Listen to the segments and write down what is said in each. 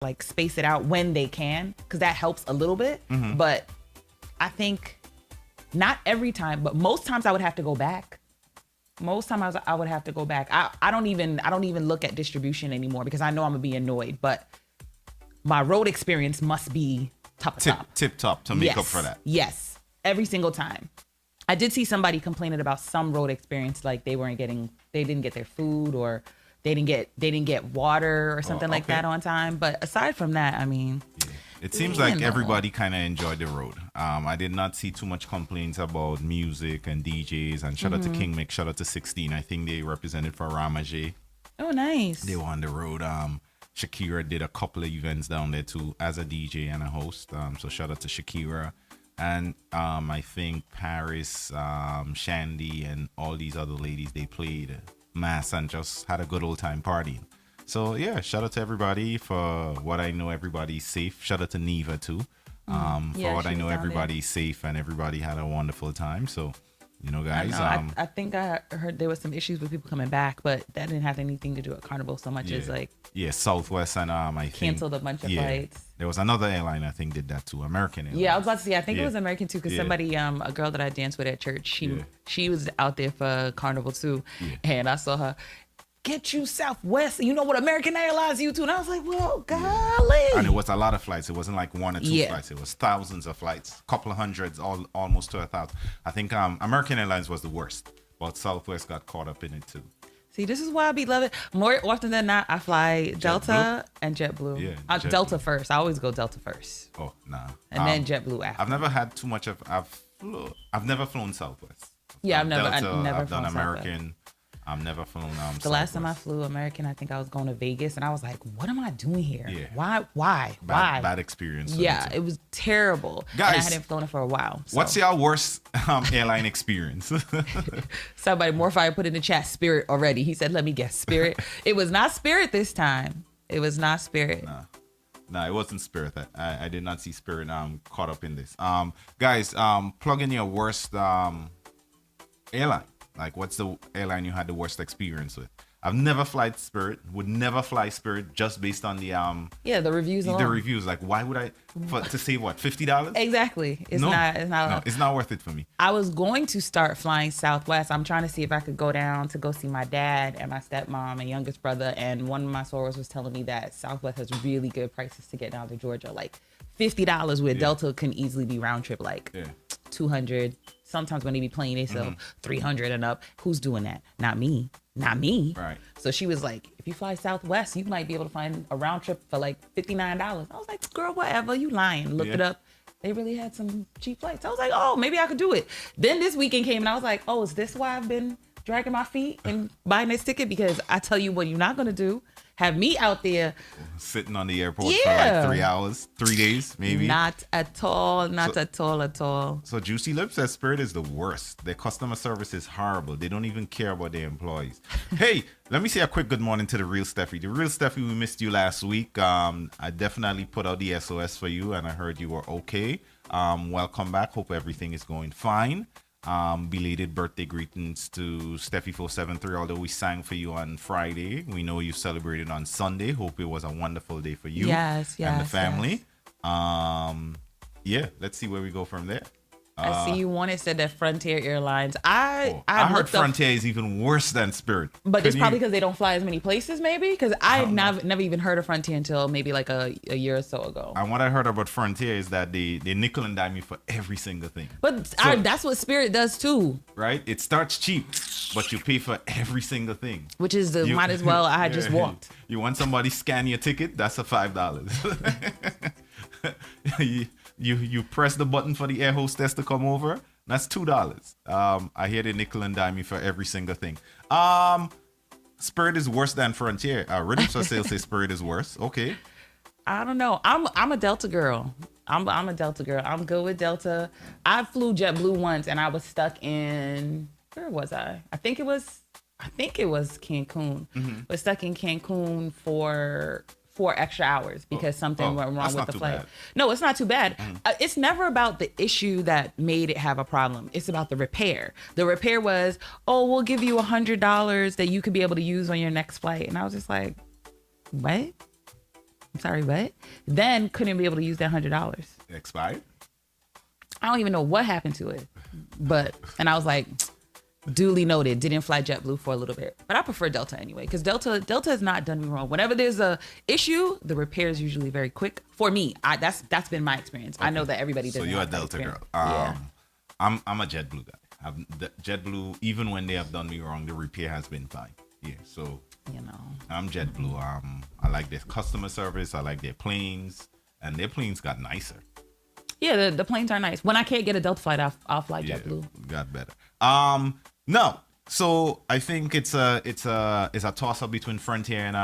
like space it out when they can, because that helps a little bit. But I think not every time, but most times I would have to go back. Most times I would have to go back. I don't even look at distribution anymore because I know I'm gonna be annoyed. But my road experience must be tip top to make up for that. Yes, every single time. I did see somebody complaining about some road experience, like they didn't get their food, or they didn't get water or something like that on time. But aside from that, I mean, it seems like everybody kind of enjoyed the road. I did not see too much complaints about music and DJs. And shout out to King Mick, shout out to 16. I think they represented for Ramajay. Oh, nice. They were on the road. Shakira did a couple of events down there too as a DJ and a host. So shout out to Shakira. And I think Paris, Shandy, and all these other ladies, they played mass and just had a good old time partying. So yeah, shout out to everybody. For what I know, everybody's safe. Shout out to Neva too. For what I know, everybody's safe and everybody had a wonderful time. So, you know, guys. I think I heard there was some issues with people coming back, but that didn't have anything to do with Carnival so much as like Southwest and I think canceled a bunch of flights. There was another airline I think did that too, American Airlines. Yeah, I was about to say I think it was American too, because somebody, a girl that I danced with at church, she was out there for Carnival too, and I saw her. Get you Southwest. You know what American Airlines you too. And I was like, well, golly. And it was a lot of flights. It wasn't like one or two flights. It was thousands of flights, couple of hundreds, almost to 1,000. I think American Airlines was the worst, but Southwest got caught up in it too. See, this is why I be loving. More often than not, I fly Delta and JetBlue. Yeah, Delta first. I always go Delta first. Oh, nah. And then JetBlue after. I've never had too much of. I've never flown Southwest. Yeah, I've never I've flown done American. Southwest. I've never flown the last time I flew American, I think I was going to Vegas, and I was like, what am I doing here? Yeah. Why? Bad experience. Yeah, it was terrible. Guys, and I hadn't flown it for a while. So. What's your worst airline experience? Somebody, Morfire put in the chat, Spirit already. He said, let me guess, Spirit. It was not Spirit this time. It was not Spirit. Nah, it wasn't Spirit. I did not see Spirit caught up in this. Guys, plug in your worst airline. Like, what's the airline you had the worst experience with? I've never flown Spirit. Would never fly Spirit just based on the the reviews. The reviews. Like, why would I to save what, $50? Exactly. It's not worth it for me. I was going to start flying Southwest. I'm trying to see if I could go down to go see my dad and my stepmom and youngest brother. And one of my sorors was telling me that Southwest has really good prices to get down to Georgia, like $50, where Delta can easily be round trip like $200. Sometimes when they be playing, they sell $300 and up. Who's doing that? Not me. Right. So she was like, if you fly Southwest, you might be able to find a round trip for like $59. I was like, girl, whatever. You lying. Looked it up. They really had some cheap flights. I was like, oh, maybe I could do it. Then this weekend came and I was like, oh, is this why I've been dragging my feet and buying this ticket? Because I tell you what you're not going to do. Have me out there sitting on the airport for like 3 hours, 3 days, maybe. Not at all. At all. So Juicy Lips says Spirit is the worst. Their customer service is horrible. They don't even care about their employees. Hey, let me say a quick good morning to the real Steffi. The real Steffi, we missed you last week. I definitely put out the SOS for you, and I heard you were okay. Welcome back. Hope everything is going fine. Belated birthday greetings to Steffi473. Although we sang for you on Friday, we know you celebrated on Sunday. Hope it was a wonderful day for you and the family. Let's see where we go from there. I see you wanted said that Frontier Airlines. I heard Frontier is even worse than Spirit. But it's probably because they don't fly as many places, maybe? Because I never even heard of Frontier until maybe like a year or so ago. And what I heard about Frontier is that they nickel and dime you for every single thing. But that's what Spirit does too. Right? It starts cheap, but you pay for every single thing. Which is might as well I just walked. You want somebody scan your ticket? That's a $5. You press the button for the air hostess to come over. That's $2. I hear they nickel and dime me for every single thing. Spirit is worse than Frontier. Rhythm Sale say Spirit is worse. Okay. I don't know. I'm a Delta girl. I'm a Delta girl. I'm good with Delta. I flew JetBlue once and I was stuck in, where was I? I think it was Cancun. Was stuck in Cancun for 4 extra hours because something went wrong with the flight. Bad. No, it's not too bad. It's never about the issue that made it have a problem. It's about the repair. The repair was, we'll give you $100 that you could be able to use on your next flight. And I was just like, what? I'm sorry, what? Then couldn't be able to use that $100. Expired? I don't even know what happened to it. And I was like, duly noted, didn't fly JetBlue for a little bit. But I prefer Delta anyway, because Delta has not done me wrong. Whenever there's a issue, the repair is usually very quick. For me, that's been my experience. Okay. I know that everybody does. So you're a Delta girl. Yeah. I'm a JetBlue guy. JetBlue, even when they have done me wrong, the repair has been fine. Yeah, so I'm JetBlue. I like their customer service. I like their planes, and their planes got nicer. Yeah, the planes are nice. When I can't get a Delta flight, I'll fly JetBlue. Got better. No. So I think it's a toss up between Frontier and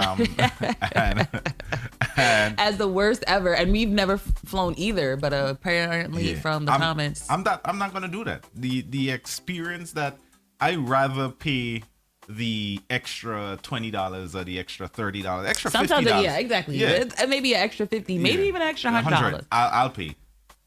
and as the worst ever. And we've never flown either, but apparently from the comments, I'm not gonna do that. The experience that I rather pay the extra $20 or the extra $30, extra sometimes $50. Yeah, exactly. Yeah. Maybe an extra $50, maybe even an extra $100. I'll pay.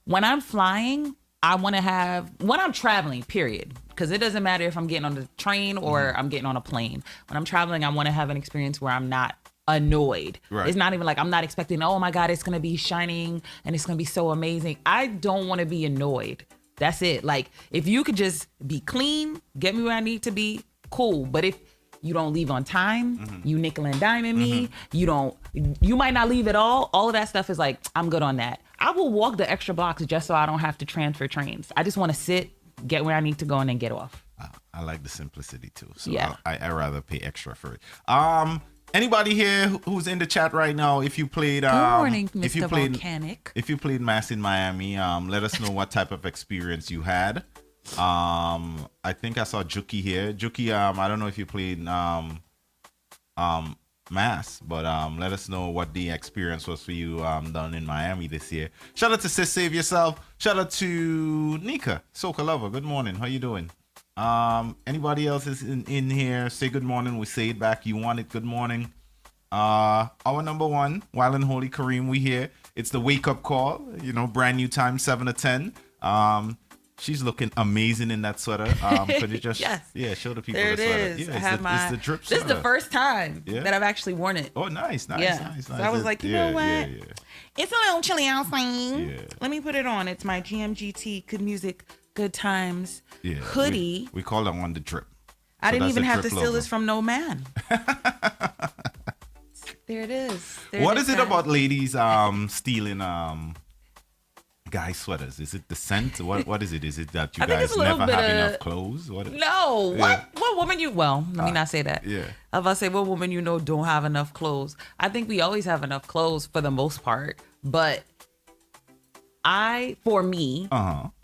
When I'm flying, I want to have, when I'm traveling, period, because it doesn't matter if I'm getting on the train or I'm getting on a plane. When I'm traveling, I want to have an experience where I'm not annoyed. Right. It's not even like I'm not expecting, oh my God, it's going to be shining and it's going to be so amazing. I don't want to be annoyed. That's it. Like, if you could just be clean, get me where I need to be, cool. But if you don't leave on time, you nickel and diming me, you might not leave at all of that stuff is like, I'm good on that. I will walk the extra blocks just so I don't have to transfer trains. I just want to sit, get where I need to go, and then get off. I like the simplicity too. So yeah. I rather pay extra for it. Anybody here who's in the chat right now, if you played Good morning, Mr. Volcanic. If you played Mass in Miami, let us know what type of experience you had. I think I saw Juki here. Juki, I don't know if you played Mass, but let us know what the experience was for you down in Miami this year. Shout out to Sis Save Yourself. Shout out to Nika, Soca Lover. Good morning. How you doing? Anybody else is in here? Say good morning. We say it back. You want it. Good morning. Our number one, Wild and Holy Kareem, we here. It's the wake up call. Brand new time, 7 to 10. She's looking amazing in that sweater. Could you just show the people there the sweater? Is. Yeah, it's the drip sweater. This is the first time that I've actually worn it. Oh, nice. So I was like, you know what? Yeah. It's a little chilly outside. Yeah. Let me put it on. It's my GMGT Good Music, Good Times hoodie. We call that one the drip. I didn't even have to steal this from no man. There it is. What is it about ladies stealing guy sweaters? Is it the scent? What is it? Is it that you guys never have enough clothes? No. What woman let me not say that. Yeah. If I say what woman don't have enough clothes, I think we always have enough clothes for the most part. But for me,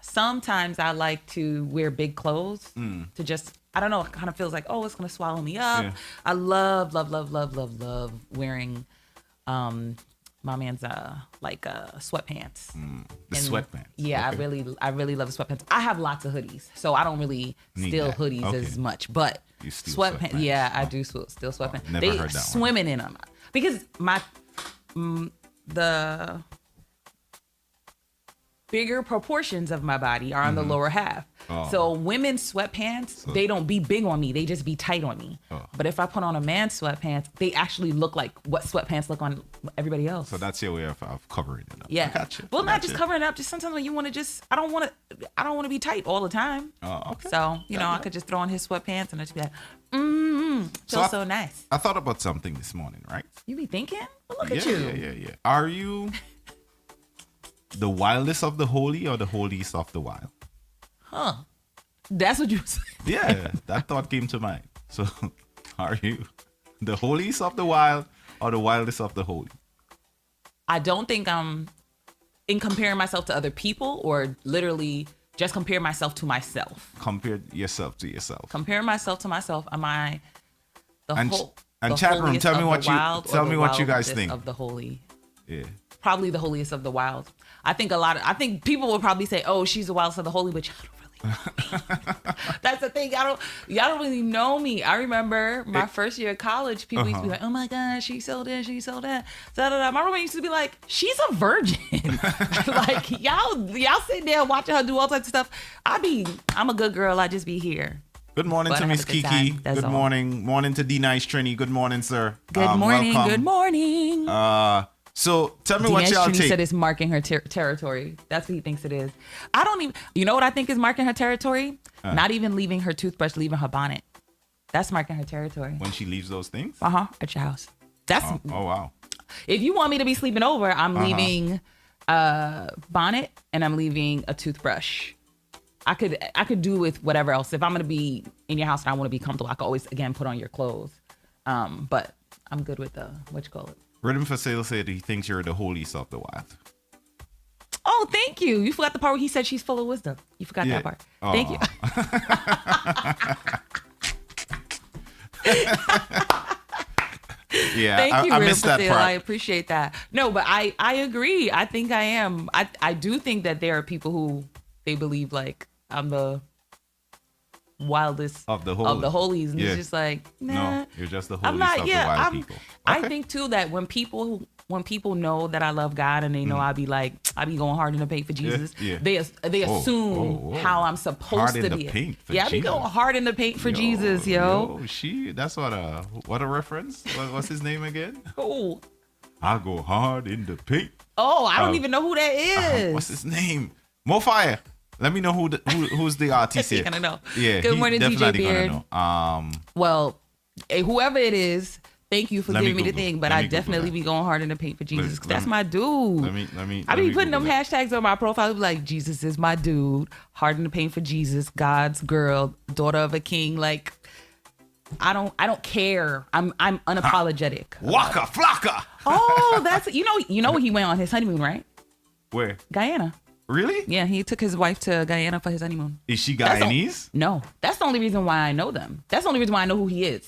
sometimes I like to wear big clothes to just, I don't know, it kind of feels like, oh, it's gonna swallow me up. Yeah. I love wearing my man's sweatpants. The sweatpants. Yeah, okay. I really love the sweatpants. I have lots of hoodies, so I don't really steal hoodies as much. But you steal sweatpants. Yeah, I do steal sweatpants. Never heard that swimming in them because the bigger proportions of my body are on the lower half. Oh. So women's sweatpants, they don't be big on me. They just be tight on me. Oh. But if I put on a man's sweatpants, they actually look like what sweatpants look on everybody else. So that's your way of covering it up. Yeah. Gotcha. Well, not just covering it up. Just sometimes when you want to I don't want to be tight all the time. Oh, okay. So, I could just throw on his sweatpants and I'd just be like, feels so nice. I thought about something this morning, right? You be thinking? Well, look at you. Yeah. Are you the wildest of the holy or the holiest of the wild? Huh. That's what you said. Yeah, that thought came to mind. So, are you the holiest of the wild or the wildest of the holy? I don't think I'm in comparing myself to other people or literally just compare myself to myself. Compare yourself to yourself. Comparing myself to myself. Am I the chat room, tell me what you guys think of the holy. Yeah. Probably the holiest of the wild. I think people would probably say, "Oh, she's the wildest of the holy," which I don't really know. That's the thing. Y'all don't really know me. I remember my first year of college, people used to be like, "Oh my God, she sold this, she sold that." My roommate used to be like, "She's a virgin." Like y'all sitting there watching her do all types of stuff. I'm a good girl. I just be here. Good morning to Miss Kiki. Good morning. Morning to D Nice Trini. Good morning, sir. Good morning. Welcome. Good morning. So tell me what y'all take. said it's marking her territory. That's what he thinks it is. I don't even. You know what I think is marking her territory? Not even leaving her toothbrush, leaving her bonnet. That's marking her territory. When she leaves those things? At your house. That's. Oh wow. If you want me to be sleeping over, I'm leaving a bonnet and I'm leaving a toothbrush. I could do with whatever else. If I'm gonna be in your house and I want to be comfortable, I can always again put on your clothes. But I'm good with what you call it. Rhythm for Sale said he thinks you're the holiest of the wild. Oh, thank you. You forgot the part where he said she's full of wisdom. You forgot that part. Thank you. Yeah, thank you, I missed that part. I appreciate that. No, but I agree. I think I am. I do think that there are people who they believe like I'm the wildest of the holies, and it's just like, nah, no, you're just the holiest of the wild people. I think too that when people know that I love God and they know I be going hard in the paint for Jesus, they assume how I'm supposed to be. I be going hard in the paint for Jesus, yo. That's what a reference. What's his name again? Oh, I go hard in the paint. Oh, I don't even know who that is. What's his name? Mo Fire. Let me know who's the artist here. Gonna know. Yeah, good morning, DJ Beard. Know. Well, whoever it is, thank you for giving me the thing. But I definitely be going hard in the paint for Jesus. That's my dude. Let me. I be putting them hashtags on my profile. Be like, Jesus is my dude. Hard in the paint for Jesus. God's girl. Daughter of a king. Like, I don't care. I'm unapologetic. Waka flocka. Oh, that's you know he went on his honeymoon, right? Where? Guyana. Really? Yeah, he took his wife to Guyana for his honeymoon. Is she Guyanese? No, that's the only reason why I know them. That's the only reason why I know who he is.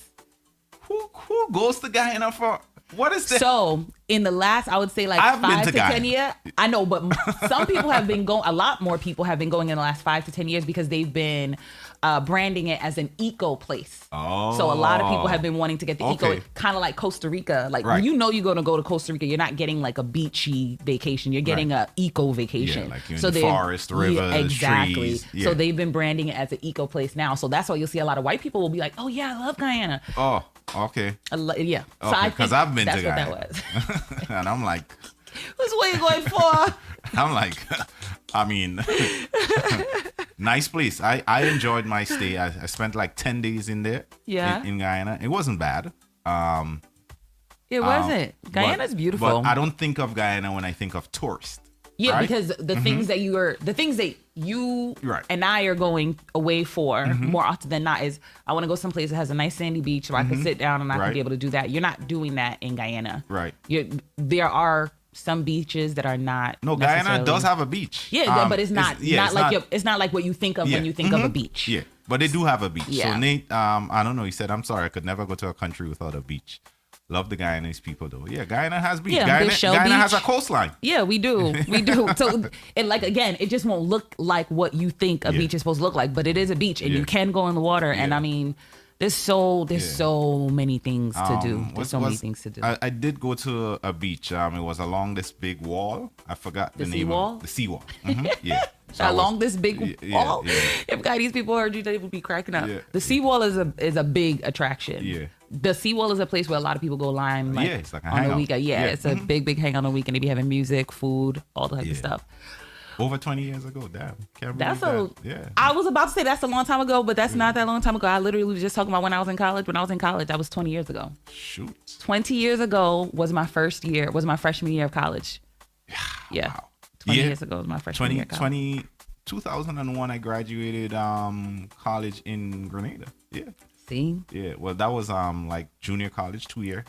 Who goes to Guyana for? What is that? So in the last, I would say like 5 to 10 years. I know, but some people have been going. A lot more people have been going in the last 5 to 10 years because they've been branding it as an eco place. Oh. So a lot of people have been wanting to get the eco, kind of like Costa Rica. Like when you know you're going to go to Costa Rica, you're not getting like a beachy vacation. You're getting a eco vacation. Yeah, like you're in the forest, rivers, exactly. trees. Yeah. So they've been branding it as an eco place now. So that's why you'll see a lot of white people will be like, oh yeah, I love Guyana. Oh, okay. Yeah. So okay, because I've been to Guyana. That's what that was. And I'm like, who's what you going for? I'm like, I mean, nice place. I enjoyed my stay. I spent like 10 days in there. Yeah. In Guyana. It wasn't bad. It wasn't. Guyana's beautiful. But I don't think of Guyana when I think of tourist. Yeah, right? because the things that you and I are going away for more often than not is I want to go someplace that has a nice sandy beach where I can sit down and I can be able to do that. You're not doing that in Guyana. Right. There are some beaches that are not. No, Guyana does have a beach. Yeah, but it's not it's not like what you think of when you think of a beach. Yeah, but they do have a beach. Yeah. So Nate, I don't know. He said, "I'm sorry, I could never go to a country without a beach." Love the Guyanese people though. Yeah, Guyana has beach. Yeah, Guyana has a coastline. Yeah, we do. So, and like again, it just won't look like what you think a beach is supposed to look like, but it is a beach, and you can go in the water. And I mean, there's so many things to do. There's so many things to do. I did go to a beach. It was along this big wall. I forgot the name of the seawall. Yeah. So along this big wall. Yeah. If Guyanese people heard you, they would be cracking up. Yeah. The seawall is a big attraction. Yeah. The seawall is a place where a lot of people go line it's like a on hangout. the weekend. Yeah, it's a big hang on the weekend. They be having music, food, all the type of stuff. Over 20 years ago, damn. Can't that's believe that. I was about to say that's a long time ago, but that's not that long time ago. I literally was just talking about when I was in college. When I was in college, that was 20 years ago. Shoot. 20 years ago was my freshman year of college. Yeah. Wow. 20 years ago was my freshman year of college. 2001, I graduated college in Grenada. Yeah. See? Yeah. Well, that was like junior college, 2-year.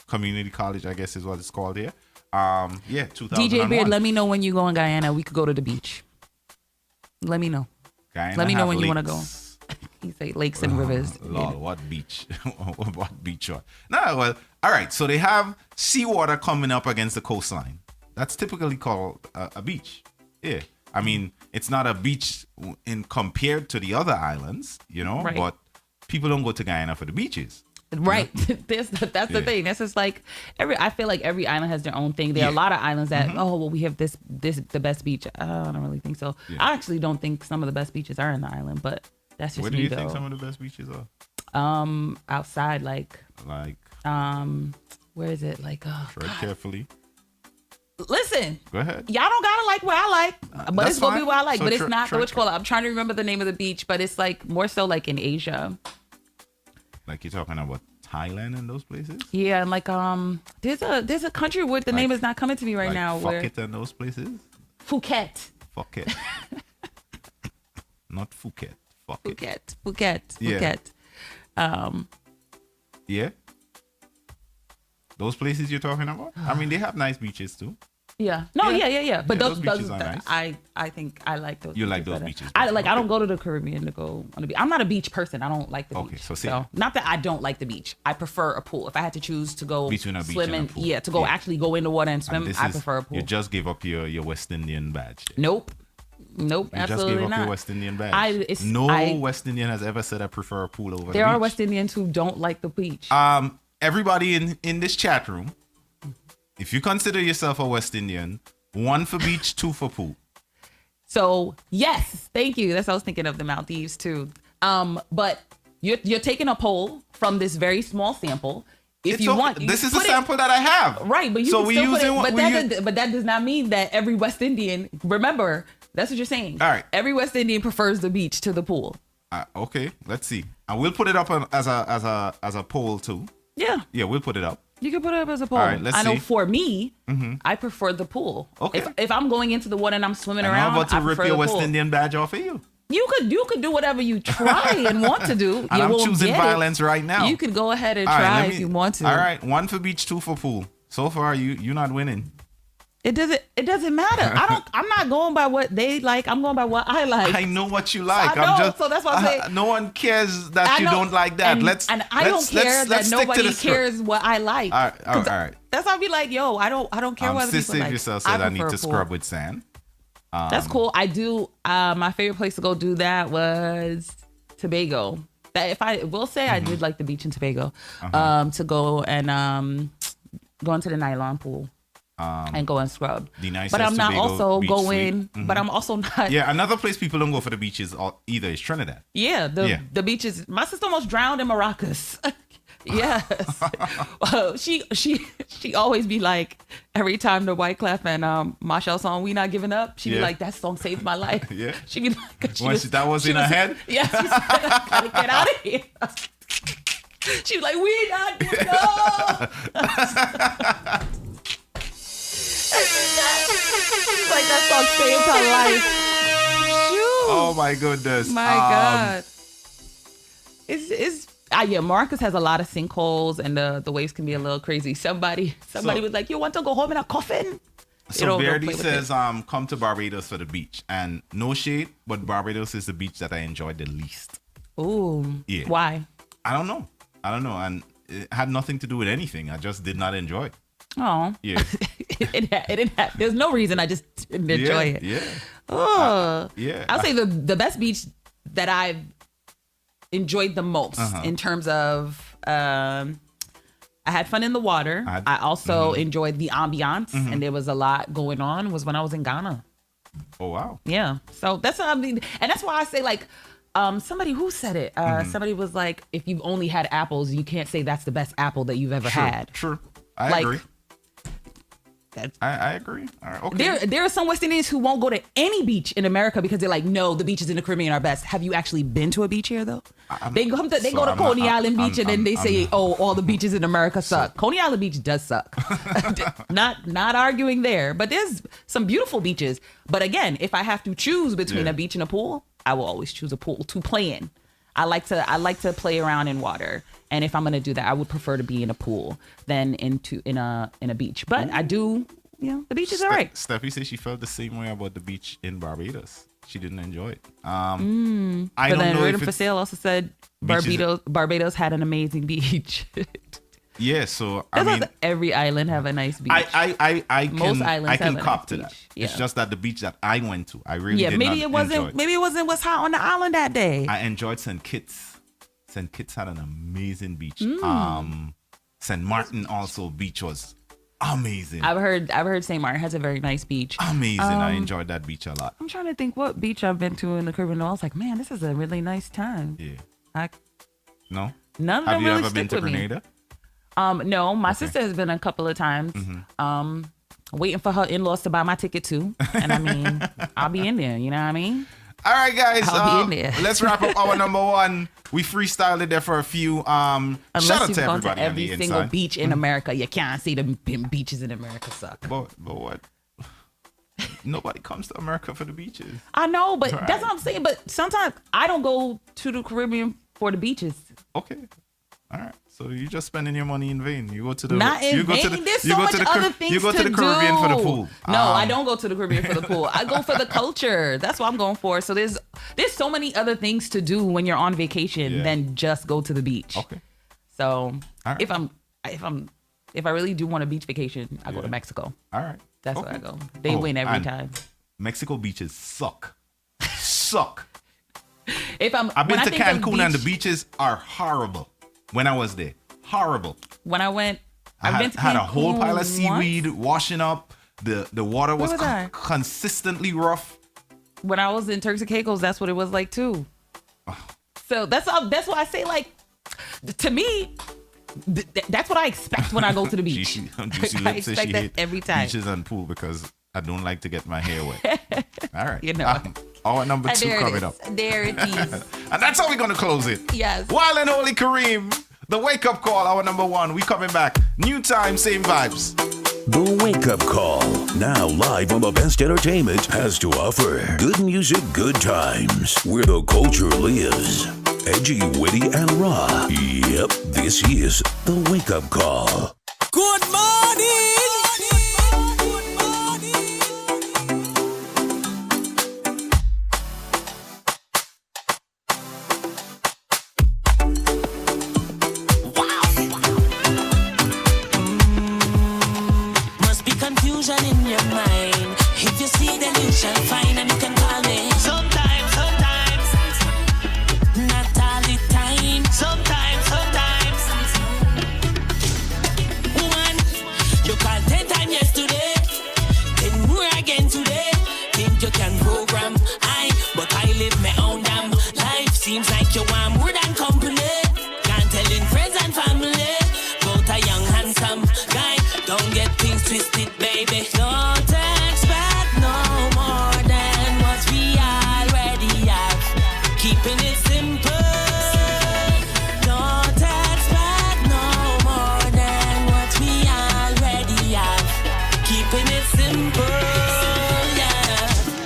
Community college, I guess is what it's called here. 2001. DJ Beard, let me know when you go in Guyana. We could go to the beach. Let me know. Guyana let me know when lakes. You want to go. You say lakes and rivers. Lord, what beach? What beach? No, well, all right. So they have seawater coming up against the coastline. That's typically called a beach. Yeah. I mean, it's not a beach in compared to the other islands, right. But people don't go to Guyana for the beaches. Right. That's the thing. This is like I feel like every island has their own thing. There are a lot of islands that, we have this the best beach. I don't really think so. Yeah. I actually don't think some of the best beaches are in the island, but that's just Where do you think some of the best beaches are? Outside, like where is it? Like tread carefully. Listen. Go ahead. Y'all don't gotta like what I like, but it's gonna be what I like. So but it's not what you call it. I'm trying to remember the name of the beach, but it's like more so like in Asia. Like you're talking about Thailand and those places? Yeah, and like there's a country where the name is not coming to me right like now. Where Phuket and those places? Phuket. Phuket. Not Phuket. Phuket. Yeah. Yeah. Those places you're talking about? I mean, they have nice beaches too. Yeah. No, yeah. But those beaches are nice. I think I like those. You like those beaches? I don't go to the Caribbean to go on the beach. I'm not a beach person. I don't like the beach. So not that I don't like the beach. I prefer a pool. If I had to choose to go between a beach swim and a pool. to go actually go in the water and swim, I prefer a pool. You just gave up your West Indian badge. Nope. You Absolutely just gave up not. your West Indian badge. West Indian has ever said I prefer a pool over the beach. There are West Indians who don't like the beach. Everybody in this chat room, if you consider yourself a West Indian, 1 for beach, 2 for pool. So yes, thank you. That's what I was thinking of the Maldives too. But you're taking a poll from this very small sample. If you want, this is a sample that I have. Right, but but that does not mean that every West Indian. Remember, that's what you're saying. All right, every West Indian prefers the beach to the pool. Okay, let's see. And we'll put it up as a poll too. Yeah, we'll put it up. You can put it up as a poll. All right, let's see. I know for me, I prefer the pool. Okay. If I'm going into the water and I'm swimming around, I'm about to rip your West pool. Indian badge off of you. You could do whatever you try and want to do. And I'm choosing violence right now. You could go ahead and try if you want to. All right, 1 for beach, 2 for pool. So far, you're not winning. It doesn't matter. I'm not going by what they like. I'm going by what I like. I know what you like. So that's why I say no one cares that you don't like that. And I don't care that nobody cares what I like. All right. That's why I be like, yo, I don't care what other people like. Yourself said I need to scrub with sand. That's cool. I do. My favorite place to go do that was Tobago. That if I will say, I did like the beach in Tobago. To go and go into the nylon pool. And go and scrub. But I'm not also going. But I'm also not. Yeah, another place people don't go for the beaches either is Trinidad. Yeah, the beaches. My sister almost drowned in Maracas. Yes. Well, she always be like, every time the White Clef and Marshall song "We Not Giving Up," she'd be like, "That song saved my life." Yeah. She'd be like, that was in her head. Yeah. She said, "I gotta get out of here." She was like, "We not giving up." Like that song saved her life. Shoot. Oh my goodness. My God. Marcus has a lot of sinkholes and the waves can be a little crazy. Somebody was like, "You want to go home in a coffin?" So Verdi says, come to Barbados for the beach. And no shade, but Barbados is the beach that I enjoyed the least. Ooh. Yeah. Why? I don't know. And it had nothing to do with anything. I just did not enjoy it. Oh. Yeah. It didn't have, there's no reason. I just didn't enjoy it. Yeah. Oh. Yeah. I'll say the best beach that I've enjoyed the most in terms of I had fun in the water. I also enjoyed the ambiance and there was a lot going on was when I was in Ghana. Oh wow. Yeah. So that's what I mean. And that's why I say like somebody who said it. Somebody was like, if you've only had apples, you can't say that's the best apple that you've ever had. Sure. I agree. I agree. All right, okay. There are some West Indians who won't go to any beach in America because they're like, no, the beaches in the Caribbean are best. Have you actually been to a beach here though? They go to Coney Island Beach and then they say, all the beaches in America suck. Coney Island Beach does suck. Not arguing there, but there's some beautiful beaches. But again, if I have to choose between a beach and a pool, I will always choose a pool to play in. I like to play around in water. And if I'm gonna do that, I would prefer to be in a pool than in a beach. But I do, the beach is all right. Steffi says she felt the same way about the beach in Barbados. She didn't enjoy it. I don't know. Rhythm for Sale also said Barbados had an amazing beach. Yeah, so I mean, every island have a nice beach. Most islands I can cop to that. Yeah. It's just that the beach that I went to, I really did not enjoy. Maybe it wasn't what's hot on the island that day. I enjoyed St. Kitts. St. Kitts had an amazing beach. St. Martin also beach was amazing. I've heard St. Martin has a very nice beach. Amazing. I enjoyed that beach a lot. I'm trying to think what beach I've been to in the Caribbean. I was like, man, this is a really nice time. Yeah. None of Have them you really ever been stick to with Grenada? No, my sister has been a couple of times. Waiting for her in-laws to buy my ticket too. And I mean, I'll be in there. You know what I mean? All right, guys. I'll be in there. Let's wrap up our number one. We freestyled it there for a few. Shout out to everybody to every on the single inside. beach in America. You can't see the beaches in America suck. But what? Nobody comes to America for the beaches. I know, but that's what I'm saying. But sometimes I don't go to the Caribbean for the beaches. Okay. All right. So you're just spending your money in vain. You go to the Not in vain. There's so much other things You go to the do. Caribbean for the pool. No, I don't go to the Caribbean for the pool. I go for the culture. That's what I'm going for. So there's so many other things to do when you're on vacation than just go to the beach. Okay. So right. if I really do want a beach vacation, I go to Mexico. All right. That's where I go. They win every time. Mexico beaches suck. Suck. I've been to Cancun and the beaches are horrible. When I was there, horrible. When I went, I had a whole pile of seaweed washing up. The water was consistently rough. When I was in Turks and Caicos, that's what it was like too. So that's why I say, like, to me, that's what I expect when I go to the beach. I expect that every time. Beaches and pool because I don't like to get my hair wet. All right. You know. Our number 2 coming up. There it is. And that's how we're going to close it. Yes. Wild and Holy Kareem, the wake up call, our number 1. We coming back. New time, same vibes. The Wake Up Call, now live on the best entertainment has to offer. Good music, good times, where the culture lives. Edgy, witty, and raw. Yep, this is The Wake Up Call. Good morning! In your mind, if you see, then you shall find, and you can call me. Sometimes, not all the time. Sometimes. One, you call 10 times yesterday, 10 more again today. Think you can program but I live my own damn life. Seems like you want more than company. Can't tell in friends and family about a young handsome guy. Don't get things twisted, baby. Don't expect no more than what we already have. Keeping it simple. Don't expect no more than what we already have. Keeping it simple, yeah.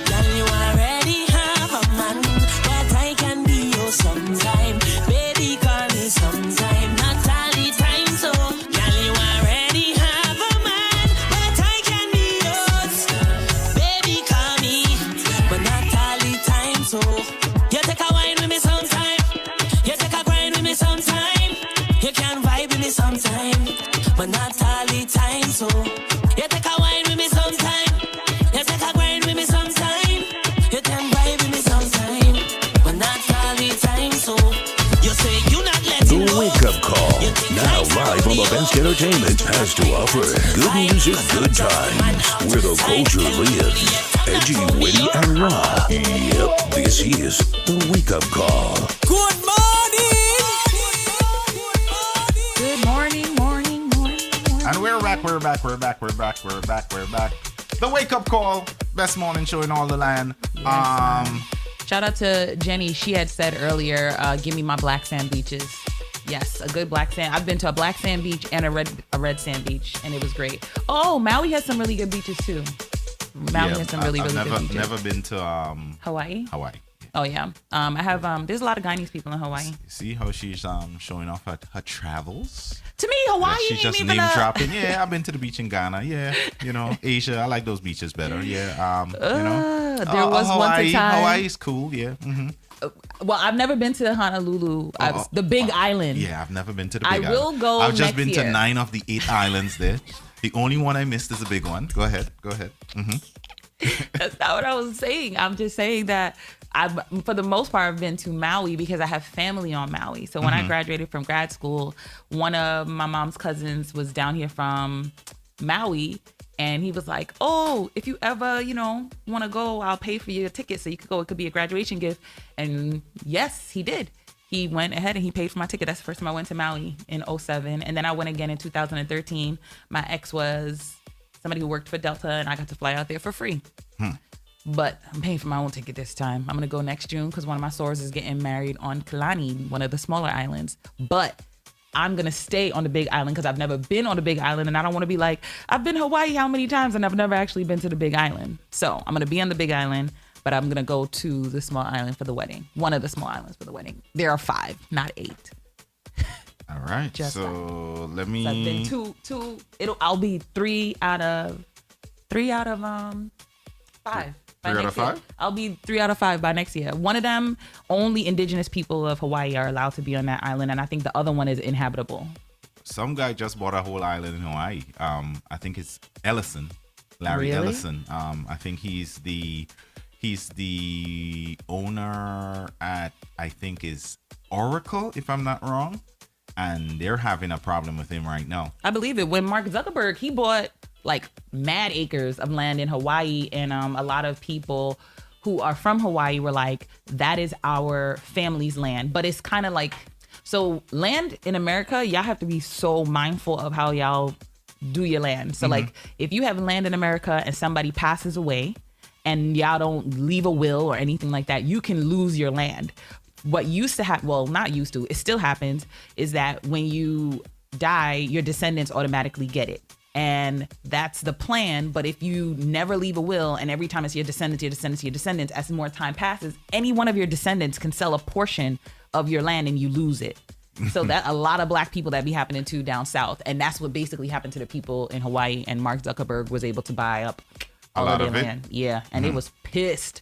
Girl, you already have a man, but I can be yours sometime. Baby, call me sometime. Not all the time, so girl, you already have a man, but I can be yours. Baby, call me, but not all the time, so you take a wine with me sometime. You take a grind with me sometime. You can vibe with me sometime, but not all the time, so you take a wine with me sometime. You take a grind with me sometime. You can vibe with me sometime, but not all the time, so you say you not letting The go. Wake Up Call, now live on the best entertainment has to offer. Good music, good times, where the culture lives. Edgy, witty, and raw. Yep, this is The Wake Up Call. Good morning! Good morning. And we're back. The wake up call, best morning show in all the land. Shout out to Jenny. She had said earlier, give me my black sand beaches. Yes, a good black sand. I've been to a black sand beach and a red sand beach, and it was great. Oh, Maui has some really good beaches too. Maui has some really good beaches. Never been to Hawaii. Hawaii. Oh yeah. I have. There's a lot of Guyanese people in Hawaii. See how she's showing off her travels. To me, Hawaii She's ain't just even name dropping. Yeah, I've been to the beach in Ghana. Yeah, Asia. I like those beaches better. Yeah. There was Hawaii, once a time. Hawaii's cool. Yeah. Mm-hmm. Well, I've never been to Honolulu. The Big Island. Yeah, I've never been to the Big Island. I will go. I've just been next to year. 9 of the 8 islands there. The only one I missed is the big one. Go ahead. Mm-hmm. That's not what I was saying. I'm just saying that for the most part, I've been to Maui because I have family on Maui. So when I graduated from grad school, one of my mom's cousins was down here from Maui, and he was like, "Oh, if you ever, want to go, I'll pay for your ticket so you could go. It could be a graduation gift." And yes, he did. He went ahead and he paid for my ticket. That's the first time I went to Maui in 2007. And then I went again in 2013. My ex was somebody who worked for Delta, and I got to fly out there for free. But I'm paying for my own ticket this time. I'm going to go next June because one of my sorors is getting married on Kalani, one of the smaller islands. But I'm going to stay on the Big Island because I've never been on the Big Island, and I don't want to be like, I've been Hawaii how many times, and I've never actually been to the Big Island. So I'm going to be on the Big Island, but I'm going to go to the small island for the wedding. One of the small islands for the wedding. There are 5, not 8. All right. Just so let me. So I've been two. I'll be 3 out of 5. 3 by out of next year. 5? I'll be 3 out of 5 by next year. One of them, only indigenous people of Hawaii are allowed to be on that island, and I think the other one is inhabitable. Some guy just bought a whole island in Hawaii. I think it's Ellison, Larry Really? Ellison. I think he's the owner at, I think, is Oracle, if I'm not wrong, and they're having a problem with him right now. I believe it. When Mark Zuckerberg, he bought like mad acres of land in Hawaii, and a lot of people who are from Hawaii were like, that is our family's land. But it's kind of like, so land in America, y'all have to be so mindful of how y'all do your land. So like, if you have land in America and somebody passes away and y'all don't leave a will or anything like that, you can lose your land. What used to happen, well, not used to, it still happens, is that when you die, your descendants automatically get it. And that's the plan. But if you never leave a will, and every time it's your descendants, as more time passes, any one of your descendants can sell a portion of your land and you lose it. So that a lot of black people that be happening to down south. And that's what basically happened to the people in Hawaii. And Mark Zuckerberg was able to buy up all of their land. Yeah. And it was pissed.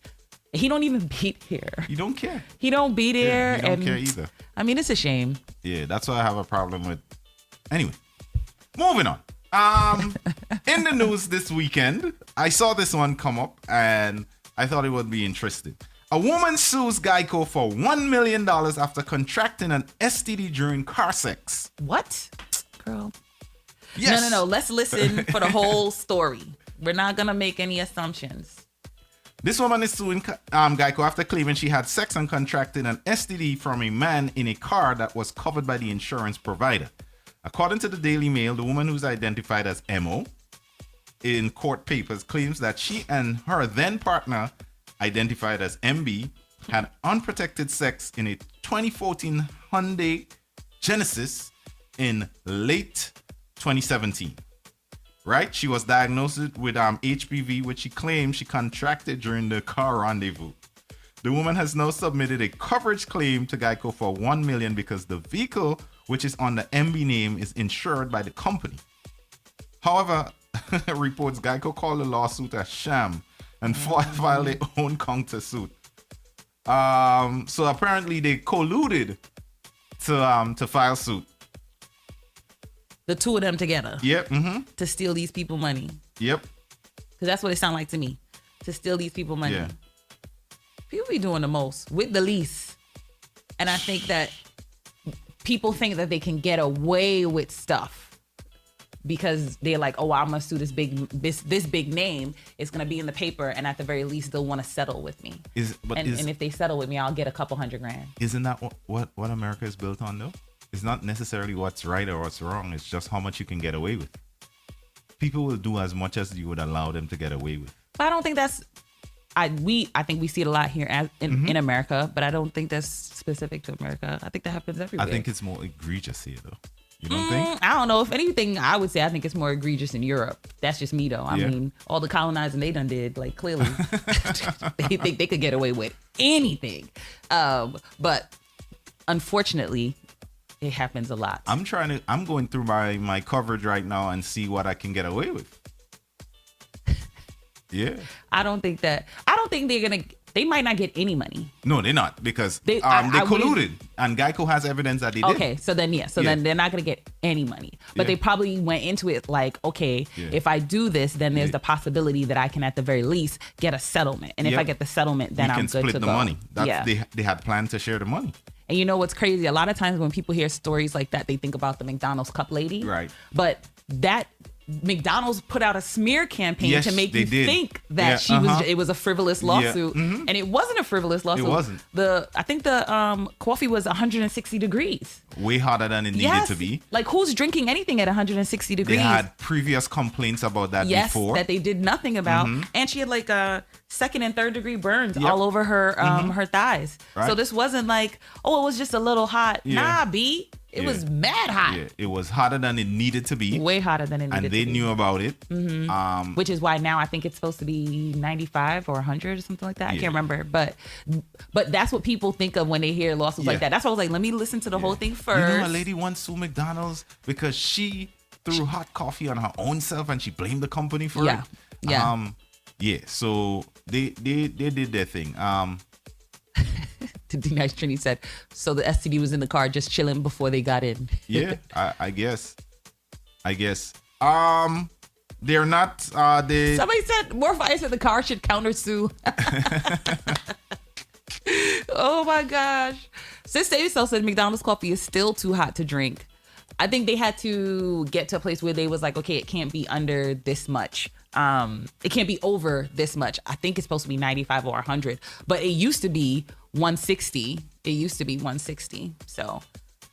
He don't even beat here. He don't care. He don't be there. He don't care either. I mean, it's a shame. Yeah, that's why I have a problem with. Anyway, moving on. In the news this weekend, I saw this one come up and I thought it would be interesting. A woman sues Geico for $1 million after contracting an STD during car sex. What? Girl. Yes. No. Let's listen for the whole story. We're not going to make any assumptions. This woman is suing Geico after claiming she had sex and contracted an STD from a man in a car that was covered by the insurance provider. According to the Daily Mail, the woman, who's identified as Mo in court papers, claims that she and her then partner, identified as MB, had unprotected sex in a 2014 Hyundai Genesis in late 2017. Right? She was diagnosed with HPV, which she claimed she contracted during the car rendezvous. The woman has now submitted a coverage claim to Geico for $1 million because the vehicle, which is on the MB name, is insured by the company. However, reports Geico called the lawsuit a sham and filed their own countersuit. So apparently they colluded to file suit. The two of them together. Yep. To steal these people money. Yep. Because that's what it sounds like to me. To steal these people money. Yeah. People be doing the most with the least. And I think that people think that they can get away with stuff because they're like, oh, I'm gonna sue this big name. It's gonna be in the paper, and at the very least, they'll want to settle with me. And if they settle with me, I'll get a couple $100,000. Isn't that what America is built on, though? It's not necessarily what's right or what's wrong. It's just how much you can get away with. People will do as much as you would allow them to get away with. But I don't think that's. I think we see it a lot here in America, but I don't think that's specific to America. I think that happens everywhere. I think it's more egregious here, though. You don't think? I don't know. If anything, I would say I think it's more egregious in Europe. That's just me, though. I mean, all the colonizing they done did, like, clearly, they think they could get away with anything. But unfortunately, it happens a lot. I'm going through my coverage right now and see what I can get away with. Yeah. I don't think they're gonna. They might not get any money. No, they're not, because they colluded, and Geico has evidence that they did. Okay, so then then they're not gonna get any money. But they probably went into it like, okay, if I do this, then there's the possibility that I can at the very least get a settlement. And if I get the settlement, then I'm good to go. We can split the money. They had planned to share the money. And you know what's crazy? A lot of times when people hear stories like that, they think about the McDonald's cup lady. Right. But that McDonald's put out a smear campaign Yes, to make they you did. think that Yeah, it was a frivolous lawsuit, and it wasn't a frivolous lawsuit. It wasn't. I think the coffee was 160 degrees. Way hotter than it needed to be. Like, who's drinking anything at 160 degrees? They had previous complaints about that before. That they did nothing about. And she had like second and third degree burns Yep. all over her her thighs. Right. So this wasn't like, oh, it was just a little hot. Yeah. Nah, B. It was mad hot. Yeah, it was hotter than it needed to be. Way hotter than it needed to be. And they knew about it. Which is why now I think it's supposed to be 95 or 100 or something like that. I can't remember. But that's what people think of when they hear lawsuits like that. That's why I was like, let me listen to the whole thing first. You know, a lady once sued McDonald's because she threw hot coffee on her own self and she blamed the company for it. Yeah. So they did their thing. D Nice Trini said, so the STD was in the car just chilling before they got in. Yeah, I guess. They're not. Somebody said, Morphy said the car should countersue. Oh my gosh. Sis Davidson said McDonald's coffee is still too hot to drink. I think they had to get to a place where they was like, okay, it can't be under this much. It can't be over this much. I think it's supposed to be 95 or 100, but it used to be 160. So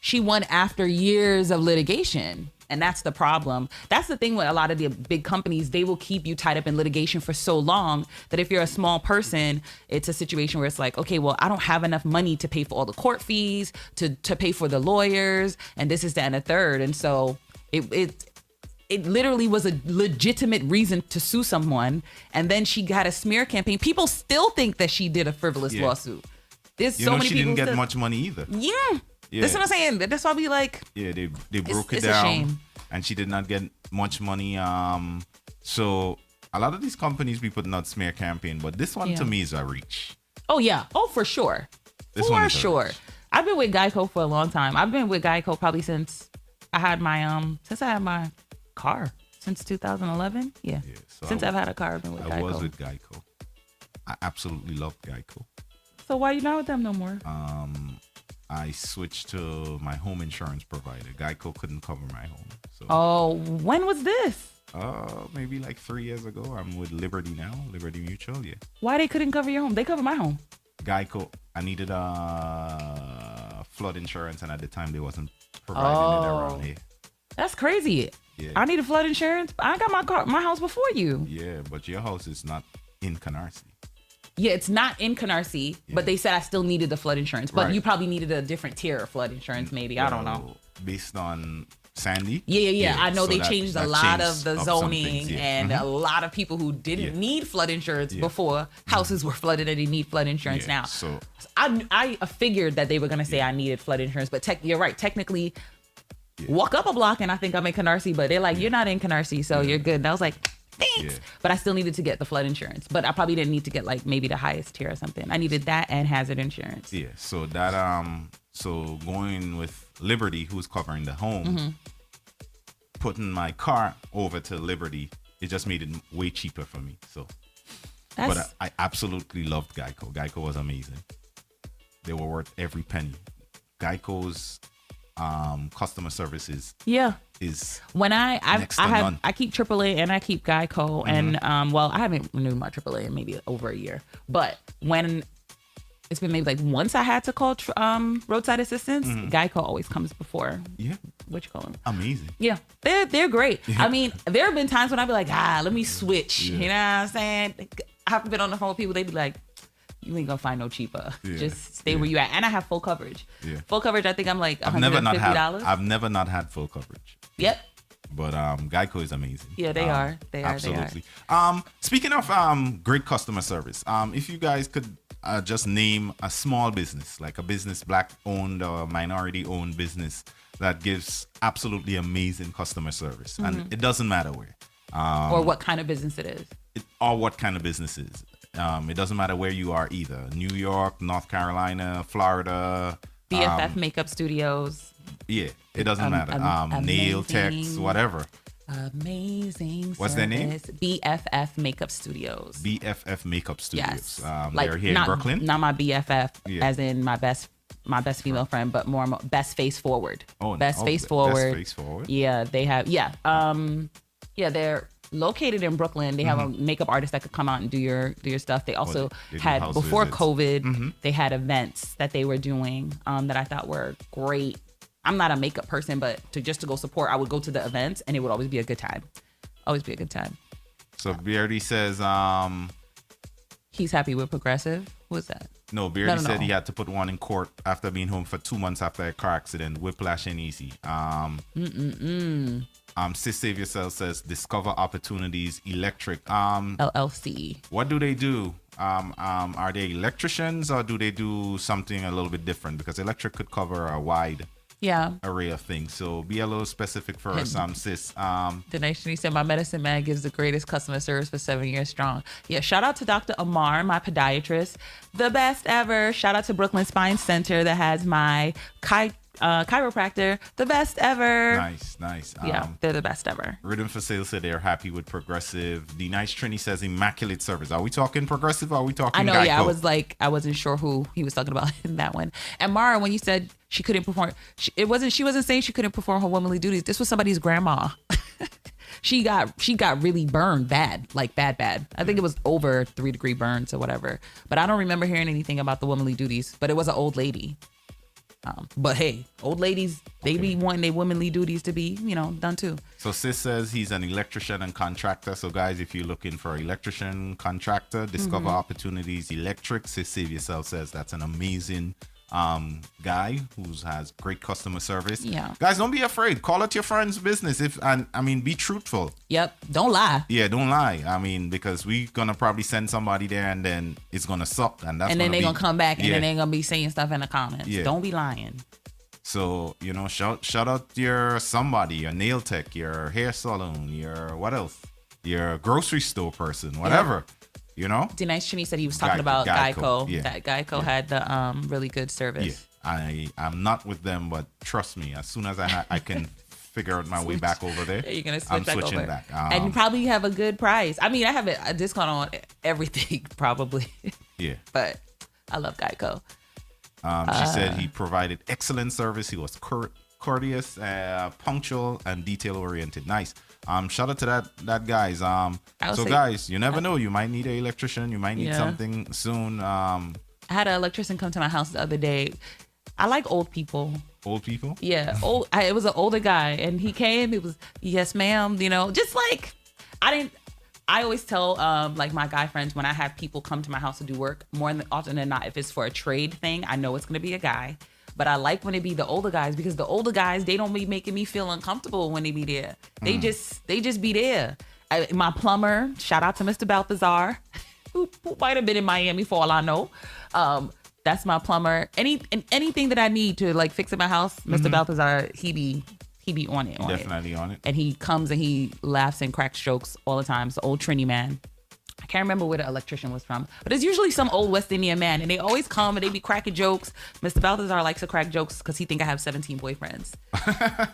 she won after years of litigation. And that's the problem. That's the thing with a lot of the big companies. They will keep you tied up in litigation for so long that if you're a small person, it's a situation where it's like, okay, well, I don't have enough money to pay for all the court fees, to pay for the lawyers, and this is that and a third. And so it literally was a legitimate reason to sue someone. And then she got a smear campaign. People still think that she did a frivolous lawsuit. There's so many she people didn't get much money either. Yeah. That's what I'm saying. That's why we like. Yeah, they broke it it's down, a shame. and she did not get much money. So a lot of these companies be putting out smear campaign, but this one to me is a reach. Oh yeah. Oh, for sure. This one For is a sure. reach. I've been with Geico for a long time. I've been with Geico probably since I had my car. Since 2011. Yeah. So Since I've had a car, I've been with Geico. I was with Geico. I absolutely loved Geico. So why are you not with them no more? I switched to my home insurance provider. Geico couldn't cover my home. So Oh, when was this? maybe like 3 years ago. I'm with Liberty now, Liberty Mutual, yeah. Why they couldn't cover your home? They cover my home. Geico, I needed flood insurance, and at the time they wasn't providing it around here. That's crazy. Yeah. I need a flood insurance. I got my house before you. Yeah, but your house is not in Canarsie. Yeah, it's not in Canarsie, but they said I still needed the flood insurance. But Right. you probably needed a different tier of flood insurance, maybe. I don't know. Based on Sandy? Yeah. I know so they that- changed a that lot changed of the some zoning things, yeah. and a lot of people who didn't need flood insurance before houses were flooded and they need flood insurance Yeah, now. so- I figured that they were going to say I needed flood insurance, but you're right. Technically, walk up a block and I think I'm in Canarsie, but they're like, you're not in Canarsie, so you're good. And I was like, thanks. Yeah. But I still needed to get the flood insurance, but I probably didn't need to get like maybe the highest tier or something. I needed that and hazard insurance. Yeah, so that so going with Liberty, who's covering the home, putting my car over to Liberty, it just made it way cheaper for me. So but I absolutely loved Geico. Geico was amazing. They were worth every penny. Geico's customer services is when next to none. I keep AAA and I keep Geico and well, I haven't renewed my AAA in maybe over a year, but when it's been maybe like once I had to call roadside assistance, Geico always comes before. Yeah, what you call them? Amazing. Yeah, they're great. I mean, there have been times when I'd be like, let me switch. You know what I'm saying? I've been on the phone with people. They'd be like, you ain't gonna find no cheaper. Just stay where you at. And I have full coverage. Yeah. Full coverage, I think I'm like $150. I've never not had full coverage. Yep. But Geico is amazing. Yeah, they are. They are. Absolutely. Speaking of great customer service, if you guys could just name a small business, like a business black owned or minority owned business that gives absolutely amazing customer service, and it doesn't matter where. Or what kind of business it is. Or what kind of business it is. It doesn't matter where you are either. New York, North Carolina, Florida. BFF Makeup Studios. Yeah, it doesn't matter. Nail techs, whatever. Amazing. What's their name? BFF Makeup Studios. BFF Makeup Studios. Yes. They're here in Brooklyn. Not my BFF, as in my best female friend, but more best face forward. Best face forward. Best face forward. Yeah, they have. Yeah. Yeah, they're located in Brooklyn. They have a makeup artist that could come out and do your stuff. They also they do had, house before visits. COVID, they had events that they were doing that I thought were great. I'm not a makeup person, but to go support, I would go to the events and it would always be a good time. Always be a good time. So Beardy says, He's happy with Progressive. What's that? no, Beardy said No. he had to put one in court after being home for 2 months after a car accident. Whiplash ain't easy. Sis Save Yourself says, discover opportunities, electric. LLC. What do they do? Are they electricians or do they do something a little bit different? Because electric could cover a wide Yeah. array of things. So be a little specific for us, sis. Denise said, my medicine man gives the greatest customer service for 7 years strong. Yeah, shout out to Dr. Amar, my podiatrist. The best ever. Shout out to Brooklyn Spine Center that has my chiropractor. The best ever. Nice. Yeah, they're the best ever. Rhythm for Sale said they're happy with Progressive. The Nice Trini says immaculate service. Are we talking Progressive or are we talking I know, Geico? yeah, I wasn't sure who he was talking about in that one. And Mara, when you said she couldn't perform, she wasn't saying she couldn't perform her womanly duties. This was somebody's grandma. She got really burned bad. I think it was over 3-degree burns or whatever. But I don't remember hearing anything about the womanly duties. But it was an old lady. But hey, old ladies, they be wanting their womanly duties to be, done too. So Sis says he's an electrician and contractor. So guys, if you're looking for electrician, contractor, discover opportunities, electric. Sis Save Yourself says that's an amazing guy who has great customer service. Yeah. Guys, don't be afraid. Call it your friend's business. Be truthful. Yep. Don't lie. Yeah, don't lie. Because we're gonna probably send somebody there and then it's gonna suck, and that's And then they're gonna come back and Yeah. then they're gonna be saying stuff in the comments. Yeah. Don't be lying. So, shout out your somebody, your nail tech, your hair salon, your what else? Your grocery store person, whatever. Denise Trini said he was talking Geico, about Geico. yeah. That Geico had the really good service. Yeah. I'm not with them, but trust me, as soon as I can figure out my way back over there, You're gonna I'm switch switching over. back. And you probably have a good price. I mean, I have a discount on everything probably. Yeah. But I love Geico. She said he provided excellent service. He was courteous, punctual, and detail-oriented. Nice. Shout out to that guys. Guys, you never know. You might need an electrician. You might need something soon. I had an electrician come to my house the other day. I like old people. Old people? Yeah, it was an older guy, and he came. It was yes, ma'am. Just like I always tell like my guy friends when I have people come to my house to do work, more often than not, if it's for a trade thing, I know it's gonna be a guy. But I like when it be the older guys because the older guys, they don't be making me feel uncomfortable when they be there. They just be there. My plumber, shout out to Mr. Balthazar, who might have been in Miami for all I know. That's my plumber. Anything that I need to like fix in my house, Mr. Balthazar, he be on it. Definitely on it. And he comes and he laughs and cracks jokes all the time. It's the old Trini man. I can't remember where the electrician was from, but it's usually some old West Indian man, and they always come and they be cracking jokes. Mr. Balthazar likes to crack jokes because he think I have 17 boyfriends.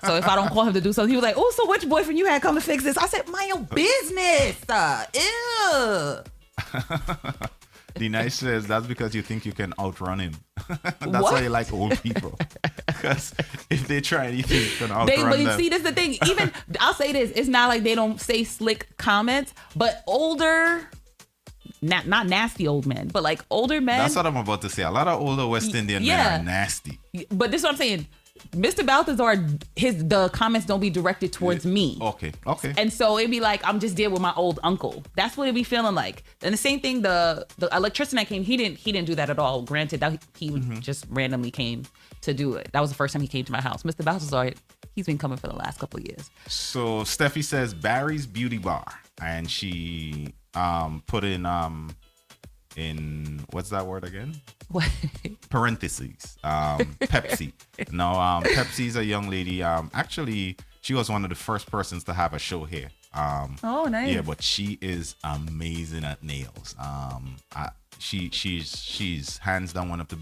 So if I don't call him to do something, he was like, "Oh, so which boyfriend you had come to fix this?" I said, "Mind your business." Ew. The nice says that's because you think you can outrun him. That's What? why you like old people. Because if they try anything, you can outrun But you them. see, this is the thing. Even I'll say this: it's not like they don't say slick comments, but older, not nasty old men, but like older men. That's what I'm about to say. A lot of older West Indian men are nasty. But this is what I'm saying. Mr. Balthazar, the comments don't be directed towards me. Okay. And so it'd be like, I'm just there with my old uncle. That's what it'd be feeling like. And the same thing, the electrician that came, he didn't do that at all. Granted, that he just randomly came to do it. That was the first time he came to my house. Mr. Balthazar, he's been coming for the last couple of years. So Steffi says Barry's Beauty Bar, and she put in what's that word again? What? Parentheses. Pepsi. Now, Pepsi's a young lady. Actually, she was one of the first persons to have a show here. Oh, nice. Yeah, but she is amazing at nails. She's hands down one of the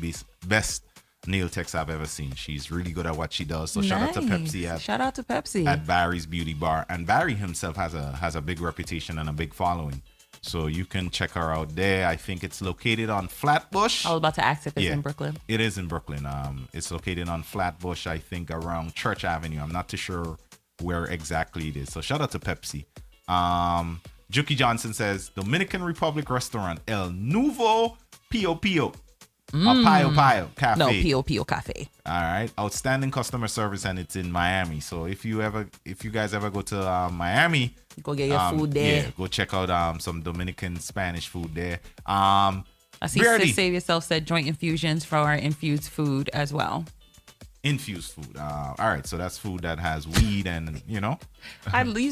best nail techs I've ever seen. She's really good at what she does. So shout out to Pepsi. Shout out to Pepsi at Barry's Beauty Bar. And Barry himself has a big reputation and a big following. So you can check her out there. I think it's located on Flatbush. I was about to ask if it's in Brooklyn. It is in Brooklyn. It's located on Flatbush, I think around Church Avenue. I'm not too sure where exactly it is. So shout out to Pepsi. Juki Johnson says Dominican Republic restaurant El Nuevo Pio Pio. Pio Pio Cafe. No, Pio Pio Cafe. All right. Outstanding customer service, and it's in Miami. So if you guys ever go to Miami, Go get your food there. Yeah, go check out some Dominican Spanish food there. I see Verdi. Sis Save Yourself said joint infusions for our infused food as well. Infused food. All right. So that's food that has weed and, You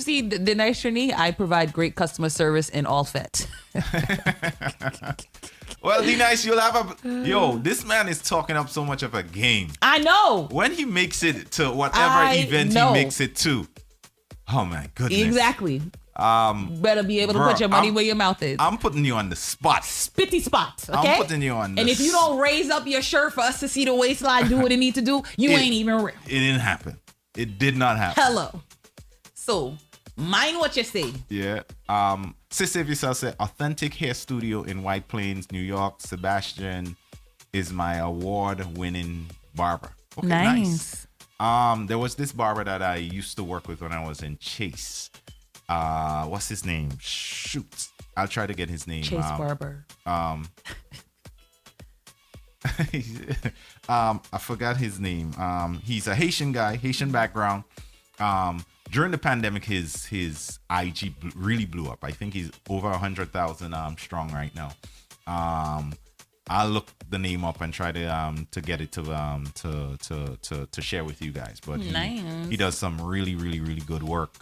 see, the nice Trini, I provide great customer service in all fit. Well, be nice. You'll have this man is talking up so much of a game. I know. When he makes it to whatever event he makes it to. Oh my goodness. Exactly. Better be able to put your money where your mouth is. I'm putting you on the spot. Spitty spot, okay? I'm putting you on the And if you don't raise up your shirt for us to see the waistline do what it need to do, you ain't even real. It didn't happen. It did not happen. Hello. So, mind what you say. Yeah. Sis Save Yourself said, authentic hair studio in White Plains, New York. Sebastian is my award-winning barber. Okay, Nice. There was this barber that I used to work with when I was in Chase. What's his name? Shoot. I'll try to get his name. Chase Barber. I forgot his name. He's a Haitian guy, Haitian background. During the pandemic, his IG really blew up. I think he's over 100,000 strong right now. I'll look the name up and try to get it to share with you guys. But he does some really, really, really good work.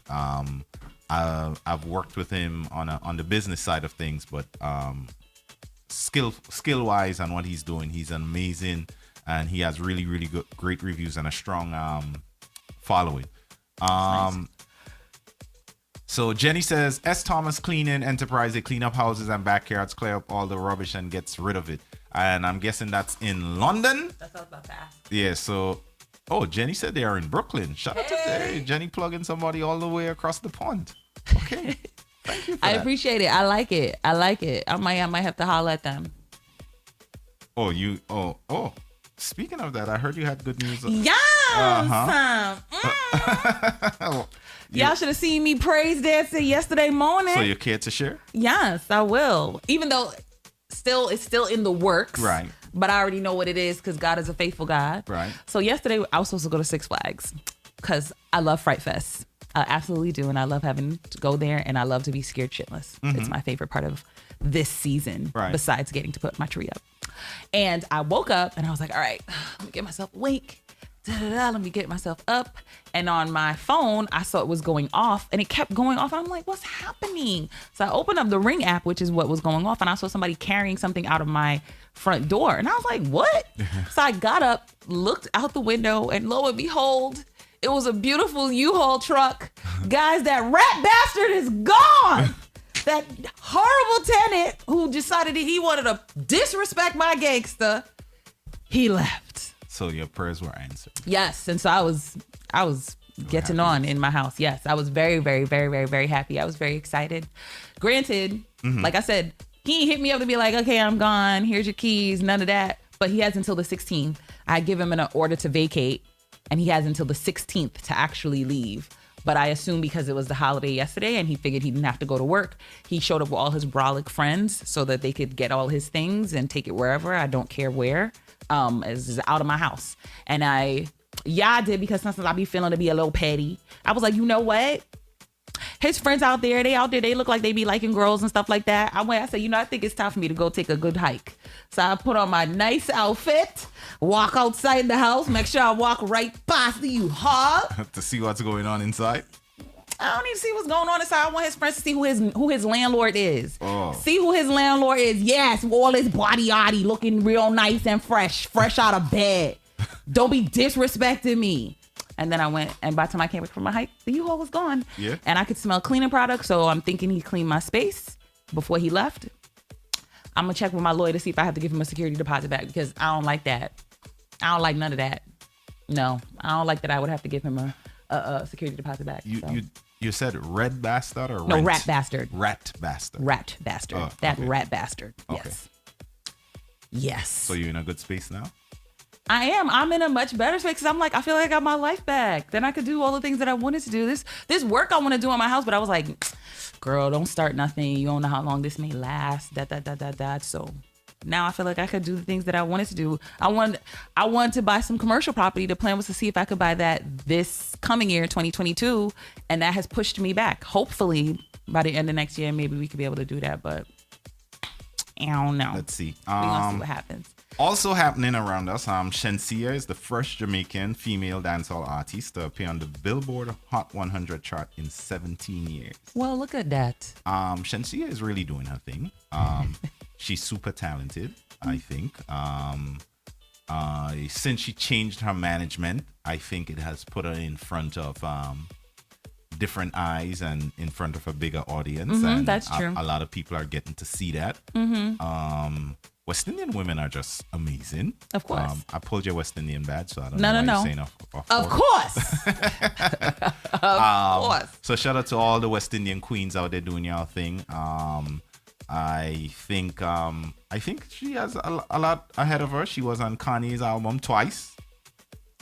I've worked with him on the business side of things, but skill wise and what he's doing, he's amazing, and he has really, really great reviews and a strong following. Nice. So Jenny says, S. Thomas Cleaning Enterprise, they clean up houses and backyards, clear up all the rubbish and gets rid of it. And I'm guessing that's in London. That's all about that. Yeah, so Jenny said they are in Brooklyn. Shout out to Jenny plugging somebody all the way across the pond. Okay. Thank you for I that. appreciate it. I like it. I might have to holler at them. Speaking of that, I heard you had good news. Yes. Y'all should have seen me praise dancing yesterday morning. So you care to share? Yes, I will. Even though it's still in the works. Right. But I already know what it is because God is a faithful God. Right. So yesterday I was supposed to go to Six Flags because I love Fright Fest. I absolutely do. And I love having to go there, and I love to be scared shitless. Mm-hmm. It's my favorite part of this season, right, besides getting to put my tree up. And I woke up and I was like, all right, let me get myself awake. Let me get myself up. And on my phone, I saw it was going off, and it kept going off. And I'm like, what's happening? So I opened up the Ring app, which is what was going off. And I saw somebody carrying something out of my front door. And I was like, what? So I got up, looked out the window, and lo and behold, it was a beautiful U-Haul truck. Guys, that rat bastard is gone. That horrible tenant who decided that he wanted to disrespect my gangster, he left. So your prayers were answered. Yes, and so I was getting on in my house. Yes, I was very, very, very, very, very happy. I was very excited. Granted, like I said, he hit me up to be like, okay, I'm gone. Here's your keys. None of that. But he has until the 16th. I give him an order to vacate, and he has until the 16th to actually leave. But I assume because it was the holiday yesterday and he figured he didn't have to go to work, he showed up with all his brolic friends so that they could get all his things and take it wherever. I don't care where. It's out of my house. And I did, because sometimes I be feeling to be a little petty. I was like, you know what? His friends out there, they look like they be liking girls and stuff like that. I said, I think it's time for me to go take a good hike. So I put on my nice outfit, walk outside the house, make sure I walk right past the U-Haul. To see what's going on inside? I don't need to see what's going on inside. I want his friends to see who his landlord is. Oh. See who his landlord is. Yes, all his body looking real nice and fresh out of bed. Don't be disrespecting me. And then I went, and by the time I came back from my hike, the U-Haul was gone. Yeah. And I could smell cleaning products, so I'm thinking he cleaned my space before he left. I'm going to check with my lawyer to see if I have to give him a security deposit back, because I don't like that. I don't like none of that. No, I don't like that I would have to give him a security deposit back. You said red bastard or no, rent? rat bastard. Rat bastard. Rat bastard. Oh, that okay. rat bastard. Okay. Yes. Yes. So you're in a good space now? I am. I'm in a much better space because I'm like, I feel like I got my life back. Then I could do all the things that I wanted to do. This work I want to do in my house, but I was like, girl, don't start nothing. You don't know how long this may last. That. So now I feel like I could do the things that I wanted to do. I wanted to buy some commercial property. The plan was to see if I could buy that this coming year, 2022, and that has pushed me back. Hopefully by the end of next year, maybe we could be able to do that, but I don't know. Let's see. We're gonna see what happens. Also happening around us, Shensia is the first Jamaican female dancehall artist to appear on the Billboard Hot 100 chart in 17 years. Well, look at that. Shensia is really doing her thing. She's super talented, I think. Since she changed her management, I think it has put her in front of different eyes and in front of a bigger audience. And that's true. A lot of people are getting to see that. West Indian women are just amazing. Of course. I pulled your West Indian badge, so I don't know why you're saying of course. Of course. So shout out to all the West Indian queens out there doing your thing. I think she has a lot ahead of her. She was on Kanye's album twice.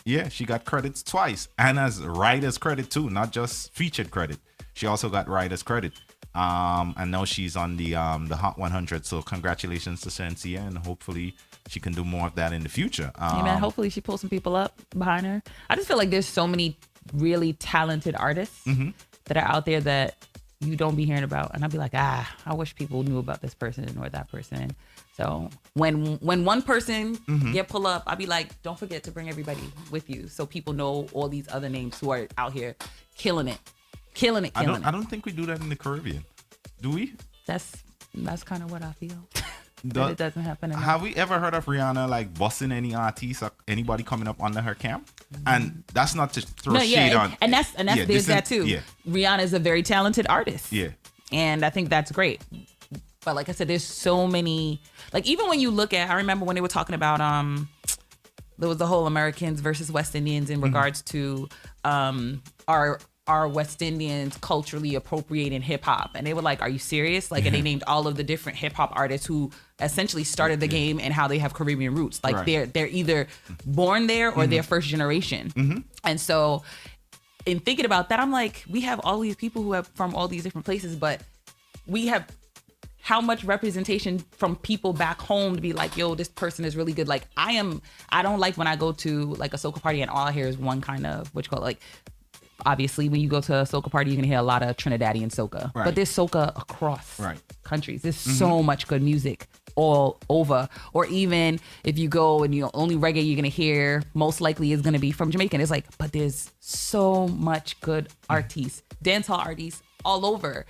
Yeah, she got credits twice, and as writer's credit too, not just featured credit. She also got writer's credit. And now she's on the Hot 100. So congratulations to Shensia, and hopefully she can do more of that in the future. Man, hopefully she pulls some people up behind her. I just feel like there's so many really talented artists that are out there that you don't be hearing about, and I'd be like, I wish people knew about this person or that person. So when one person get pull up, I'd be like, don't forget to bring everybody with you so people know all these other names who are out here killing it. I don't think we do that in the Caribbean. Do we? That's kind of what I feel. That it doesn't happen enough. Have we ever heard of Rihanna like busting any artist or anybody coming up under her camp? And that's not to throw shade on. And there's that too. Yeah. Rihanna is a very talented artist. Yeah. And I think that's great. But like I said, there's so many. Like even when you look at, I remember when they were talking about there was the whole Americans versus West Indians in regards to our West Indians culturally appropriating hip hop. And they were like, are you serious? Like, and they named all of the different hip hop artists who essentially started the game and how they have Caribbean roots. Like they're either born there or they're first generation. And so in thinking about that, I'm like, we have all these people who are from all these different places, but we have how much representation from people back home to be like, yo, this person is really good. Like I don't like when I go to like a soca party and all I hear is one kind of, what you call it, like, obviously, when you go to a soca party, you're going to hear a lot of Trinidadian soca. Right. But there's soca across countries. There's so much good music all over. Or even if you go and only reggae you're going to hear most likely is going to be from Jamaica. And it's like, but there's so much good artists, dancehall artists all over.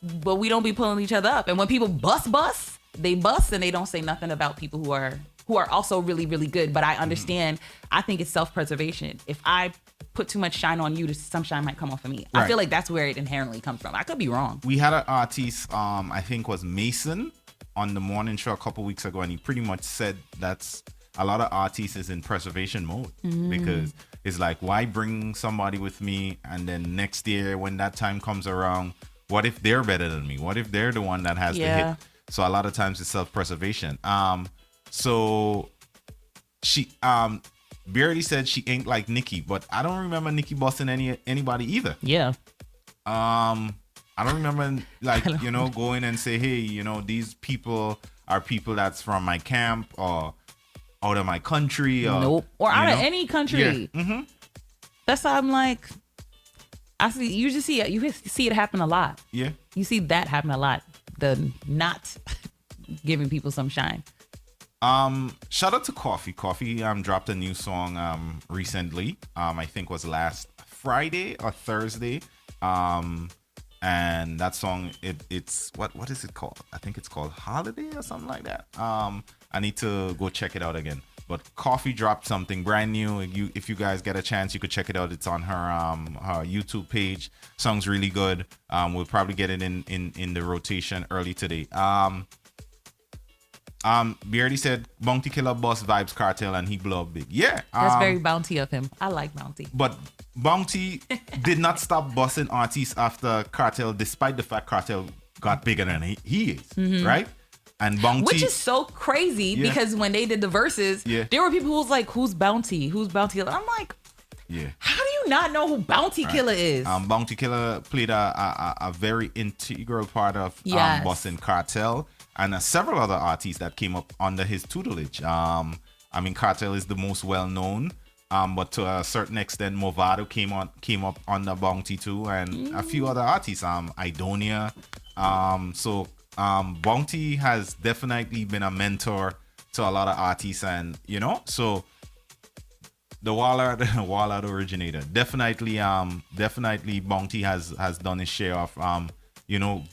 But we don't be pulling each other up. And when people bust, they bust and they don't say nothing about people who are also really, really good. But I understand, I think it's self-preservation. If I put too much shine on you, some shine might come off of me. I feel like that's where it inherently comes from. I could be wrong. We had an artist, I think was Mason, on the morning show a couple weeks ago, and he pretty much said that's a lot of artists is in preservation mode because it's like, why bring somebody with me and then next year when that time comes around, what if they're better than me? What if they're the one that has the hit? So a lot of times it's self-preservation. So she Beardy said she ain't like Nicki, but I don't remember Nicki busting anybody either. Yeah. I don't remember going and say, hey, these people are people that's from my camp or out of my country or out of any country. Yeah. That's how I'm like, you see it happen a lot. Yeah. You see that happen a lot. The not giving people some shine. Shout out to Coffee. Coffee dropped a new song recently. I think was last Friday or Thursday. And that song it's what is it called? I think it's called Holiday or something like that. I need to go check it out again. But Coffee dropped something brand new. If you guys get a chance, you could check it out. It's on her YouTube page. Song's really good. We'll probably get it in the rotation early today. Beardy said Bounty Killer Boss vibes Cartel and he blew up big. Yeah. That's very Bounty of him. I like Bounty. But Bounty did not stop busting artists after Cartel, despite the fact Cartel got bigger than he is. Right? And Bounty, which is so crazy because when they did the verses, there were people who was like, "Who's Bounty? Who's Bounty Killer?" I'm like, how do you not know who Bounty Killer is? Bounty Killer played a very integral part of Boston Cartel and several other artists that came up under his tutelage. I mean, Cartel is the most well known, but to a certain extent, Movado came up under Bounty too, and a few other artists. Idonia. Bounty has definitely been a mentor to a lot of artists, and so. The Wallard originator. Definitely Bounty has done his share of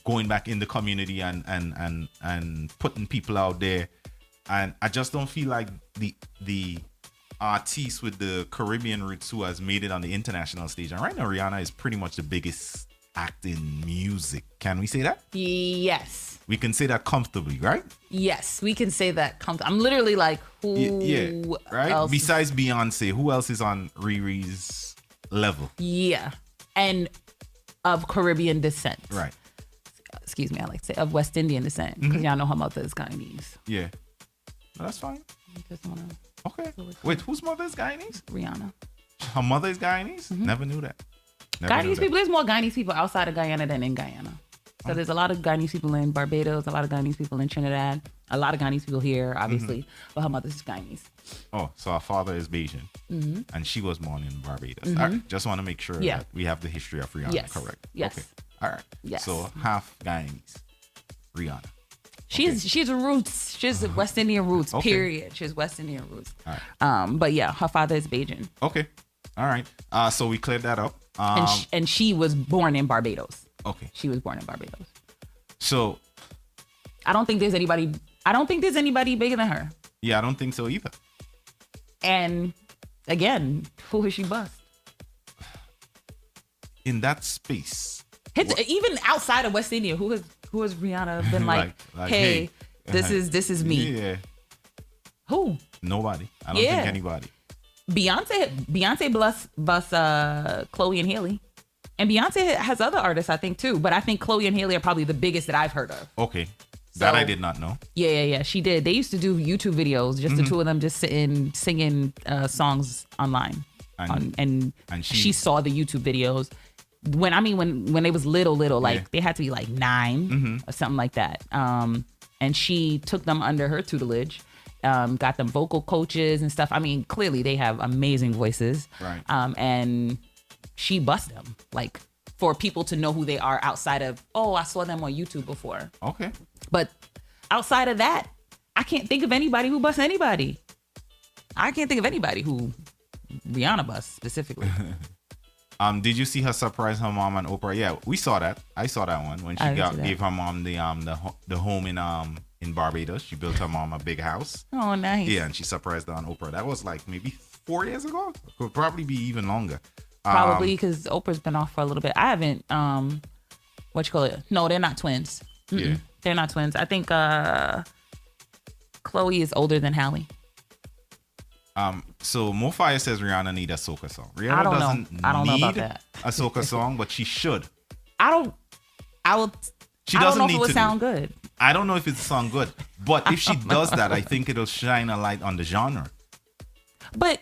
going back in the community and putting people out there. And I just don't feel like the artist with the Caribbean roots who has made it on the international stage. And right now Rihanna is pretty much the biggest act in music. Can we say that? Yes. We can say that comfortably, right? Yes, we can say that comfortably. I'm literally like, who right? else? Besides Beyonce, who else is on Riri's level? Yeah. And of Caribbean descent. Right. Excuse me, I like to say of West Indian descent. Because y'all know her mother is Guyanese. Yeah. No, that's fine. Just wanna okay. Wait, whose mother is Guyanese? Rihanna. Her mother is Guyanese? Never knew that. Guyanese people, there's more Guyanese people outside of Guyana than in Guyana. So there's a lot of Guyanese people in Barbados, a lot of Guyanese people in Trinidad, a lot of Guyanese people here, obviously, but her mother's Guyanese. Oh, so her father is Bajan, and she was born in Barbados. All right, just want to make sure that we have the history of Rihanna correct. Yes. Okay. All right. Yes. So half Guyanese, Rihanna. She's roots. She's West Indian roots. Okay. Period. She's West Indian roots. All right. But yeah, her father is Bajan. Okay. All right. So we cleared that up. And she was born in Barbados. Okay. She was born in Barbados. So I don't think there's anybody bigger than her. Yeah, I don't think so either. And again, who has she bust? In that space. Even outside of West India, who has Rihanna been like hey, this is me. Yeah. Who? Nobody. I don't think anybody. Beyonce bust Chloe and Haley. And Beyonce has other artists, I think, too. But I think Chloe and Haley are probably the biggest that I've heard of. Okay. That I did not know. Yeah. She did. They used to do YouTube videos, just the two of them just sitting, singing songs online. And she saw the YouTube videos. When they was little, like they had to be like 9 or something like that. And she took them under her tutelage. Got them vocal coaches and stuff. I mean, clearly they have amazing voices. Right. And she bust them, like, for people to know who they are outside of, I saw them on YouTube before. Okay. But outside of that, I can't think of anybody who busts anybody. I can't think of anybody who Rihanna busts specifically. Did you see her surprise her mom and Oprah? Yeah, we saw that. I saw that one when she gave her mom the home in Barbados. She built her mom a big house. Oh, nice. Yeah, and she surprised her on Oprah. That was like maybe 4 years ago. Could probably be even longer. Probably because Oprah's been off for a little bit. I haven't, No, they're not twins. Yeah. They're not twins. I think Chloe is older than Halle. So Mofire says Rihanna need a soca song. Rihanna I don't know about need that. a soca song, but she should. She doesn't know if it would sound good. I don't know if it's a song good, but if she does that, I think it'll shine a light on the genre. But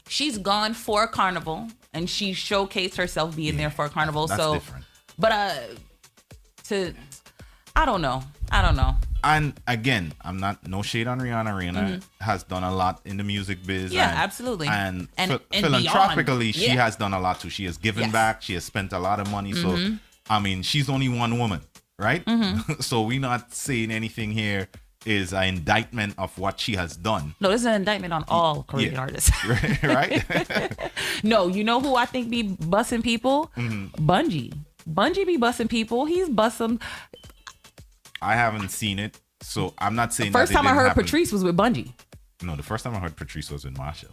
she's gone for a carnival, and she showcased herself being there for a carnival. That's so different. But I don't know. And again, I'm not no shade on Rihanna. Rihanna has done a lot in the music biz. Yeah, absolutely. And beyond. philanthropically, she has done a lot too. She has given back. She has spent a lot of money. So, I mean, she's only one woman, right? So we're not saying anything here is an indictment of what she has done. No, this is an indictment on all Caribbean artists. Right? No, you know who I think be busting people? Bungie. Bungie be busting people. He's busting. I haven't seen it, so I'm not saying First time I heard Patrice was with Bungie. No, the first time I heard Patrice was with Marshall.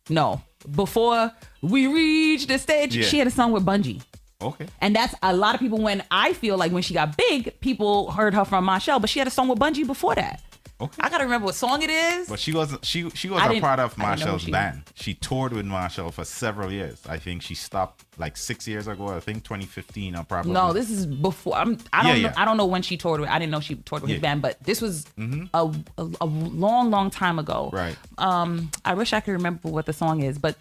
No, before we reached the stage, she had a song with Bungie. Okay. And that's a lot of people, when I feel like when she got big, people heard her from Marshall, but she had a song with Bungie before that. Okay. I gotta remember what song it is. But she was a part of Marshall's band. She toured with Marshall for several years. I think she stopped like 6 years ago. I think 2015 or probably. No, this is before. I don't know when she toured with. I didn't know she toured with his band, but this was a long time ago. Right. I wish I could remember what the song is, but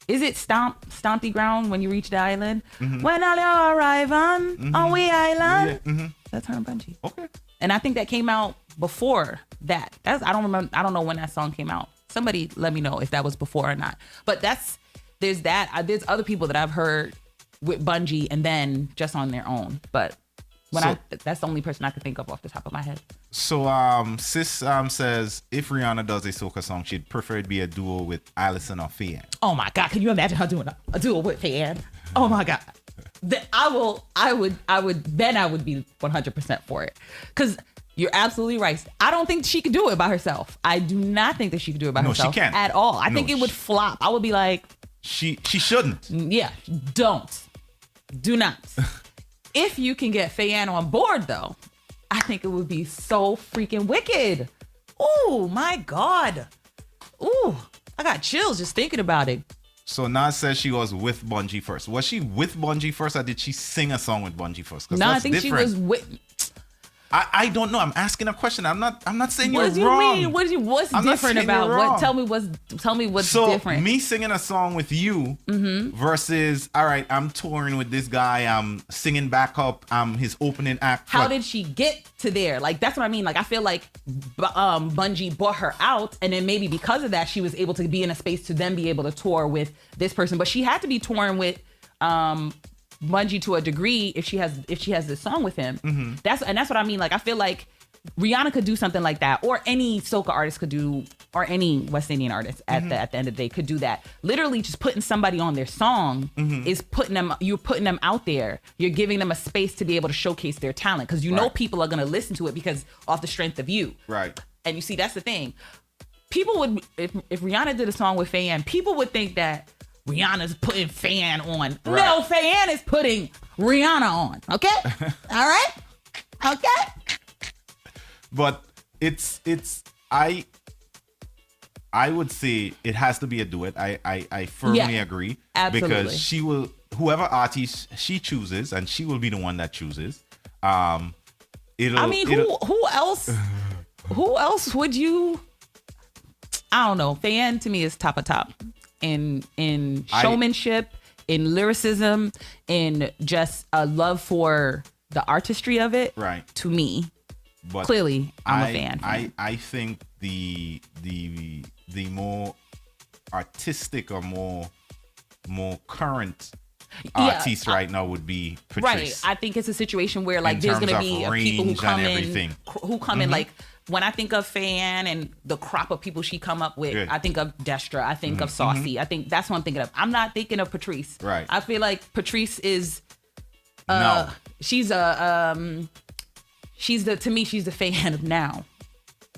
is it Stomp the Ground when you reach the island? When I arrive on we island. Yeah. That's her and Bungie. Okay. And I think that came out before that. I don't remember. I don't know when that song came out. Somebody let me know if that was before or not. But there's other people that I've heard with Bungie and then just on their own. But that's the only person I could think of off the top of my head. So Sis says if Rihanna does a soca song, she'd prefer it be a duo with Allison or Fian. Oh my God! Can you imagine her doing a duo with Fian? Oh my God! I would be 100% for it, because you're absolutely right. I don't think she could do it by herself. I do not think that she could do it by herself. She can't at all. I think it would flop. I would be like, she shouldn't. Yeah, do not. If you can get Fian on board, though, I think it would be so freaking wicked. Oh my God. Ooh, I got chills just thinking about it. So Nas says she was with Bungie first. Was she with Bungie first, or did she sing a song with Bungie first? No, I think different. She was with. I don't know. I'm asking a question. I'm not saying you're wrong. What do you mean? What's different about what? Tell me what's different. So me singing a song with you versus, all right, I'm touring with this guy. I'm singing backup. I'm his opening act. How did she get to there? Like, that's what I mean. Like, I feel like Bungie brought her out, and then maybe because of that, she was able to be in a space to then be able to tour with this person. But she had to be touring with Bungie to a degree if she has this song with him. That's what I mean. Like, I feel like Rihanna could do something like that, or any soca artist could do, or any West Indian artist at the end of the day could do that. Literally, just putting somebody on their song is you're putting them out there. You're giving them a space to be able to showcase their talent, because you know people are gonna listen to it because off the strength of you. Right. And you see, that's the thing. People would, if Rihanna did a song with Fian, people would think that Rihanna's putting Fian on. Right. No, Fian is putting Rihanna on. Okay? All right? Okay? But I would say it has to be a duet. I firmly agree. Absolutely. Because whoever artist she chooses, and she will be the one that chooses. Who else would you? I don't know. Fian to me is top of top. In showmanship, in lyricism, in just a love for the artistry of it. Right. To me, but clearly, I'm a fan. I think the more artistic or more current artist right now would be Patrice. Right. I think it's a situation where like there's gonna be people who come in like. When I think of Fian and the crop of people she come up with, I think of Destra. I think of Saucy. I think that's what I'm thinking of. I'm not thinking of Patrice. Right. I feel like Patrice is. No. She's the Fian of now.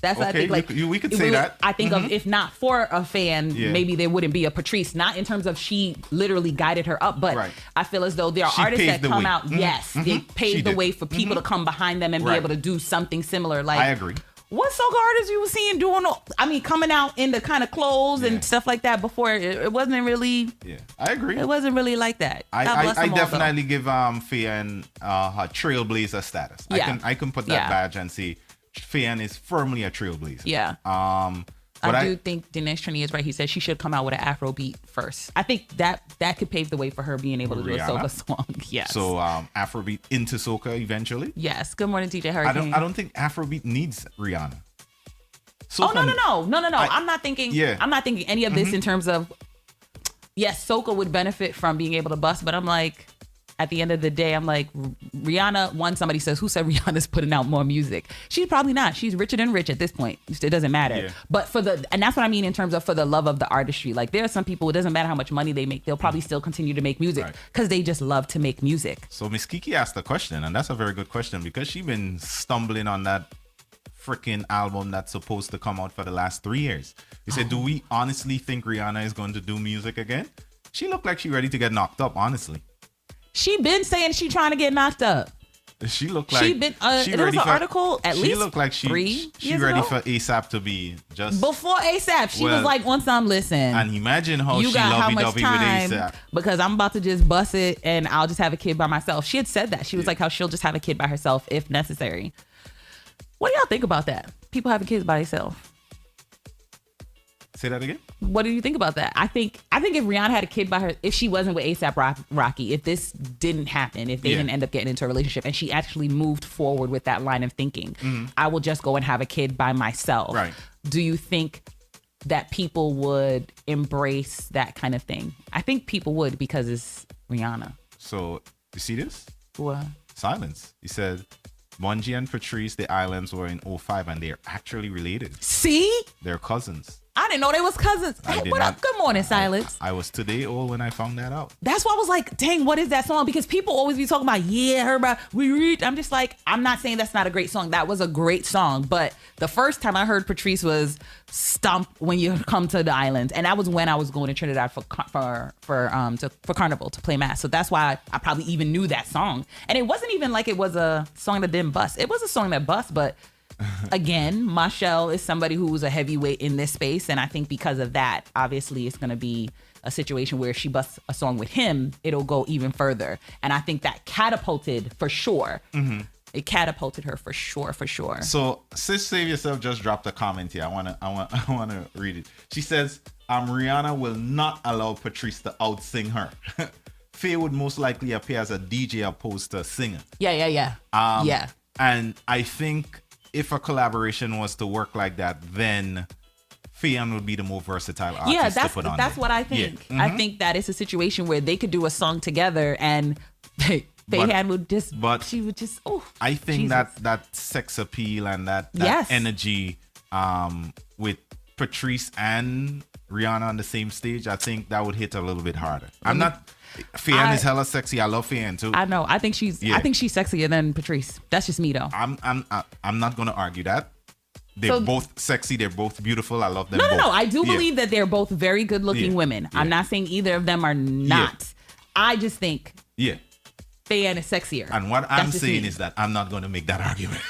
That's what I think. Like we could say that. I think of if not for a Fian, maybe there wouldn't be a Patrice. Not in terms of she literally guided her up, but I feel as though there are artists that come out. Yes, they paved the way for people to come behind them and be able to do something similar. Like I agree. What soca artists you were seeing doing? Coming out in the kind of clothes and stuff like that before. It wasn't really. Yeah, I agree. It wasn't really like that. I definitely give Fian her trailblazer status. Yeah. I can put that badge and say Fian is firmly a trailblazer. Yeah. But I do think Dinesh Trini is right. He said she should come out with an Afrobeat first. I think that could pave the way for her being able to do a soca song. Yes. So Afrobeat into soca eventually. Yes. Good morning, DJ Hurricane. I don't think Afrobeat needs Rihanna. Soca, no. I'm not thinking. Yeah. I'm not thinking any of this in terms of. Yes, soca would benefit from being able to bust, but I'm like, at the end of the day, I'm like, Rihanna, somebody says, who said Rihanna's putting out more music? She's probably not. She's richer than rich at this point. It doesn't matter. Yeah. But and that's what I mean in terms of for the love of the artistry. Like there are some people, it doesn't matter how much money they make. They'll probably still continue to make music because they just love to make music. So Miss Kiki asked the question, and that's a very good question because she's been stumbling on that freaking album that's supposed to come out for the last 3 years. He said, do we honestly think Rihanna is going to do music again? She looked like she's ready to get knocked up, honestly. She been saying she trying to get knocked up. She looked like She been. There was an article at least looked like 3 she years ready ago. for ASAP to be just Before ASAP, she Well, was like, "Once I'm listening, and imagine how you she got how much lovey-dovey time with ASAP. because I'm about to just bust it and I'll just have a kid by myself." She had said that. She was like, "How she'll just have a kid by herself if necessary." What do y'all think about that? People having kids by themselves. Say that again. What do you think about that? I think if Rihanna had a kid by her, if she wasn't with ASAP Rocky, if this didn't happen, if they didn't end up getting into a relationship, and she actually moved forward with that line of thinking, I will just go and have a kid by myself. Right. Do you think that people would embrace that kind of thing? I think people would because it's Rihanna. So you see this? What? Silence. He said, Bungie and Patrice, the islands were in 05 and they're actually related. See? They're cousins. I didn't know they was cousins. I Hey, did what not- up? Good morning, Silence. I was today old when I found that out. That's why I was like, dang, what is that song? Because people always be talking about, we read. I'm just like, I'm not saying that's not a great song. That was a great song. But the first time I heard Patrice was Stomp When You Come to the Islands. And that was when I was going to Trinidad for Carnival to play Mass. So that's why I probably even knew that song. And it wasn't even like it was a song that didn't bust. It was a song that bust, but again, Machelle is somebody who's a heavyweight in this space. And I think because of that, obviously it's going to be a situation where if she busts a song with him, it'll go even further. And I think that catapulted for sure. It catapulted her for sure. So Sis Save Yourself just dropped a comment here. I wanna read it. She says, Rihanna will not allow Patrice to outsing her. Faye would most likely appear as a DJ opposed to a singer. Yeah. Yeah. And I think if a collaboration was to work like that, then Faye would be the more versatile artist to put on. That's there. what I think. Yeah. I think that it's a situation where they could do a song together and Faye would just, she would just, I think Jesus. that sex appeal and that Yes. energy with Patrice and Rihanna on the same stage, I think that would hit a little bit harder. Faye is hella sexy. I love Faye too. I know. I think she's sexier than Patrice. That's just me though. I'm not gonna argue that. They're both sexy. They're both beautiful. I love them both. No. I do believe that they're both very good looking women. I'm not saying either of them are not. I just think Faye is sexier. And what I'm saying is that I'm not going to make that argument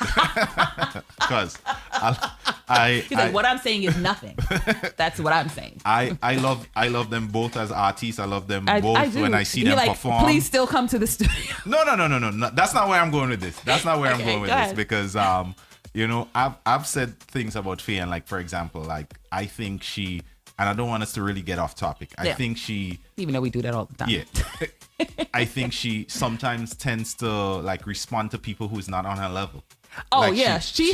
because He's like, what I'm saying is nothing. That's what I'm saying. I love them both as artists. I love them both when I see them perform. Please still come to the studio. No. That's not where I'm going with this. That's not where I'm going with this because I've said things about Faye and like, for example, like I think she, and I don't want us to really get off topic. I think she, even though we do that all the time. Yeah. I think she sometimes tends to like respond to people who's not on her level. Oh like yeah, she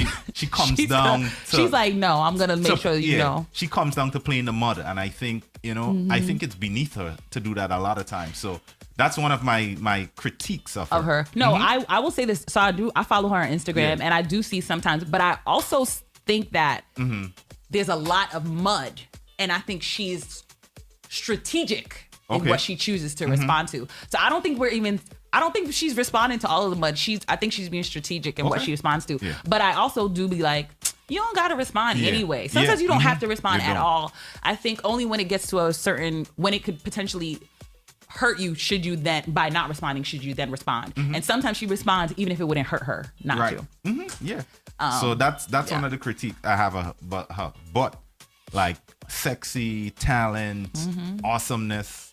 comes down. She's like, no, I'm gonna make sure you know. She comes down to playing the mother, and I think I think it's beneath her to do that a lot of times. So that's one of my critiques of her. No, I will say this. So I follow her on Instagram, and I do see sometimes, but I also think that there's a lot of mud, and I think she's strategic in what she chooses to respond to. So I don't think she's responding to all of the mud. I think she's being strategic in what she responds to. Yeah. But I also do be like, you don't got to respond anyway. Sometimes you don't have to respond at all. I think only when it gets to when it could potentially hurt you, by not responding, should you then respond. And sometimes she responds even if it wouldn't hurt her not to. Yeah. So that's one of the critiques I have about her. But like sexy, talent, awesomeness.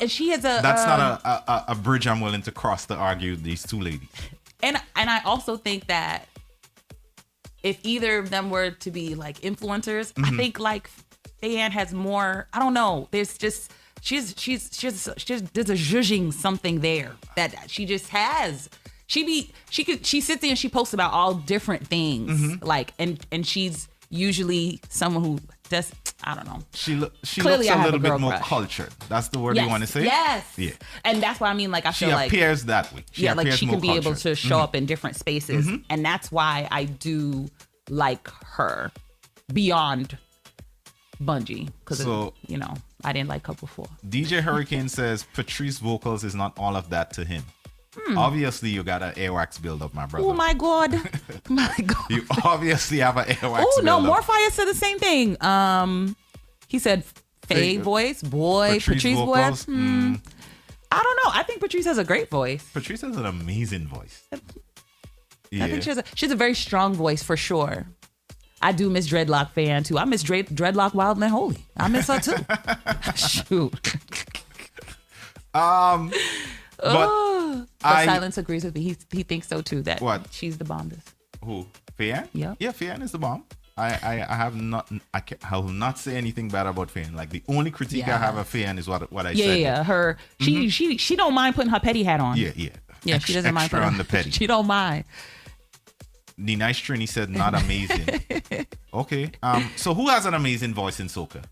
She has that's not a bridge I'm willing to cross to argue these two ladies. And I also think that if either of them were to be like influencers, I think like Faye has more. I don't know. There's just there's a zhuzhing something there that she just has. She sits there and she posts about all different things like and she's usually someone who does, I don't know. She looks a little bit more cultured. That's the word you want to say? Yes. Yeah. And that's why I mean, like, I feel like she appears that way. She can be able to show up in different spaces. And that's why I do like her beyond Bungie. Because, I didn't like her before. DJ Hurricane says Patrice vocals is not all of that to him. Obviously, you got an airwax buildup, my brother. Oh, my God. You obviously have an airwax buildup. Oh, no, Morpheus said the same thing. He said Faye voice, Patrice voice. I I don't know. I think Patrice has a great voice. Patrice has an amazing voice. Yeah. I think she has a very strong voice for sure. I do miss Dreadlock fan too. I miss Dreadlock Wild and Holy. I miss her too. Shoot. But Silence agrees with me. He thinks so too. That What? she's the bombest. Who? Fayan? Yeah. Yeah, Fayan is the bomb. I have not. I will not say anything bad about Fayan. Like the only critique I have of Fayan is what I said. Yeah. Her. She don't mind putting her petty hat on. Yeah. Yeah. She doesn't mind Extra putting on the petty. She don't mind. The nice Trini said not amazing. Okay. So who has an amazing voice in soca?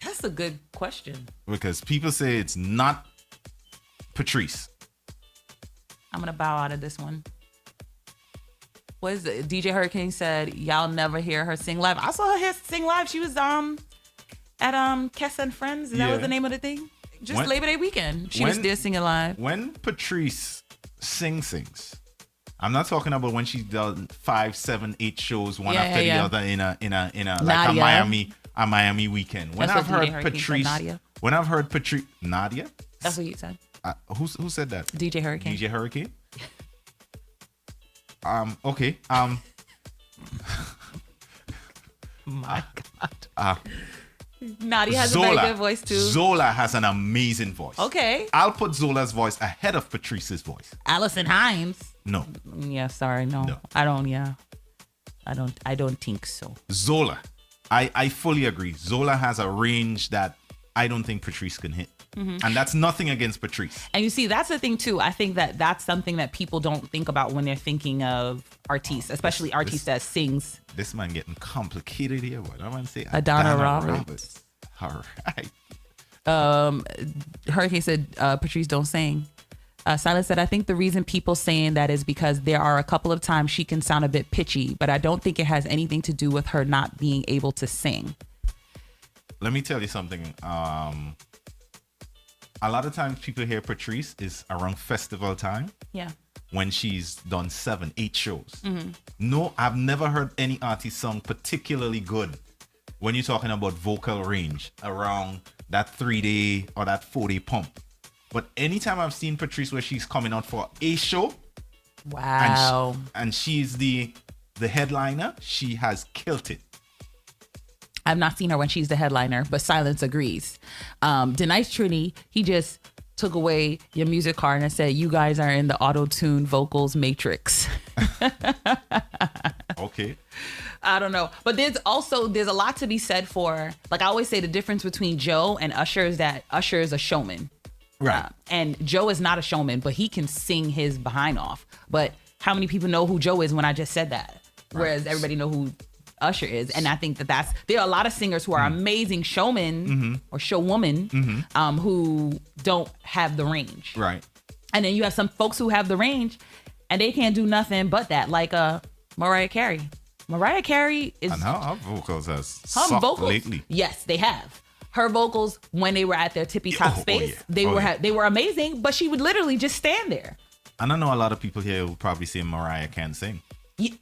That's a good question. Because people say it's not Patrice. I'm gonna bow out of this one. What is it? DJ Hurricane said y'all never hear her sing live. I saw her sing live. She was at Kessa and Friends. That was the name of the thing. Just Labor Day weekend. She was there singing live. When Patrice sings. I'm not talking about when she's done 5, 7, 8 shows one after the other in a like a Miami weekend. When I've heard Patrice, Nadia. That's what you said. Who said that? DJ Hurricane. DJ Hurricane. Okay. My God. Nadia has a very good voice too. Zola has an amazing voice. Okay. I'll put Zola's voice ahead of Patrice's voice. Allison Hines. No. Yeah, sorry, no. I don't. Yeah, I don't think so. Zola, I fully agree. Zola has a range that I don't think Patrice can hit. And that's nothing against Patrice. And you see, that's the thing too. I think that that's something that people don't think about when they're thinking of artistes, especially artistes that sings. This man getting complicated here. What am I say? Adana Roberts. All right. Hurricane said Patrice don't sing. Silence said, I think the reason people saying that is because there are a couple of times she can sound a bit pitchy, but I don't think it has anything to do with her not being able to sing. Let me tell you something. A lot of times people hear Patrice is around festival time. Yeah. When she's done 7, 8 shows. No, I've never heard any artist song particularly good when you're talking about vocal range around that 3-day or that 4-day pump. But anytime I've seen Patrice where she's coming out for a show, wow, and she's the headliner, she has killed it. I've not seen her when she's the headliner, but Silence agrees. Denise Trini, he just took away your music card and said, you guys are in the auto-tune vocals matrix. Okay. I don't know. But there's a lot to be said for, like I always say, the difference between Joe and Usher is that Usher is a showman. Right. And Joe is not a showman, but he can sing his behind off. But how many people know who Joe is when I just said that? Whereas everybody know who Usher is. And I think there are a lot of singers who are amazing showmen or showwomen who don't have the range. Right. And then you have some folks who have the range and they can't do nothing but that, like Mariah Carey. Mariah Carey is... And her vocals has sucked lately. Yes, they have. Her vocals, when they were at their tippy top space, they were amazing, but she would literally just stand there. And I know a lot of people here will probably say Mariah can't sing. Yeah.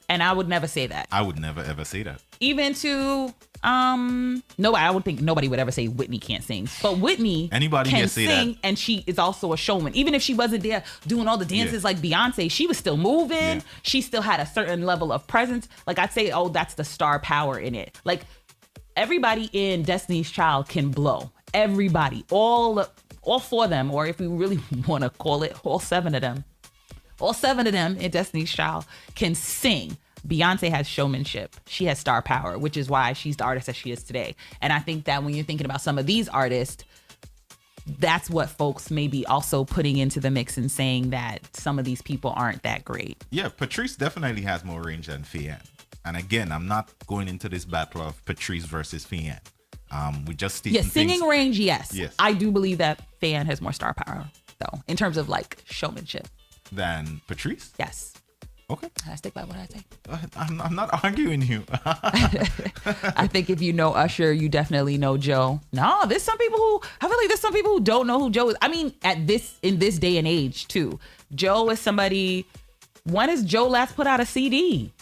And I would never say that. I would never ever say that. Even to I would think nobody would ever say Whitney can't sing. But Whitney can sing, and she is also a showman. Even if she wasn't there doing all the dances like Beyonce, she was still moving. Yeah. She still had a certain level of presence. Like I'd say, that's the star power in it. Like everybody in Destiny's Child can blow. Everybody, all 4 of them, or if we really want to call it, all 7 of them. All 7 of them in Destiny's Child can sing. Beyonce has showmanship. She has star power, which is why she's the artist that she is today. And I think that when you're thinking about some of these artists, that's what folks may be also putting into the mix and saying that some of these people aren't that great. Yeah, Patrice definitely has more range than Fayan. And again, I'm not going into this battle of Patrice versus Fayan. We just singing range, yes. I do believe that Fayan has more star power, though, in terms of like showmanship. Than Patrice? Yes. Okay. I stick by what I say. I'm not arguing you. I think if you know Usher, you definitely know Joe. No, I feel like there's some people who don't know who Joe is. I mean, in this day and age too. Joe is somebody. When has Joe last put out a CD?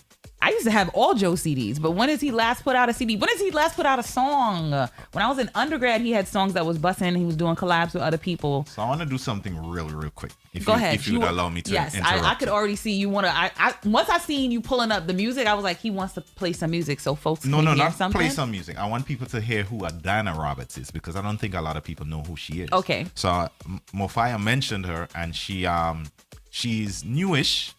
I used to have all Joe CDs, but when has he last put out a CD? When has he last put out a song? When I was in undergrad, he had songs that was busting. He was doing collabs with other people. So I want to do something real quick. Go ahead. If you would allow me to Yes, interrupt. I could already see you want to. Once I seen you pulling up the music, I was like, he wants to play some music so folks can hear not something. play some music. I want people to hear who Adana Roberts is because I don't think a lot of people know who she is. Okay. So Mofaya mentioned her, and she's newish.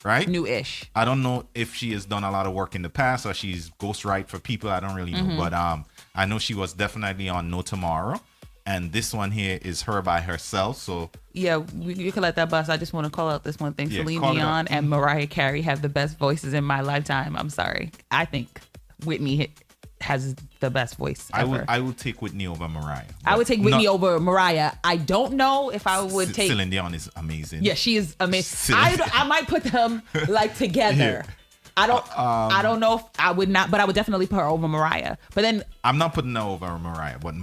Right? New-ish. I don't know if she has done a lot of work in the past or she's ghostwrite for people. I don't really know. But I know she was definitely on No Tomorrow. And this one here is her by herself. So yeah, you can let that bust. I just want to call out this one thing. Yeah, Celine call it Dion out. and Mariah Carey have the best voices in my lifetime. I'm sorry. I think Whitney has the best voice ever. I would take Whitney over Mariah. I would take Whitney over Mariah. I don't know if I would take. Celine Dion is amazing. Yeah, she is amazing. Celine- I might put them like together. Yeah. I don't know if I would not, but I would definitely put her over Mariah. But then I'm not putting her over Mariah, but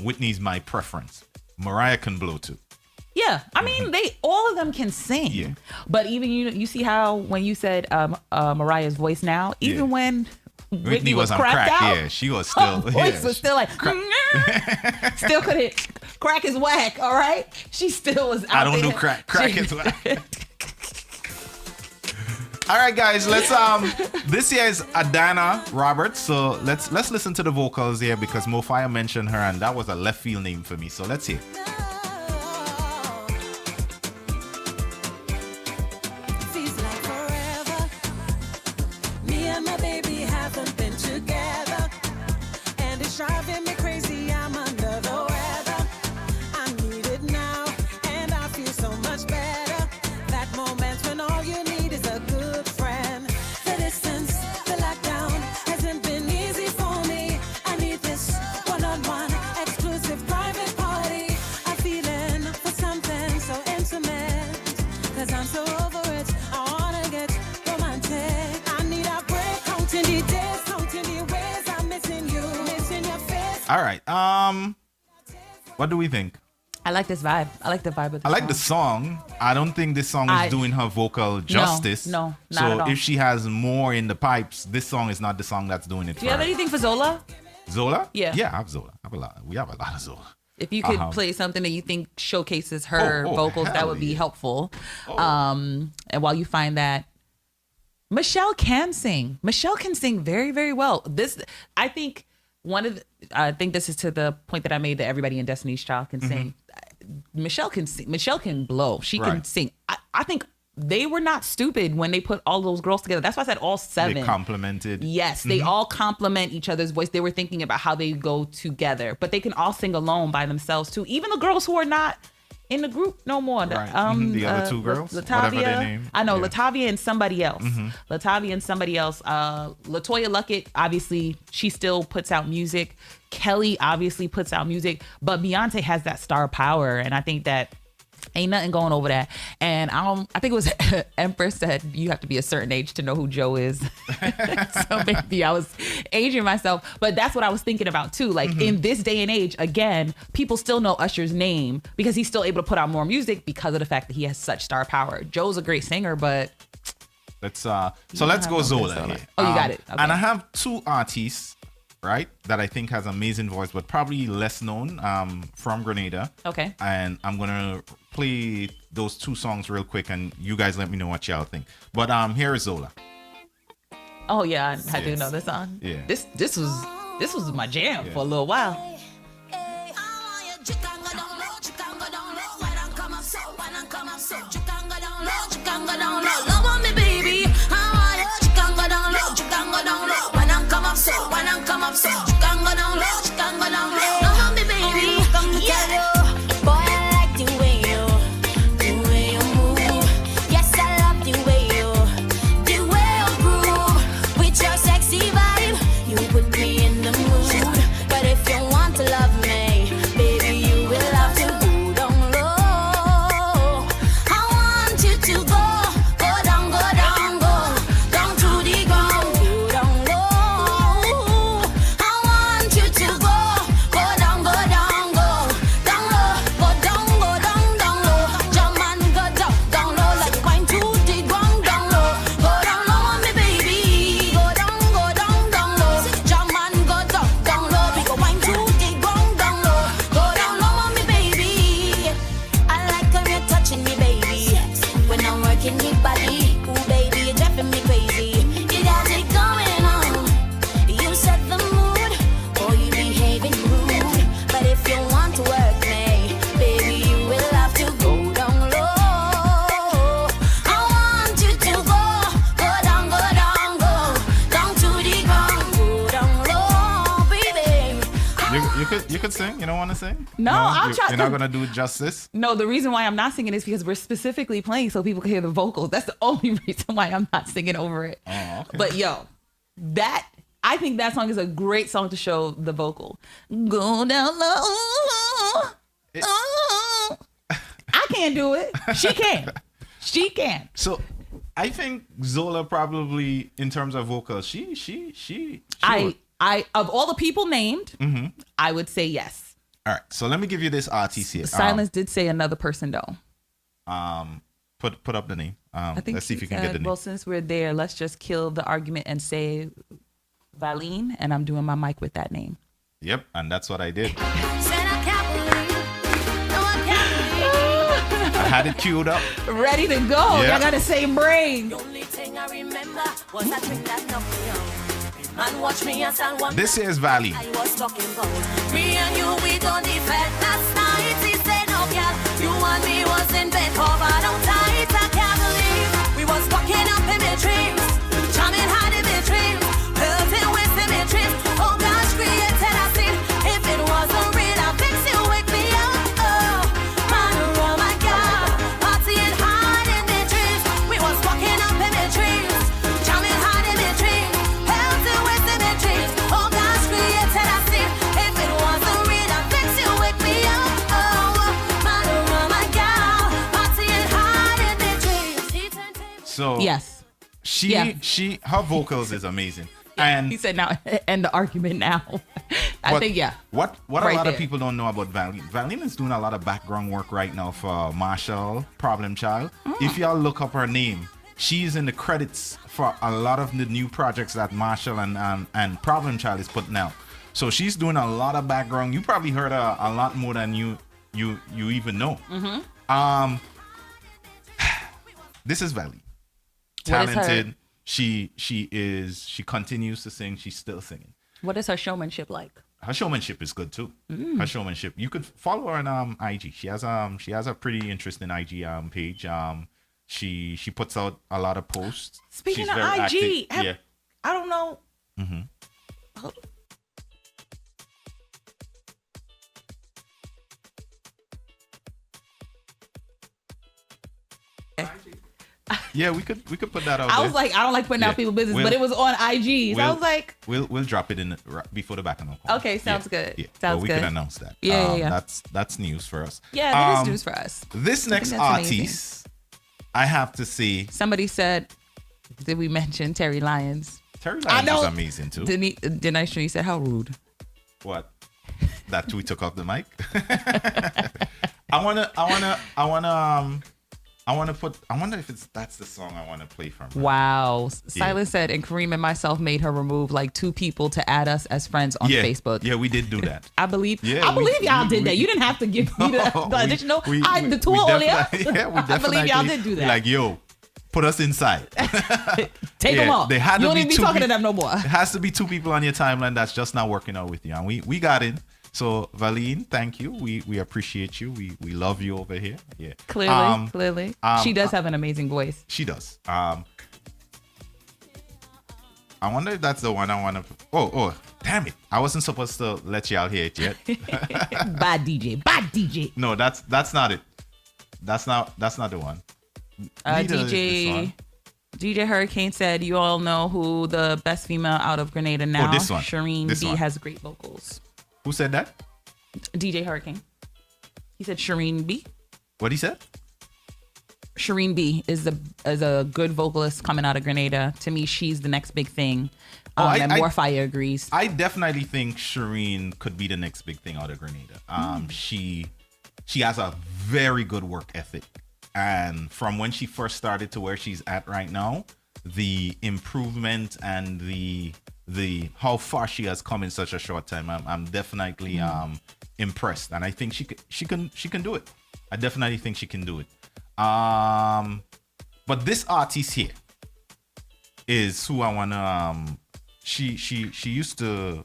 Whitney's my preference. Mariah can blow too. yeah, I mean all of them can sing. Yeah. But even you see how when you said Mariah's voice now, even Yeah. when Whitney was on cracked crack. out, Yeah, she was still. her voice yeah, was still like still couldn't. Crack is whack. All right, she still was out I don't there. do crack. Crack is whack. All right, guys. Let's This here is Adana Roberts. So let's listen to the vocals here because Mofaya mentioned her, and that was a left field name for me. So let's hear. Feels like forever. Me and my baby haven't been together, and it's driving me crazy. I'm under the weather. I need it now, and I feel so much better. That moment when all you need is a good friend. The distance, the lockdown hasn't been easy for me. I need this one-on-one, exclusive private party. I'm feeling for something so intimate, 'cause I'm so over it. I wanna get romantic. I need a break, counting the days, counting the ways I'm missing you, missing your face. All right. What do we think? I like this vibe. I like the vibe of the I like the song. I don't think this song is doing her vocal justice. no, not so at all. if she has more in the pipes, this song is not the song that's doing it Do for you have her. anything for Zola? Zola? Yeah. Yeah, I have Zola. I have a lot. We have a lot of Zola. If you could play something that you think showcases her Oh, vocals, that hell would be yeah. helpful. And while you find that, Michelle can sing. Michelle can sing very, very well. I think I think this is to the point that I made that everybody in Destiny's Child can sing. Michelle can sing. Michelle can blow. She can Right. sing. I think they were not stupid when they put all those girls together. That's why I said all seven. They complimented. Yes, they all complement each other's voice. They were thinking about how they go together, but they can all sing alone by themselves too. Even the girls who are not in the group no more. Right. The other two girls, whatever their name. I know Yeah. Latavia and somebody else. Latavia and somebody else. Latoya Luckett, obviously, she still puts out music. Kelly obviously puts out music, but Beyonce has that star power, and I think that ain't nothing going over that. And I think it was Empress said you have to be a certain age to know who Joe is. So maybe I was aging myself, but that's what I was thinking about too. Like in this day and age, again, people still know Usher's name because he's still able to put out more music because of the fact that he has such star power. Joe's a great singer, but Let's go Zola here. Oh, you got it. Okay. And I have two artists, right, that I think has amazing voice, but probably less known from Grenada. Okay. And I'm gonna play those two songs real quick, and you guys let me know what y'all think. But here is Zola. Oh yeah, I do Yes. know this song. Yeah. This was my jam for a little while. Go You could sing. You don't want to sing? No, I'll try. You're not gonna do it justice. No, the reason why I'm not singing is because we're specifically playing so people can hear the vocals. That's the only reason why I'm not singing over it. Oh, okay. But I think that song is a great song to show the vocal. Go down low. I can't do it. She can. She can. So, I think Zola probably, in terms of vocals, she. I of all the people named, I would say yes. All right. So let me give you this artist here. Silence did say another person though. Put up the name. I think let's see if you can get the name. Well, since we're there, let's just kill the argument and say Valine, and I'm doing my mic with that name. Yep, and that's what I did. I had it queued up. Ready to go. Yeah. I got the same brain. The only thing I remember was that drink that knocked me out. Man, watch me as I want. This is Valley. I was talking about me and you, we don't defend. Last night he said, no, girl, you and me was in bed, covered up tight. I can't believe we was walking up in my dreams, jamming hard in my dreams, hurting with my dreams. Oh gosh, created a scene. If it wasn't real, I fix you, wake me up. Oh, man, oh my God, partying hard in my dreams. We was walking up in my dreams, jamming hard in my dreams, hurting with my dreams. Oh gosh, created a scene. If it wasn't real, I fix you, wake me up. Oh, man, oh my God, partying hard in my dreams. So Yes. her vocals is amazing. And He said now end the argument now. I think What Right a lot there. of people don't know about Valine. Valine is doing a lot of background work right now for Marshall, Problem Child. If y'all look up her name, she's in the credits for a lot of the new projects that Marshall and Problem Child is putting out. So she's doing a lot of background. You probably heard her a lot more than you even know. This is Valine. What is her- Talented. She continues to sing. She's still singing. What is her showmanship like? Her showmanship is good too. Her showmanship. You could follow her on IG. She has a pretty interesting IG page. She puts out a lot of posts. Speaking She's of very IG, active. I don't know. Yeah, we could put that out. I there. was like, I don't like putting Yeah. out people's business, We'll- but it was on IG. So I we'll- was like, we'll drop it in before the back of the call. Okay, sounds Yeah, good. Yeah, Sounds but we good. can announce that. Yeah. That's news for us. yeah, that is Um, news for us. This next that's amazing. artist, I have to say, Somebody said, did we mention Terry Lyons? Terry I Lyons know. is amazing too. Didn't you said how rude? What? That we took off the mic. I wonder if that's the song I want to play from. Wow. Silas said, and Kareem and myself made her remove like 2 people to add us as friends on Facebook. Yeah, we did do that. I believe Yeah, y'all we- did that. You didn't have to give me the additional. The tour earlier. Yeah, we definitely. I believe y'all did do that. Like, yo, put us inside. Take them off. They had You to don't be even be 2 talking to people- them no more. It has to be 2 people on your timeline that's just not working out with you, and we got in. So Valine, thank you. We appreciate you. We love you over here. Yeah. Clearly. She does have an amazing voice. She does. I wonder if that's the one I want to. Oh, damn it! I wasn't supposed to let y'all hear it yet. Bad DJ. No, that's not it. That's not the one. Neither is this one. DJ Hurricane said, you all know who the best female out of Grenada now. this one. Shireen This B one. has great vocals. Who said that? DJ Hurricane. He said Shireen B. What he said? Shireen B is a good vocalist coming out of Grenada. To me, she's the next big thing. And Warfire agrees. I definitely think Shireen could be the next big thing out of Grenada. She has a very good work ethic, and from when she first started to where she's at right now, the improvement and the how far she has come in such a short time, I'm definitely impressed, and I think she can do it. I definitely think she can do it. But this artist here is who I wanna. She used to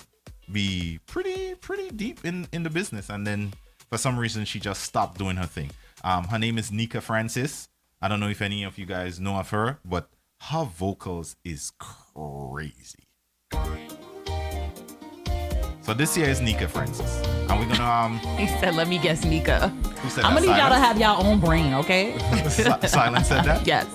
be pretty deep in the business, and then for some reason she just stopped doing her thing. Her name is Nika Francis. I don't know if any of you guys know of her, but her vocals is crazy. So So this here is Nika Francis. And we're gonna He said, let me guess, Nika. who said I'm that? gonna need y'all to Silence? have y'all own brain, okay? Silence said that? Yes.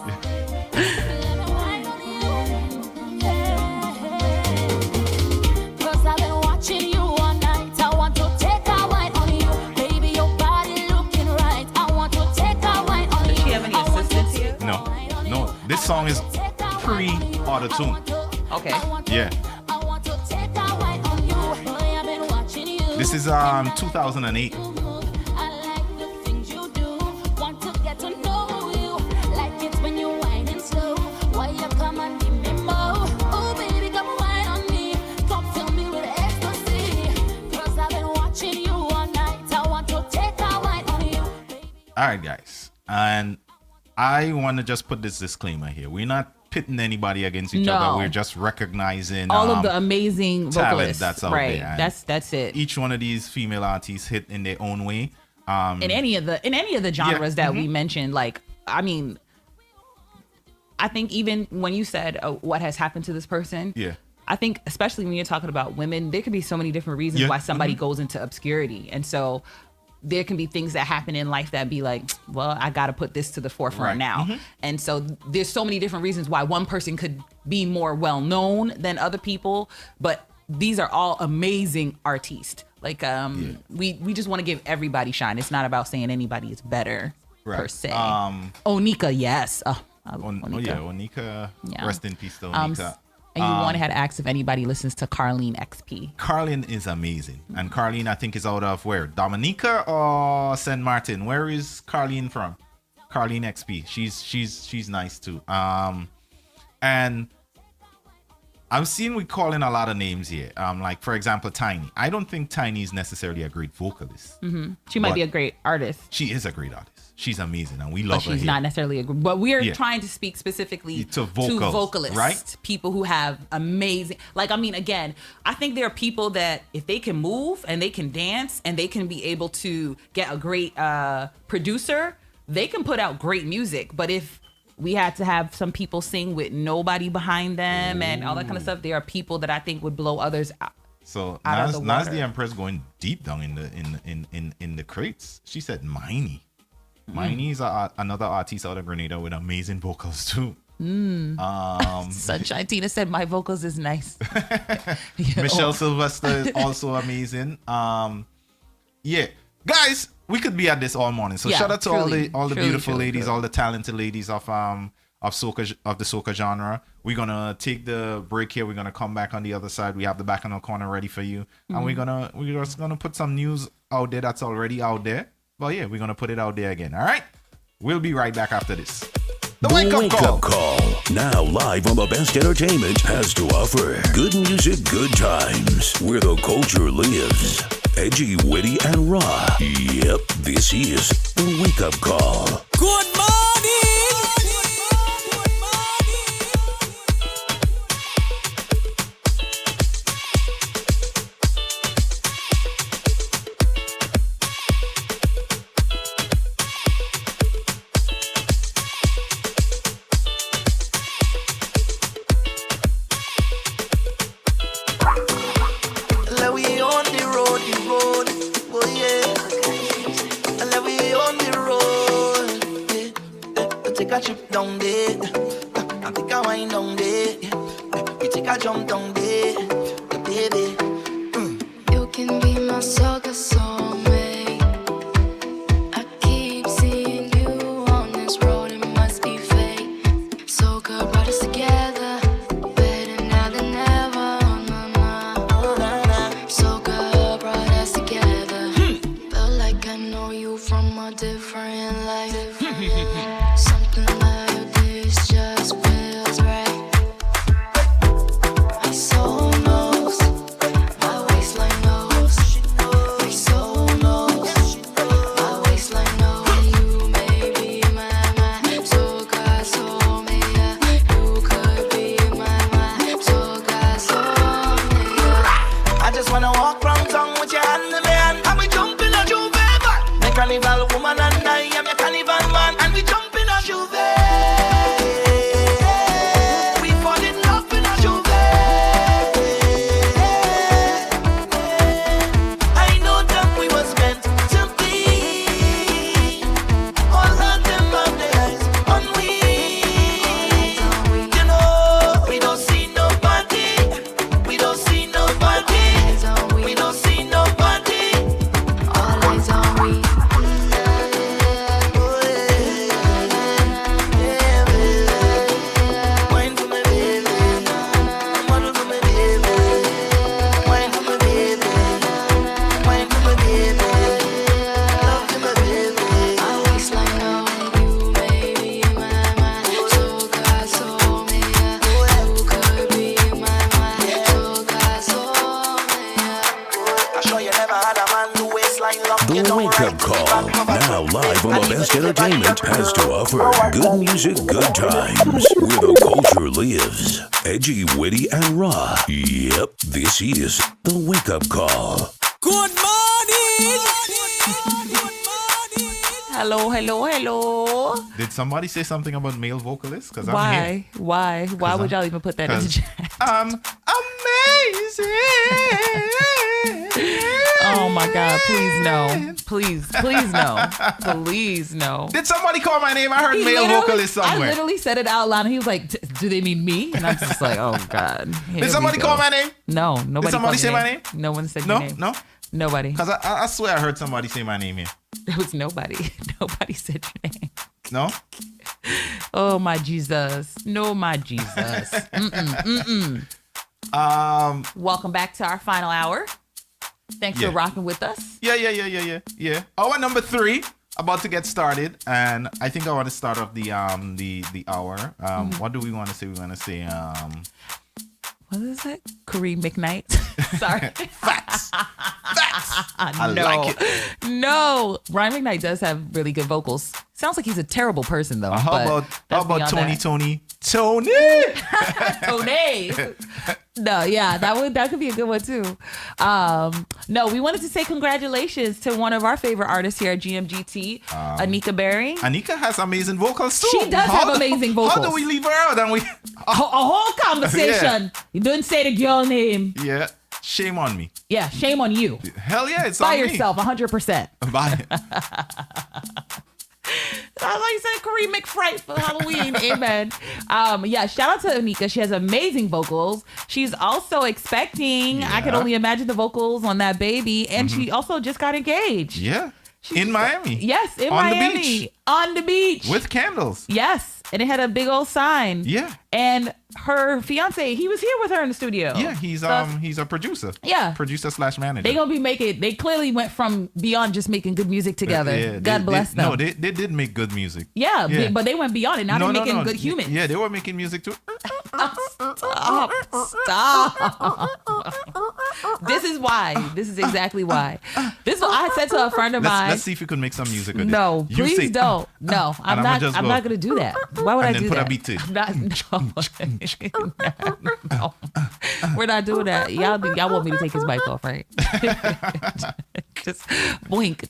Cause I've been watching you all night. I want to take a wine on you. Baby, your body looking right. I want to take a wine on you. Does she have any I want to assistants take here? a No. wine on No. you. This song is Take a wine pre-auto-tune. on you. Okay. I want to- Yeah. I want to take a wine on you. Boy, I've been watching you. This is 2008. I like the things you do. Want to get to know you. Like it when you whine and slow. Why you come and give me more? Oh baby, come whine on me. Come fill me with ecstasy. Cause I've been watching you all night. I want to take a whine on you. All right, guys. And I want to just put this disclaimer here. We're not pitting anybody against each No. other. We're just recognizing All of the amazing talent vocalists. that's out right. there. And That's it. each one of these female artists hit in their own way. In any of the genres that we mentioned, like, I mean, I think even when you said what has happened to this person, Yeah. I think especially when you're talking about women, there could be so many different reasons Yeah. why somebody goes into obscurity, and so there can be things that happen in life that be like, well, I got to put this to the forefront Right. now. And so there's so many different reasons why one person could be more well known than other people, but these are all amazing artists. Like we just want to give everybody shine. It's not about saying anybody is better per Right. se. Onika, yes. I love Oh yeah, Onika. Yeah. Rest in peace to Onika. And you wanted to ask if anybody listens to Carlene XP. Carlin is amazing. And Carlene, I think, is out of where? Dominica or St. Martin? Where is Carlene from? Carlene XP. She's nice too. And I'm seeing we calling a lot of names here. Like for example, Tiny. I don't think Tiny is necessarily a great vocalist. She might But be a great artist, she is a great artist. She's amazing, and we but love her. she's here. not necessarily a group. But we're Yeah. trying to speak specifically To vocals, vocalists, right? People who have amazing, like, I mean, again, I think there are people that if they can move and they can dance and they can be able to get a great producer, they can put out great music. But if we had to have some people sing with nobody behind them and all that kind of stuff, there are people that I think would blow others out. So out of Nas, the Nas water. the Empress going deep down in the crates. She said Miney. Miney is another artist out of Grenada with amazing vocals too. Sunshine Tina said my vocals is nice. Yeah. Michelle Sylvester is also amazing. Yeah, guys, we could be at this all morning. So Yeah, shout out to truly, all the truly, beautiful truly, ladies, truly. all the talented ladies of soca, of the soca genre. We're gonna take the break here. We're gonna come back on the other side. We have the back on the corner ready for you, and we're just gonna put some news out there that's already out there. But yeah, we're gonna put it out there again. All right, we'll be right back after this. The Wake Up Call. Now live on the best entertainment has to offer. Good music, good times. Where the culture lives. Edgy, witty, and raw. Yep, this is the Wake Up Call. Good morning. Let we on the road, oh yeah. Let we on the road, yeah. Take a trip down there, and take a wine down there. We take a jump down there, yeah, baby. You can be my soca soulmate. I keep seeing you on this road, it must be fate. Soca brought us together, better now than ever. Soca brought us together. Felt like I know you from a different life. Something like this just feels right. My soul knows, my waistline knows. My soul Now live on the best entertainment has to offer. Good music, good times. Where the culture lives. Edgy, witty, and raw. Yep, this is the wake-up call. Good morning. Hello, hello, hello. Did somebody say something about male vocalists? Because I'm Why? here. Why would y'all even put that in the chat? Amazing. Oh my God! Please no! Please no! Please no! Did somebody call my name? I heard male vocalist I somewhere. literally said it out lound, and he was like, "Do they mean me?" And I'm just like, "Oh God!" Did somebody call my name? No, nobody. Did somebody called say your my name? No one said No, your name. no. Nobody. Because I swear I heard somebody say my name here. It was nobody. Nobody said your name. No? Oh my Jesus! No, my Jesus! Welcome back to our final hour. Thanks for rocking with us. Yeah. Hour number 3 about to get started, and I think I want to start off the hour. What do we want to say? We want to say What is it? Kareem McKnight. Sorry. facts. I No. like it. No. Ryan McKnight does have really good vocals. Sounds like he's a terrible person though. How but about that's beyond Tony? that. Tony. Tony. No, yeah, that could be a good one too. No, we wanted to say congratulations to one of our favorite artists here at GMGT, Anika Berry. Anika has amazing vocals too. She does have amazing vocals. How do we leave her out? And we A whole conversation. You didn't say the girl name. yeah. Shame on me. Yeah, shame on you. Hell yeah, it's By on yourself, 100%. me. Bye. I like you said Kareem McFright for Halloween. Amen. Yeah, shout out to Anika. She has amazing vocals. She's also expecting. I can only imagine the vocals on that baby. And she also just got engaged. Yeah. In Miami. Yes, in On the Miami. beach. On the beach. With candles. Yes. And it had a big old sign. Yeah. And her fiance, he was here with her in the studio. Yeah, he's a producer. Yeah. Producer / manager. They gonna be making. They clearly went from beyond just making good music together. Yeah, God bless them. No, they did make good music. Yeah, but they went beyond it. Now they're making good humans. Yeah, they were making music too. Stop. This is why. This is exactly why. This is what I said to a friend of mine. Let's see if we could make some music with No, it. You please say, don't. No, I'm not. I'm not gonna do that. Why would And I then do put a that? beat to it. I'm not, no. We're not doing that. Y'all want me to take his mic off, right? Just wink.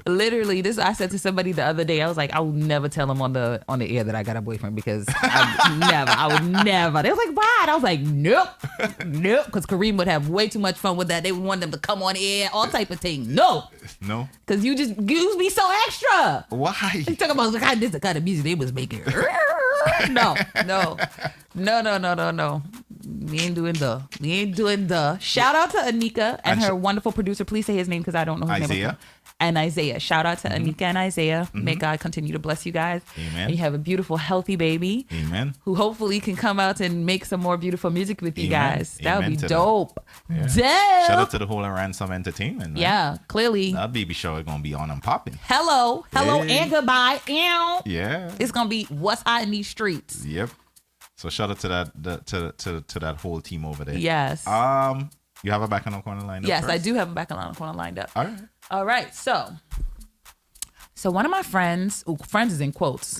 Literally, this I said to somebody the other day. I was like, I will never tell him on the air that I got a boyfriend because I would never. They was like, why? And I was like, nope, because Kareem would have way too much fun with that. They would want them to come on air, all type of things. No, because you be so extra. Why? You talking about this the kind of music they was making. No. We ain't doing the. Shout out to Anika and her wonderful producer. Please say his name because I don't know his name. Isaiah. And Isaiah. Shout out to Anika and Isaiah. May God continue to bless you guys. Amen. And you have a beautiful, healthy baby. Amen. Who hopefully can come out and make some more beautiful music with you guys. That would be to dope. Yeah. Dope. Shout out to the whole Ransom Entertainment. Man. Yeah, clearly. That baby show is gonna be on and popping. Hello, Hey. and goodbye. Ew. Yeah. It's gonna be what's hot in these streets. Yep. So shout out to that whole team over there. Yes. You have a back on the corner lined up? Yes, first? I do have a back on the corner lined up. All right. So one of my friends, friends is in quotes.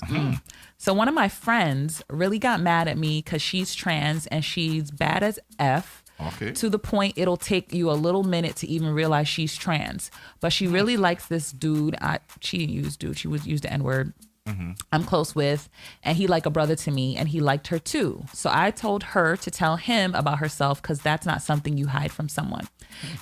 So one of my friends really got mad at me because she's trans and she's bad as F. Okay. To the point it'll take you a little minute to even realize she's trans. But she really likes this dude. She didn't use dude. She would use the N-word. I'm close with, and he like a brother to me, and he liked her too. So I told her to tell him about herself because that's not something you hide from someone.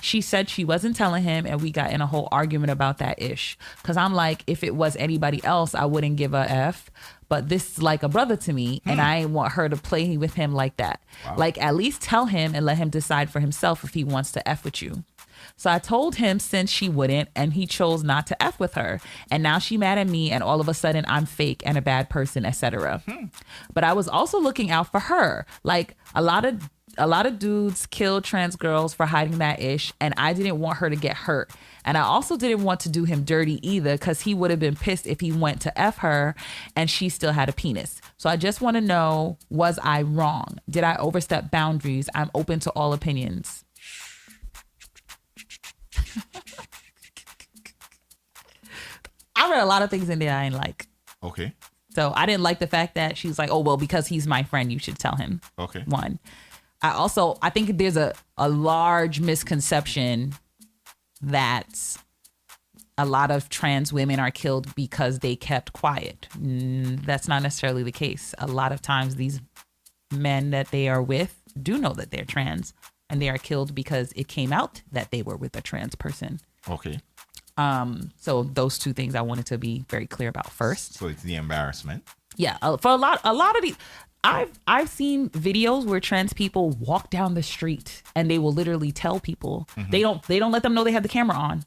She said she wasn't telling him, and we got in a whole argument about that ish. Because I'm like, if it was anybody else, I wouldn't give a F. But this is like a brother to me, and I want her to play with him like that. Wow. Like, at least tell him and let him decide for himself if he wants to F with you. So I told him since she wouldn't, and he chose not to F with her. And now she mad at me, and all of a sudden I'm fake and a bad person, etc. But I was also looking out for her. Like, a lot of dudes kill trans girls for hiding that ish, and I didn't want her to get hurt. And I also didn't want to do him dirty either, because he would have been pissed if he went to F her and she still had a penis. So I just want to know, was I wrong? Did I overstep boundaries? I'm open to all opinions. I read a lot of things in there I didn't like. Okay. So I didn't like the fact that she's like, oh, well, because he's my friend, you should tell him. Okay. One. I think there's a large misconception that a lot of trans women are killed because they kept quiet. That's not necessarily the case. A lot of times these men that they are with do know that they're trans, and they are killed because it came out that they were with a trans person. Okay. So those two things I wanted to be very clear about first. So it's the embarrassment. Yeah, for a lot of these, I've seen videos where trans people walk down the street and they will literally tell people they don't let them know they have the camera on.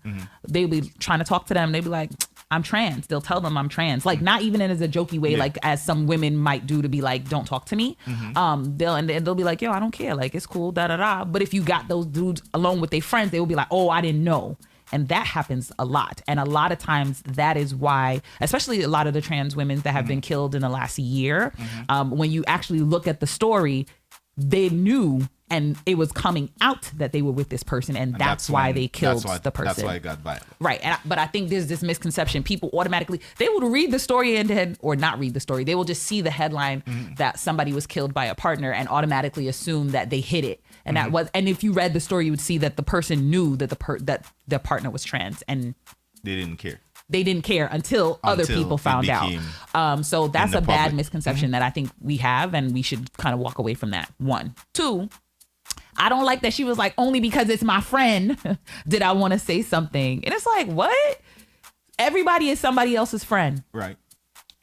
They'll be trying to talk to them. They'll be like, I'm trans. They'll tell them I'm trans. Like not even as a jokey way, like as some women might do to be like, don't talk to me. They'll be like, yo, I don't care. Like it's cool, da da da. But if you got those dudes alone with their friends, they will be like, oh, I didn't know. And that happens a lot. And a lot of times that is why, especially a lot of the trans women that have been killed in the last year, when you actually look at the story, they knew and it was coming out that they were with this person. And that's why they killed the person. That's why it got violent. Right. But I think there's this misconception. People automatically, they will read the story or not read the story. They will just see the headline that somebody was killed by a partner and automatically assume that they hit it. And that was, and if you read the story, you would see that the person knew that that the partner was trans, and they didn't care. They didn't care until other people found out. So that's a bad misconception that I think we have, and we should kind of walk away from that. 1, 2. I don't like that she was like, only because it's my friend did I want to say something, and it's like, what? Everybody is somebody else's friend, right?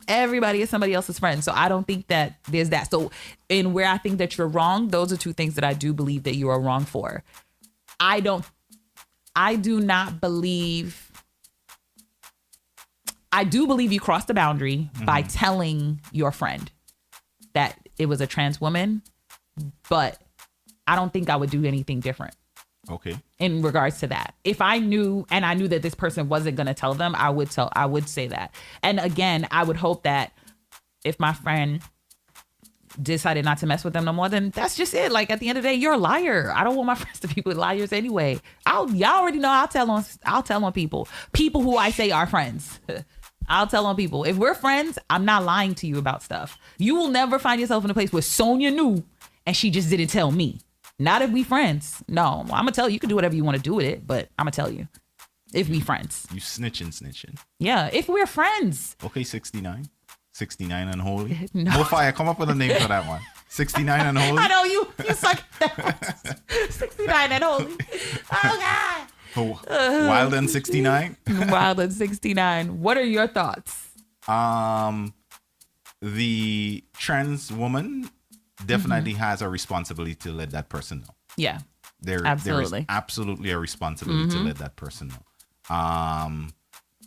Everybody is somebody else's friend. So I don't think that there's that. So in where I think that you're wrong, those are two things that I do believe that you are wrong for. I do believe you crossed the boundary by telling your friend that it was a trans woman, but I don't think I would do anything different. Okay. In regards to that, if I knew that this person wasn't going to tell them, I would say that. And again, I would hope that if my friend decided not to mess with them no more, then that's just it. Like at the end of the day, you're a liar. I don't want my friends to be with liars anyway. Y'all already know I'll tell on people who I say are friends. I'll tell on people. If we're friends, I'm not lying to you about stuff. You will never find yourself in a place where Sonia knew and she just didn't tell me. Not if we friends. No, I'm gonna tell you. You can do whatever you want to do with it, but I'm gonna tell you if we friends. You snitching. Yeah, if we're friends. Okay, 69 Unholy. No fire. Come up with a name for that one. 69 Unholy. I know you suck at that. 69 Unholy. Oh God. Wild and 69. Wild and 69. What are your thoughts? The trans woman definitely has a responsibility to let that person know. Yeah. There is absolutely a responsibility to let that person know.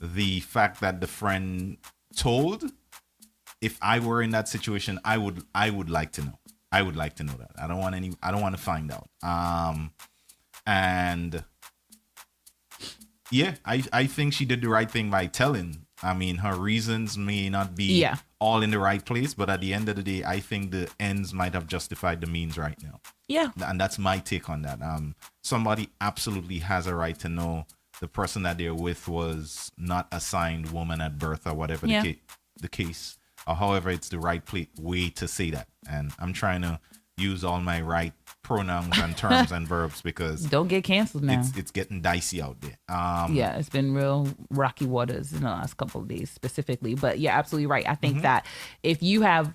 The fact that the friend told, if I were in that situation, I would like to know. I would like to know that. I don't want to find out. And yeah, I think she did the right thing by telling. I mean, her reasons may not be all in the right place, but at the end of the day, I think the ends might have justified the means right now. Yeah. And that's my take on that. Somebody absolutely has a right to know the person that they're with was not assigned woman at birth or whatever the case, or however it's the right way to say that. And I'm trying to use all my right pronouns and terms and verbs because don't get canceled now. It's getting dicey out there. Yeah, it's been real rocky waters in the last couple of days specifically. But yeah, absolutely right. I think that if you have,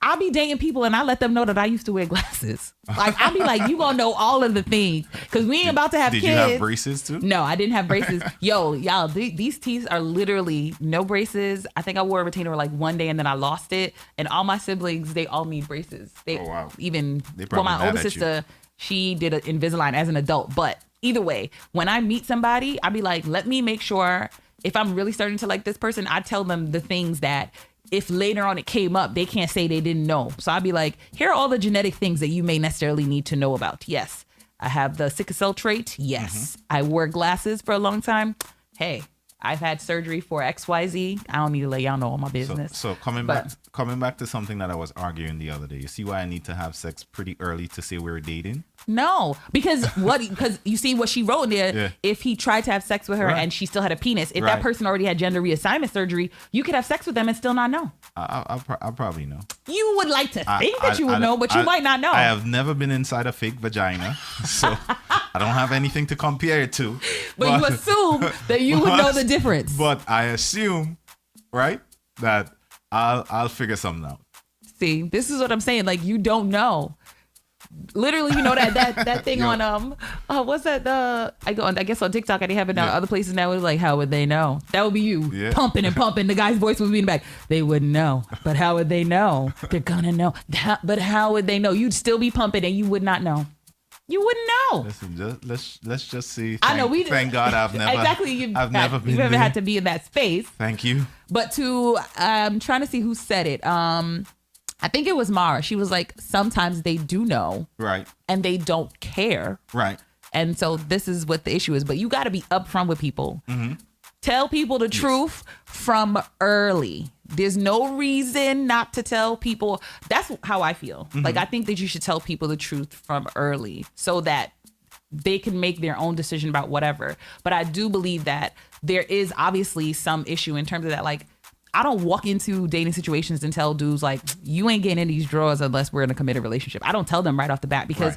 I'll be dating people and I let them know that I used to wear glasses. Like I'll be like, you gonna know all of the things because we ain't about to have kids. Did you have braces too? No, I didn't have braces. Yo, y'all, these teeth are literally no braces. I think I wore a retainer like one day and then I lost it. And all my siblings, they all need braces. Oh wow. My older sister, she did an Invisalign as an adult. But either way, when I meet somebody, I'll be like, let me make sure if I'm really starting to like this person, I tell them the things that if later on it came up, they can't say they didn't know. So I'd be like, here are all the genetic things that you may necessarily need to know about. Yes, I have the sickle cell trait. Yes, I wore glasses for a long time. Hey, I've had surgery for XYZ. I don't need to let y'all know all my business. So coming back to something that I was arguing the other day. You see why I need to have sex pretty early to say we're dating? No, because you see what she wrote in there. Yeah. If he tried to have sex with her and she still had a penis, if that person already had gender reassignment surgery, you could have sex with them and still not know. I'll probably know. You would like to think that you would know, but you might not know. I have never been inside a fake vagina, so I don't have anything to compare it to. But you assume that you would know the difference. But I assume, right, that I'll figure something out. See, this is what I'm saying. Like, you don't know. Literally, you know that thing on what's that? I guess on TikTok I didn't have it now. Other places now it's like, how would they know? That would be you pumping and pumping. The guy's voice would be in the back. They wouldn't know, but how would they know? They're gonna know. But how would they know? You'd still be pumping and you would not know. You wouldn't know. Listen, let's just see. I know Thank God I've never I've never been. You've never there. had to be in that space. Thank you. But I'm trying to see who said it. I think it was Mara. She was like, sometimes they do know. Right. And they don't care. Right. And so this is what the issue is. But you got to be upfront with people. Mm-hmm. Tell people the truth from early. There's no reason not to tell people. That's how I feel. Mm-hmm. Like, I think that you should tell people the truth from early so that they can make their own decision about whatever. But I do believe that there is obviously some issue in terms of that, like, I don't walk into dating situations and tell dudes like, you ain't getting in these drawers unless we're in a committed relationship. I don't tell them right off the bat because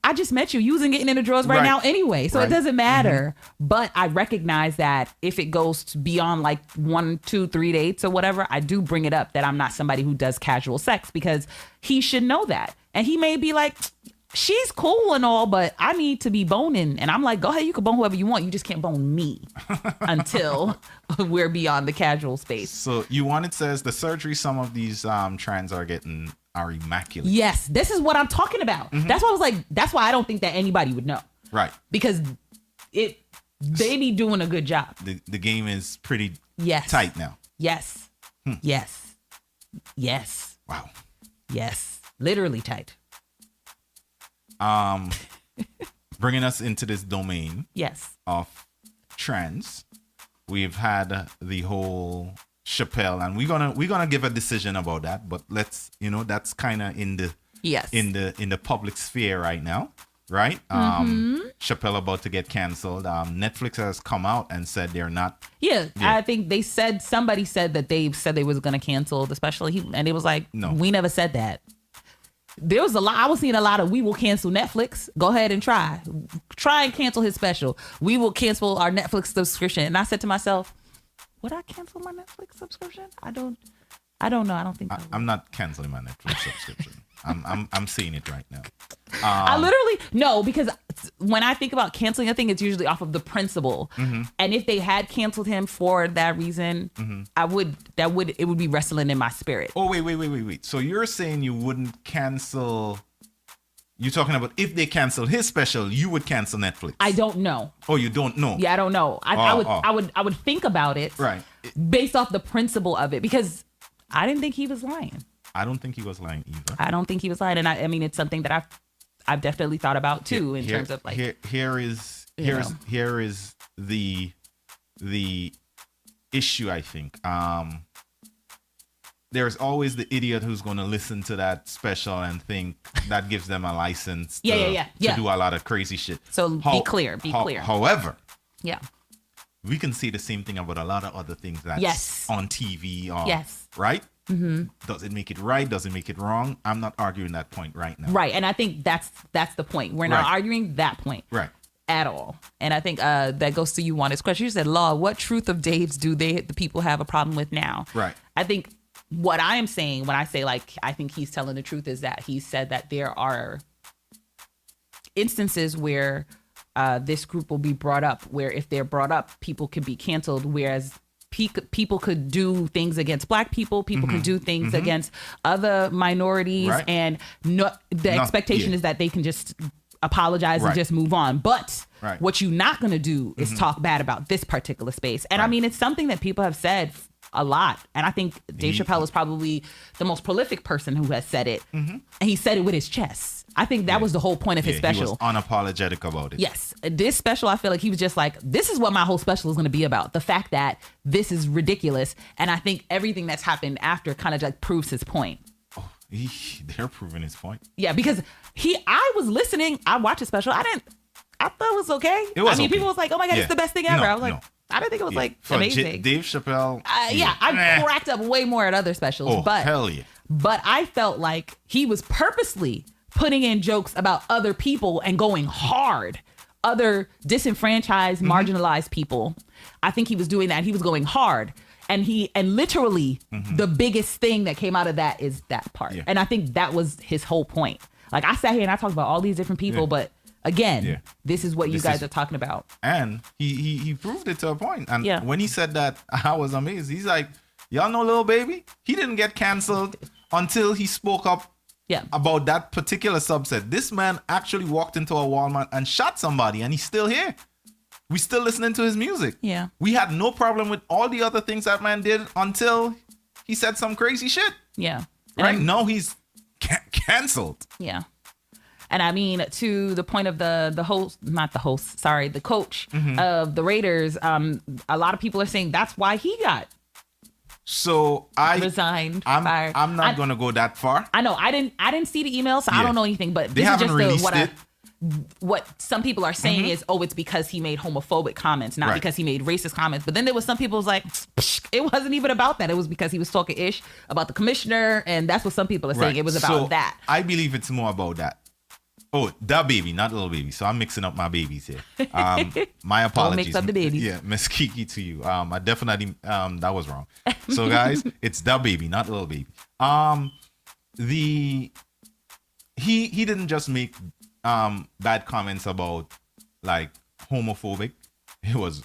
I just met you. You wasn't getting in the drawers right now anyway. So it doesn't matter. Mm-hmm. But I recognize that if it goes beyond like 1, 2, 3 dates or whatever, I do bring it up that I'm not somebody who does casual sex because he should know that. And he may be like, she's cool and all, but I need to be boning. And I'm like, go ahead, you can bone whoever you want. You just can't bone me until we're beyond the casual space. So it says the surgery some of these trans are getting are immaculate. Yes, this is what I'm talking about. Mm-hmm. That's why I was like, that's why I don't think that anybody would know. Right. Because they be doing a good job. The game is pretty tight now. Yes. Yes. Yes. Wow. Yes. Literally tight. Bringing us into this domain of trans, we've had the whole Chappelle, and we're gonna give a decision about that, but let's, that's kind of in the public sphere right now, right? Chappelle about to get canceled. Netflix has come out and said they're not. I think somebody said that they said they was gonna cancel the special, and it was like, no, we never said that. There was a lot. I was seeing a lot of, we will cancel Netflix. Go ahead and try and cancel his special. We will cancel our Netflix subscription. And I said to myself, would I cancel my Netflix subscription? I don't know. I don't think I'm not canceling my Netflix subscription. I'm seeing it right now. I literally no, because when I think about canceling, I think it's usually off of the principle. Mm-hmm. And if they had canceled him for that reason, mm-hmm. it would be wrestling in my spirit. Oh wait. So you're saying you wouldn't cancel? You're talking about if they cancel his special, you would cancel Netflix. I don't know. Oh, you don't know? Yeah, I don't know. I would think about it right based off the principle of it, because I didn't think he was lying. I don't think he was lying either. I don't think he was lying, and I mean, it's something that I've definitely thought about too, in terms of like here is the issue. I think there's always the idiot who's going to listen to that special and think that gives them a license to do a lot of crazy shit. So be clear. However, we can see the same thing about a lot of other things that's on TV. Right? Mm-hmm. Does it make it right? Does it make it wrong? I'm not arguing that point right now. Right. And I think that's the point. We're not arguing that point. Right. At all. And I think that goes to you, Wanda's question. You said, Law, what truth of Dave's do the people have a problem with now? Right. I think what I am saying when I say, like, I think he's telling the truth is that he said that there are instances where this group will be brought up, where if they're brought up, people could be canceled, whereas people could do things against Black people. People could do things against other minorities. Right. And the expectation is that they can just apologize and just move on. But what you're not going to do is talk bad about this particular space. And I mean, it's something that people have said a lot. And I think Dave Chappelle is probably the most prolific person who has said it. And he said it with his chest. I think that was the whole point of his special. He was unapologetic about it. Yes. This special, I feel like he was just like, this is what my whole special is going to be about. The fact that this is ridiculous. And I think everything that's happened after kind of like proves his point. Oh, they're proving his point. Yeah, because I was listening. I watched his special. I thought it was okay. It was okay. People was like, oh my God, it's the best thing ever. I was like, I didn't think it was like For amazing. Dave Chappelle. I cracked up way more at other specials. Oh, hell yeah. But I felt like he was purposely putting in jokes about other people and going hard. Other disenfranchised, marginalized people. I think he was doing that. He was going hard. And literally the biggest thing that came out of that is that part. Yeah. And I think that was his whole point. Like I sat here and I talked about all these different people, but again, this is what you guys are talking about. And he proved it to a point. And when he said that, I was amazed. He's like, y'all know Lil Baby? He didn't get canceled until he spoke up about that particular subset. This man actually walked into a Walmart and shot somebody, and he's still here. We still listening to his music. Yeah. We had no problem with all the other things that man did until he said some crazy shit. Yeah. Right now he's canceled. Yeah. And I mean, to the point of the coach of the Raiders, a lot of people are saying that's why he got resigned. Fired. I'm not going to go that far. I know. I didn't see the email, so I don't know anything. But this is just what some people are saying is, it's because he made homophobic comments, not because he made racist comments. But then there was some people was like, it wasn't even about that. It was because he was talking ish about the commissioner, and that's what some people are saying. It was about that. I believe it's more about that. Oh, Da Baby, not Lil Baby. So I'm mixing up my babies here. My apologies. Don't mix up the babies. Yeah, Miss Kiki to you. I definitely that was wrong. So guys, it's Da Baby, not Lil Baby. He didn't just make bad comments about like homophobic. It was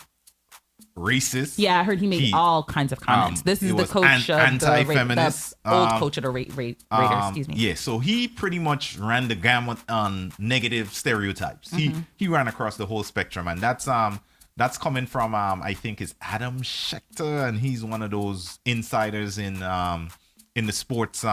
racist. Yeah, I heard he made all kinds of comments. This is the coach of anti-feminist, the old coach of the Raiders. Excuse me. Yeah, so he pretty much ran the gamut on negative stereotypes. He ran across the whole spectrum, and that's coming from I think it's Adam Schechter, and he's one of those insiders in the sports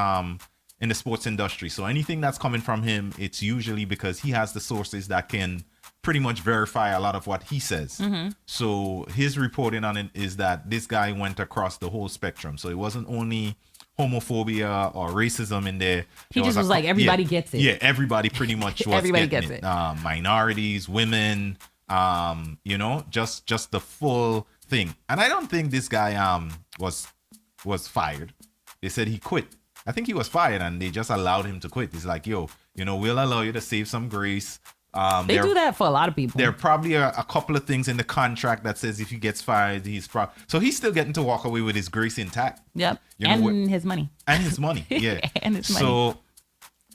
industry. So anything that's coming from him, it's usually because he has the sources that can pretty much verify a lot of what he says. So his reporting on it is that this guy went across the whole spectrum. So it wasn't only homophobia or racism in there. He just was like, everybody gets it. Yeah, everybody pretty much was everybody gets it. Minorities, women, just the full thing. And I don't think this guy was fired. They said he quit. I think he was fired and they just allowed him to quit. It's like, we'll allow you to save some grace. They do that for a lot of people. There are probably a couple of things in the contract that says if he gets fired, so he's still getting to walk away with his grace intact. Yep. His money. And his money. Yeah. And his money. So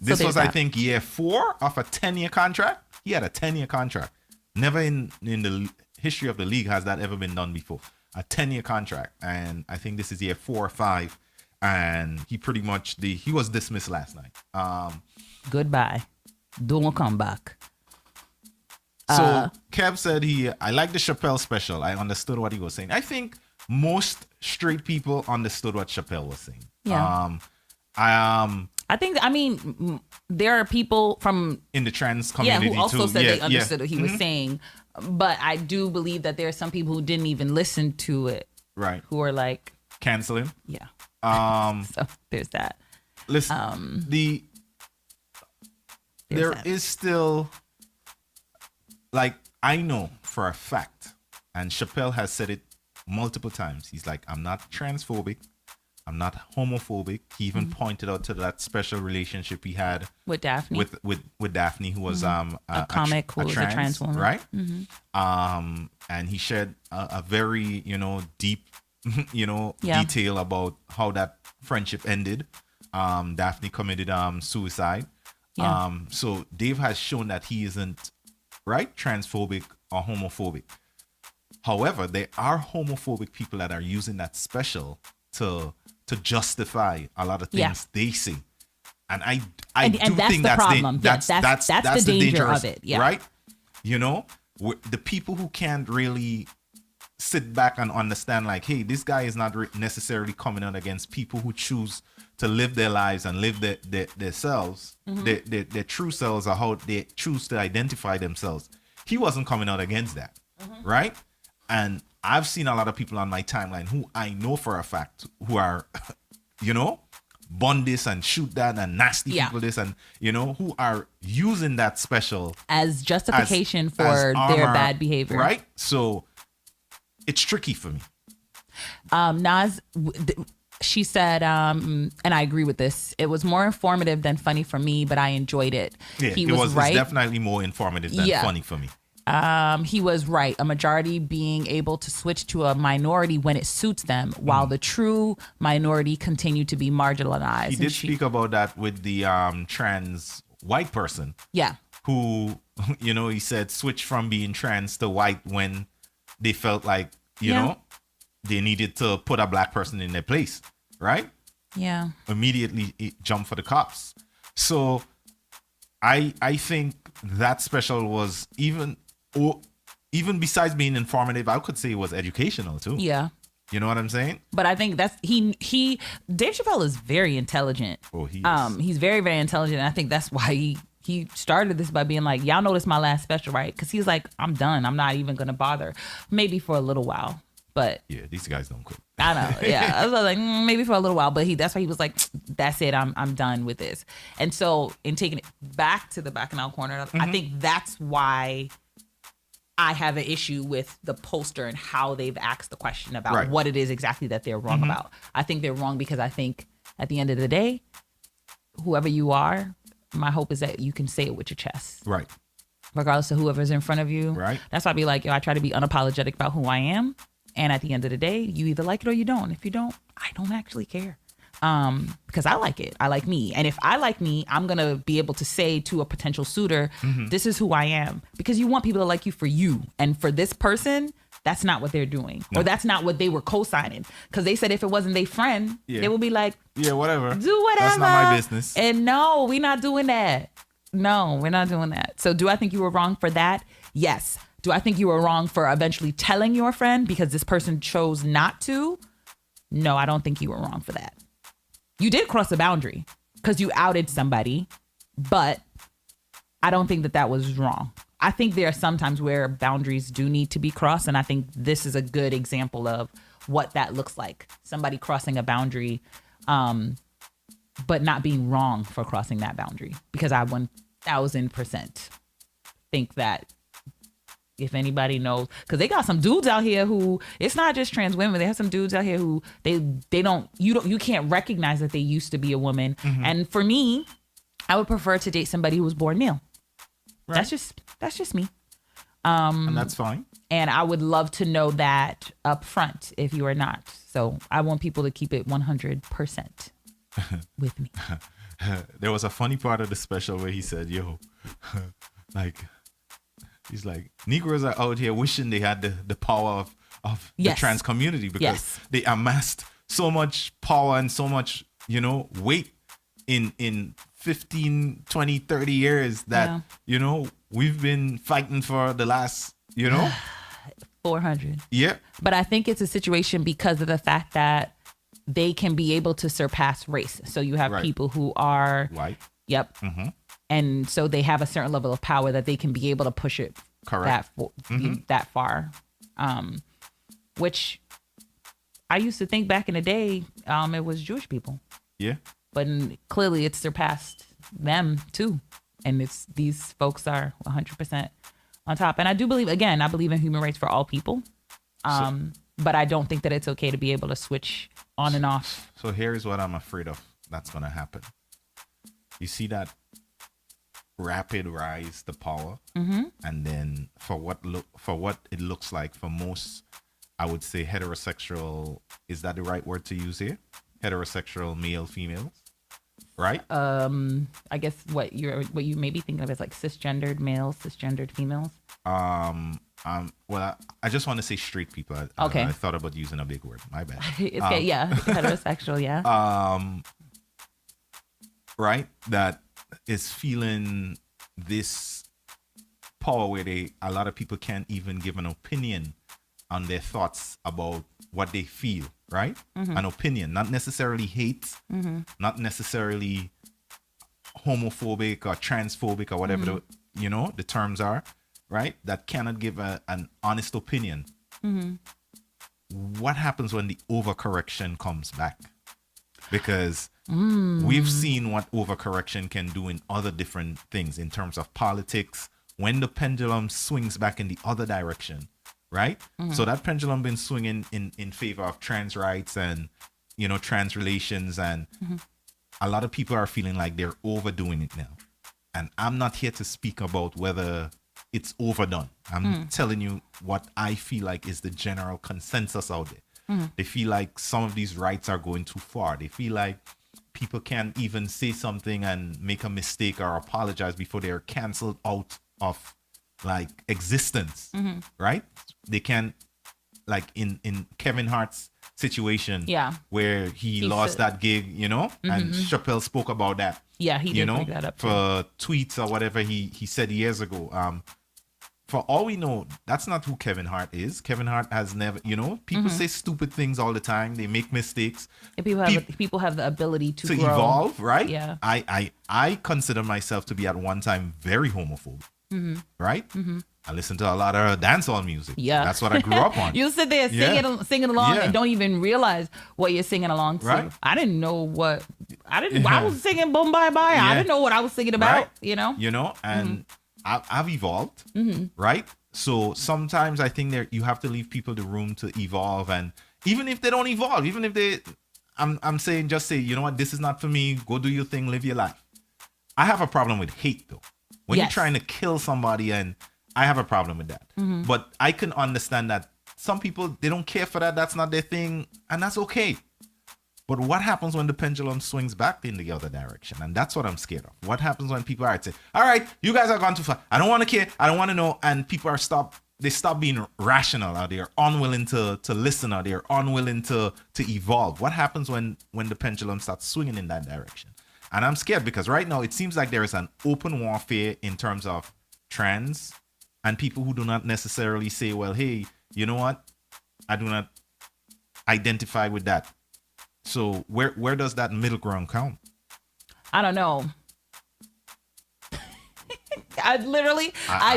this was, I think, year 4 of a 10-year contract. He had a 10-year contract. Never in the history of the league has that ever been done before. A 10-year contract. And I think this is year 4 or 5. And he pretty much he was dismissed last night. Goodbye. Don't come back. So Kev said I like the Chappelle special. I understood what he was saying. I think most straight people understood what Chappelle was saying. Yeah. I mean, there are people from in the trans community who also said they understood what he was saying. But I do believe that there are some people who didn't even listen to it. Right. Who are like canceling. Yeah. So there's that. Listen, there is still, like, I know for a fact, and Chappelle has said it multiple times. He's like, I'm not transphobic. I'm not homophobic. He even pointed out to that special relationship he had with Daphne. With Daphne, who was a comic who was a trans woman, right? And he shared a very deep detail about how that friendship ended. Daphne committed suicide. Yeah. So Dave has shown that he isn't transphobic or homophobic. However, there are homophobic people that are using that special to justify a lot of things they say. And I do think that's the problem. That's the danger of it. Yeah. Right? The people who can't really sit back and understand, like, hey, this guy is not necessarily coming out against people who choose to live their lives and live their selves, their true selves, or how they choose to identify themselves. He wasn't coming out against that, right? And I've seen a lot of people on my timeline who I know for a fact who are, bun this and shoot that and nasty people this, and who are using that special as justification for as armor, their bad behavior, right? So it's tricky for me. Nas, she said, and I agree with this, it was more informative than funny for me, but I enjoyed it. Yeah, he was right. It's definitely more informative than funny for me. He was right. A majority being able to switch to a minority when it suits them, while the true minority continue to be marginalized. He did speak about that with the trans white person. Yeah. Who, he said switch from being trans to white when they felt like, they needed to put a black person in their place, right? Yeah. Immediately jump for the cops. So I think that special was even besides being informative, I could say it was educational too. Yeah. You know what I'm saying? But I think that's Dave Chappelle is very intelligent. Oh, he is. He's very, very intelligent. And I think that's why he started this by being like, y'all noticed my last special, right? Because he's like, I'm done. I'm not even gonna bother. Maybe for a little while. But yeah, these guys don't quit. I know. Yeah. I was like, maybe for a little while. But that's why he was like, that's it. I'm done with this. And so in taking it back to the Bacchanal Corner, I think that's why I have an issue with the poster and how they've asked the question about what it is exactly that they're wrong about. I think they're wrong because I think at the end of the day, whoever you are, my hope is that you can say it with your chest. Right. Regardless of whoever's in front of you. Right. That's why I be like, I try to be unapologetic about who I am. And at the end of the day, you either like it or you don't. If you don't, I don't actually care. Because I like it. I like me. And if I like me, I'm going to be able to say to a potential suitor, this is who I am. Because you want people to like you for you. And for this person, that's not what they're doing. No. Or that's not what they were co-signing. Because they said if it wasn't their friend, they would be like, yeah, whatever. Do whatever. That's not my business. And no, we're not doing that. No, we're not doing that. So do I think you were wrong for that? Yes. Do I think you were wrong for eventually telling your friend because this person chose not to? No, I don't think you were wrong for that. You did cross a boundary because you outed somebody, but I don't think that was wrong. I think there are some times where boundaries do need to be crossed, and I think this is a good example of what that looks like. Somebody crossing a boundary, but not being wrong for crossing that boundary, because I 1000% think that if anybody knows, because they got some dudes out here who, it's not just trans women, they have some dudes out here who you can't recognize that they used to be a woman. And for me, I would prefer to date somebody who was born male. Right. That's just me. And that's fine. And I would love to know that up front if you are not. So I want people to keep it 100% with me. There was a funny part of the special where he said, he's like, Negroes are out here wishing they had the power of the trans community, because they amassed so much power and so much, weight in 15, 20, 30 years that, we've been fighting for the last, 400. Yeah. But I think it's a situation because of the fact that they can be able to surpass race. So you have people who are white. Yep. And so they have a certain level of power that they can be able to push it that far. Which I used to think back in the day, it was Jewish people. Yeah. But clearly it's surpassed them too. And these folks are 100% on top. And I do believe, again, I believe in human rights for all people. But I don't think that it's okay to be able to switch on and off. So here's what I'm afraid of that's going to happen. You see that rapid rise to power, and then for what it looks like for most, I would say heterosexual, is that the right word to use here? Heterosexual male females, right? I guess what you may be thinking of is like cisgendered males, cisgendered females. Well, I just want to say straight people. Okay. I thought about using a big word. My bad. It's okay, heterosexual, yeah. Right? That is feeling this power where a lot of people can't even give an opinion on their thoughts about what they feel, right? An opinion, not necessarily hate, not necessarily homophobic or transphobic or whatever the terms are, right? That cannot give an honest opinion. What happens when the overcorrection comes back? Because we've seen what overcorrection can do in other different things in terms of politics. When the pendulum swings back in the other direction, right? So that pendulum been swinging in favor of trans rights and, trans relations. And a lot of people are feeling like they're overdoing it now. And I'm not here to speak about whether it's overdone. I'm telling you what I feel like is the general consensus out there. They feel like some of these rights are going too far. They feel like people can't even say something and make a mistake or apologize before they're canceled out of like existence, right? They can't, like in Kevin Hart's situation, where he lost that gig, and Chappelle spoke about that. Yeah, he did bring that up for tweets or whatever he said years ago. For all we know, that's not who Kevin Hart is. Kevin Hart has never, people say stupid things all the time. They make mistakes. And people have the ability to grow. Evolve, right? Yeah. I consider myself to be at one time very homophobic, right? I listen to a lot of dancehall music. Yeah. That's what I grew up on. You sit there singing along and don't even realize what you're singing along to. Right. I didn't know I was singing Boom Bye Bye. I didn't know what I was singing about, right. And I've evolved, right? So sometimes I think you have to leave people the room to evolve. And even if they don't evolve, even if I'm saying, just say, you know what, this is not for me. Go do your thing, live your life. I have a problem with hate though. When you're trying to kill somebody, and I have a problem with that. But I can understand that some people, they don't care for that. That's not their thing. And that's okay. But what happens when the pendulum swings back in the other direction? And that's what I'm scared of. What happens when people are saying, all right, you guys are gone too far. I don't want to care. I don't want to know. And people stop being rational, or they're unwilling to listen, or they're unwilling to evolve. What happens when the pendulum starts swinging in that direction? And I'm scared because right now it seems like there is an open warfare in terms of trans and people who do not necessarily say, well, hey, you know what? I do not identify with that. So where does that middle ground come? I don't know. I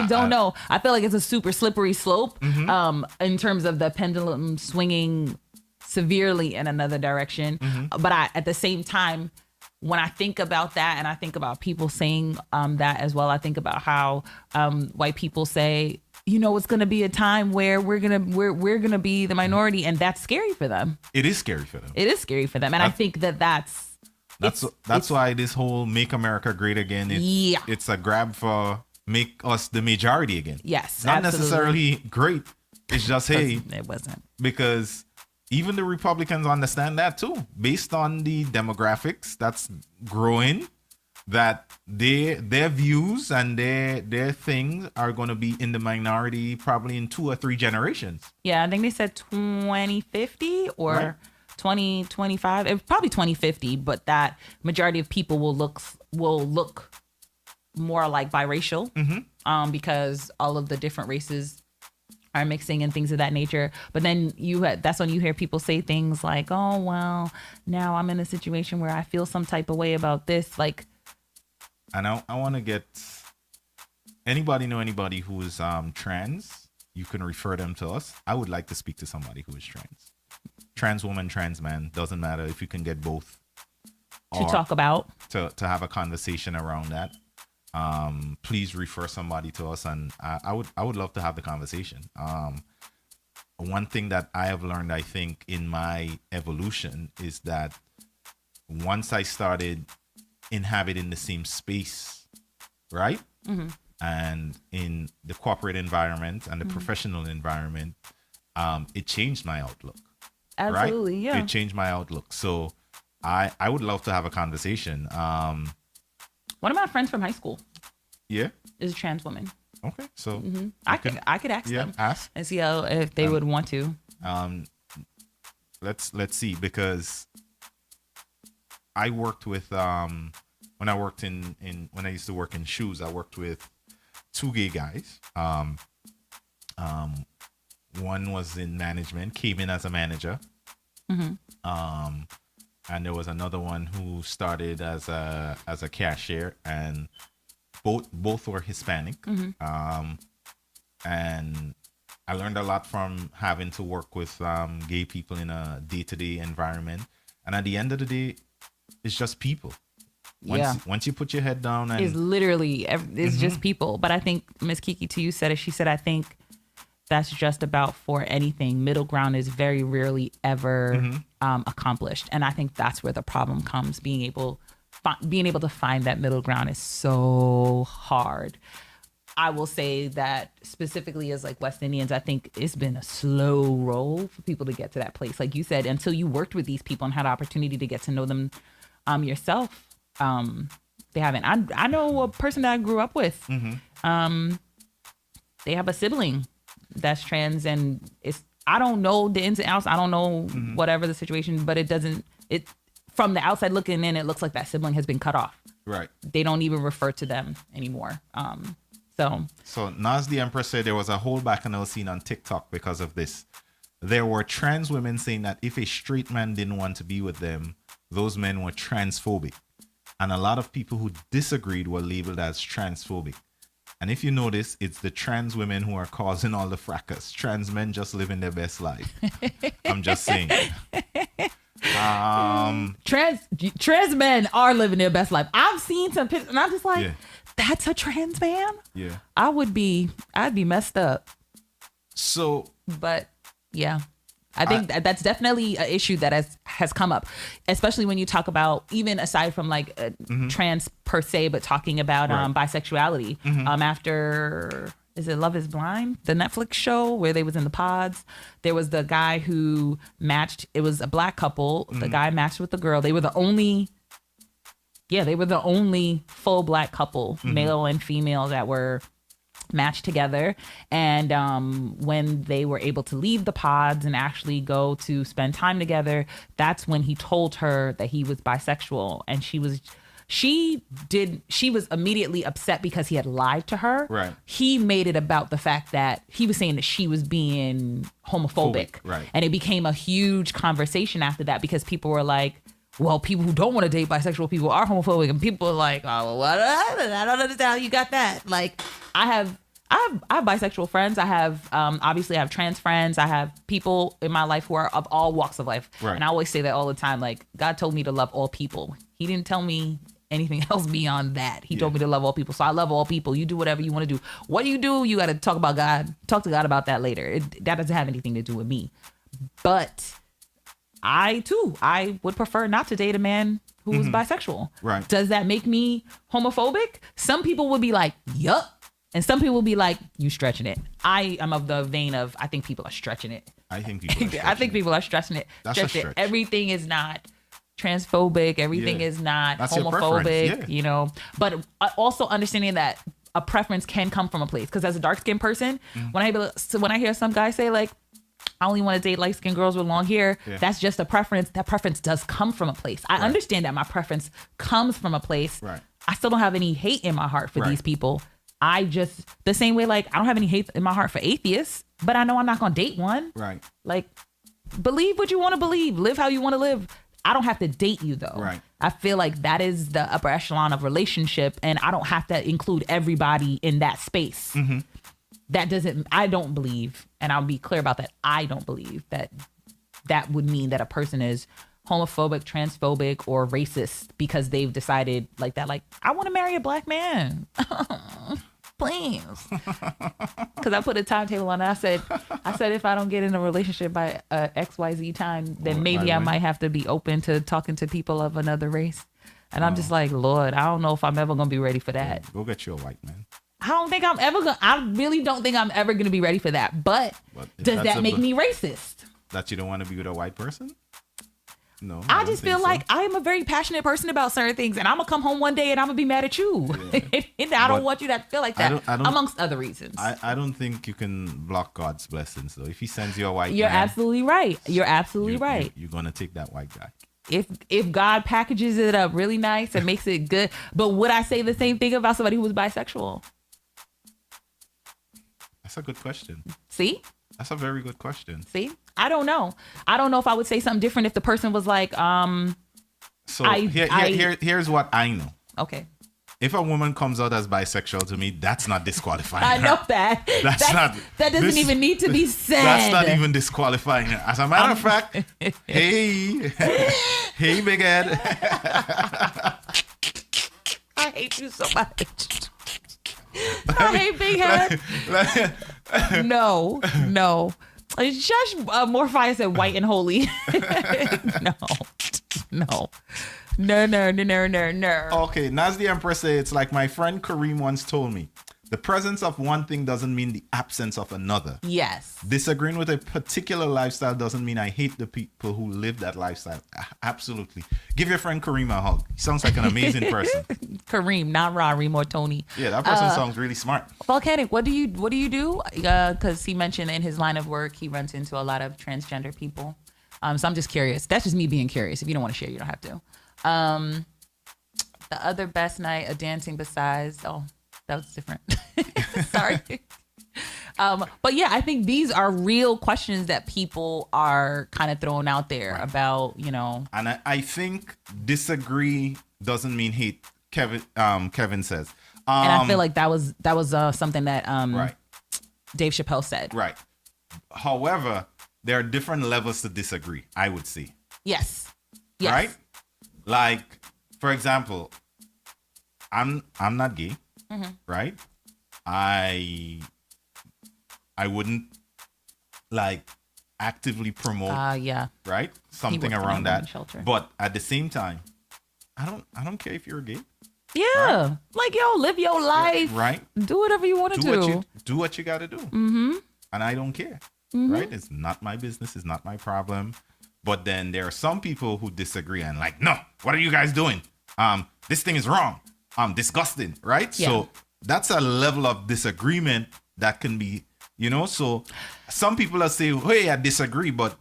don't know. I feel like it's a super slippery slope in terms of the pendulum swinging severely in another direction. But at the same time, when I think about that, and I think about people saying that as well, I think about how white people say, it's going to be a time where we're gonna be the minority, and that's scary for them. It is scary for them. It is scary for them, and I think that's why this whole "Make America Great Again" it's a grab for make us the majority again. Yes, it's not necessarily great. It's just it wasn't, because even the Republicans understand that too, based on the demographics that's growing, that their views and their things are going to be in the minority probably in 2 or 3 generations. Yeah, I think they said 2050 or 2025. It's probably 2050, but that majority of people will look more like biracial, because all of the different races are mixing and things of that nature. But then that's when you hear people say things like, oh, well, now I'm in a situation where I feel some type of way about this. Like, and I want to get anybody who is trans, you can refer them to us. I would like to speak to somebody who is trans woman, trans man, doesn't matter, if you can get both to talk about, to have a conversation around that. Please refer somebody to us, and I would love to have the conversation. One thing that I have learned, I think, in my evolution is that once I started inhabiting the same space, right? And in the corporate environment and the professional environment, it changed my outlook. Absolutely, right? yeah. It changed my outlook. So I would love to have a conversation. One of my friends from high school is a trans woman. Okay, so I could ask them and see if they would want to. Let's see, because I worked with when I used to work in shoes, I worked with 2 gay guys. one was in management, came in as a manager. And there was another one who started as a cashier, and both were Hispanic. And I learned a lot from having to work with gay people in a day-to-day environment. And at the end of the day, it's just people. Once you put your head down, and it's literally, it's just people. But I think Miss Kiki to you said it. She said, I think that's just about for anything. Middle ground is very rarely ever accomplished. And I think that's where the problem comes. Being able to find that middle ground is so hard. I will say that specifically as like West Indians, I think it's been a slow roll for people to get to that place. Like you said, until you worked with these people and had the opportunity to get to know them yourself, they haven't. I know a person that I grew up with. They have a sibling that's trans, and I don't know the ins and outs. I don't know whatever the situation, but it from the outside looking in, it looks like that sibling has been cut off. Right. They don't even refer to them anymore. So Nas the Empress said there was a whole bacchanal scene on TikTok because of this. There were trans women saying that if a straight man didn't want to be with them, those men were transphobic. And a lot of people who disagreed were labeled as transphobic. And if you notice, it's the trans women who are causing all the fracas. Trans men just living their best life. I'm just saying. Trans men are living their best life. I've seen some pictures, and I'm just like, that's a trans man? Yeah. I'd be messed up. So, but yeah, I think that's definitely an issue that has come up, especially when you talk about, even aside from like trans per se, but talking about bisexuality. After, is it Love is Blind, the Netflix show where they was in the pods? There was the guy who matched. It was a black couple. The guy matched with the girl. They were the only. Yeah, they were the only full black couple, male and female, that were matched together. And when they were able to leave the pods and actually go to spend time together, that's when he told her that he was bisexual. And she was immediately upset because he had lied to her. Right. He made it about the fact that he was saying that she was being homophobic. Right. And it became a huge conversation after that, because people were like, well, people who don't want to date bisexual people are homophobic, and people are like, oh, what? I don't understand how you got that. Like, I have bisexual friends. I have, obviously I have trans friends. I have people in my life who are of all walks of life. Right. And I always say that all the time. Like, God told me to love all people. He didn't tell me anything else beyond that. He told me to love all people. So I love all people. You do whatever you want to do. What you do, you got to talk about God. Talk to God about that later. That doesn't have anything to do with me. But I would prefer not to date a man who is bisexual. Right. Does that make me homophobic? Some people would be like, yup. And some people will be like, you stretching it. I am of the vein of, I think people are stretching it. I think people are stretching I think people are stretching it. That's a stretch. Everything is not transphobic. Everything is not That's your preference. homophobic, you know. But also understanding that a preference can come from a place. Because as a dark-skinned person, when I hear some guy say like, I only want to date light-skinned girls with long hair, that's just a preference. That preference does come from a place. I understand that my preference comes from a place. Right. I still don't have any hate in my heart for these people. I just, the same way, like, I don't have any hate in my heart for atheists, but I know I'm not going to date one. Right. Like, believe what you want to believe. Live how you want to live. I don't have to date you, though. Right. I feel like that is the upper echelon of relationship, and I don't have to include everybody in that space. That doesn't, I don't believe, and I'll be clear about that, I don't believe that that would mean that a person is homophobic, transphobic, or racist because they've decided like that. Like, I want to marry a black man. Please. Because I put a timetable on it. I said, if I don't get in a relationship by XYZ time, then maybe I might have to be open to talking to people of another race. And I'm just like, Lord, I don't know if I'm ever going to be ready for that. Go get you a white man. I really don't think I'm ever going to be ready for that. But does that make me racist? That you don't want to be with a white person? No. I just feel like I am a very passionate person about certain things, and I'm gonna come home one day and I'm gonna be mad at you. Yeah. And I don't want you to feel like that, amongst other reasons. I don't think you can block God's blessings, though. If He sends you a white You're man, absolutely right. You're absolutely right. You're gonna take that white guy. If God packages it up really nice and makes it good, but would I say the same thing about somebody who was bisexual? That's a good question. See? That's a very good question. See, I don't know. I don't know if I would say something different if the person was like, So here's what I know. Okay. If a woman comes out as bisexual to me, that's not disqualifying I her. know that. That doesn't even need to be said. That's not even disqualifying her. As a matter of fact, hey, hey, big head. I hate you so much. I hate big head. No. Shush, Morpheus said white and holy. No. Okay, Naz the Empress say it's like my friend Kareem once told me. The presence of one thing doesn't mean the absence of another. Yes. Disagreeing with a particular lifestyle doesn't mean I hate the people who live that lifestyle. Absolutely. Give your friend Kareem a hug. He sounds like an amazing person. Kareem, not Rari, more Tony. Yeah, that person sounds really smart. Volcanic, what do you do? Because he mentioned in his line of work, he runs into a lot of transgender people. So I'm just curious. That's just me being curious. If you don't want to share, you don't have to. The other best night of dancing besides, that was different. Sorry. But yeah, I think these are real questions that people are kind of throwing out there about, And I think disagree doesn't mean hate. Kevin says. And I feel like that was something that right. Dave Chappelle said. Right. However, there are different levels to disagree, I would say. Yes. Right? Like, for example, I'm not gay, right? I wouldn't like actively promote right? Something around that. But at the same time, I don't care if you're gay. Yeah. Right? Like, live your life. Yeah, right. Do whatever you want to do. Do what you got to do. And I don't care. Right? It's not my business. It's not my problem. But then there are some people who disagree and like, no, what are you guys doing? This thing is wrong. Disgusting, right? Yeah. So that's a level of disagreement that can be, so some people are saying, hey, I disagree, but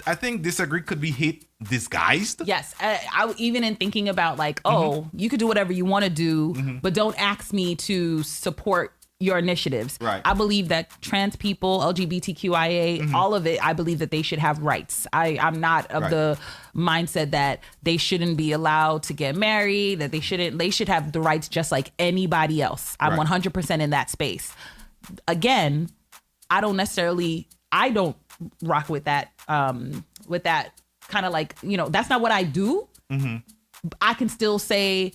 I think disagree could be hate disguised. Yes. I even in thinking about like, you could do whatever you want to do, but don't ask me to support your initiatives. Right. I believe that trans people, LGBTQIA, all of it, I believe that they should have rights. I'm not of the mindset that they shouldn't be allowed to get married, that they should have the rights just like anybody else. I'm 100% in that space. Again, I don't rock with that kind of like, that's not what I do. I can still say,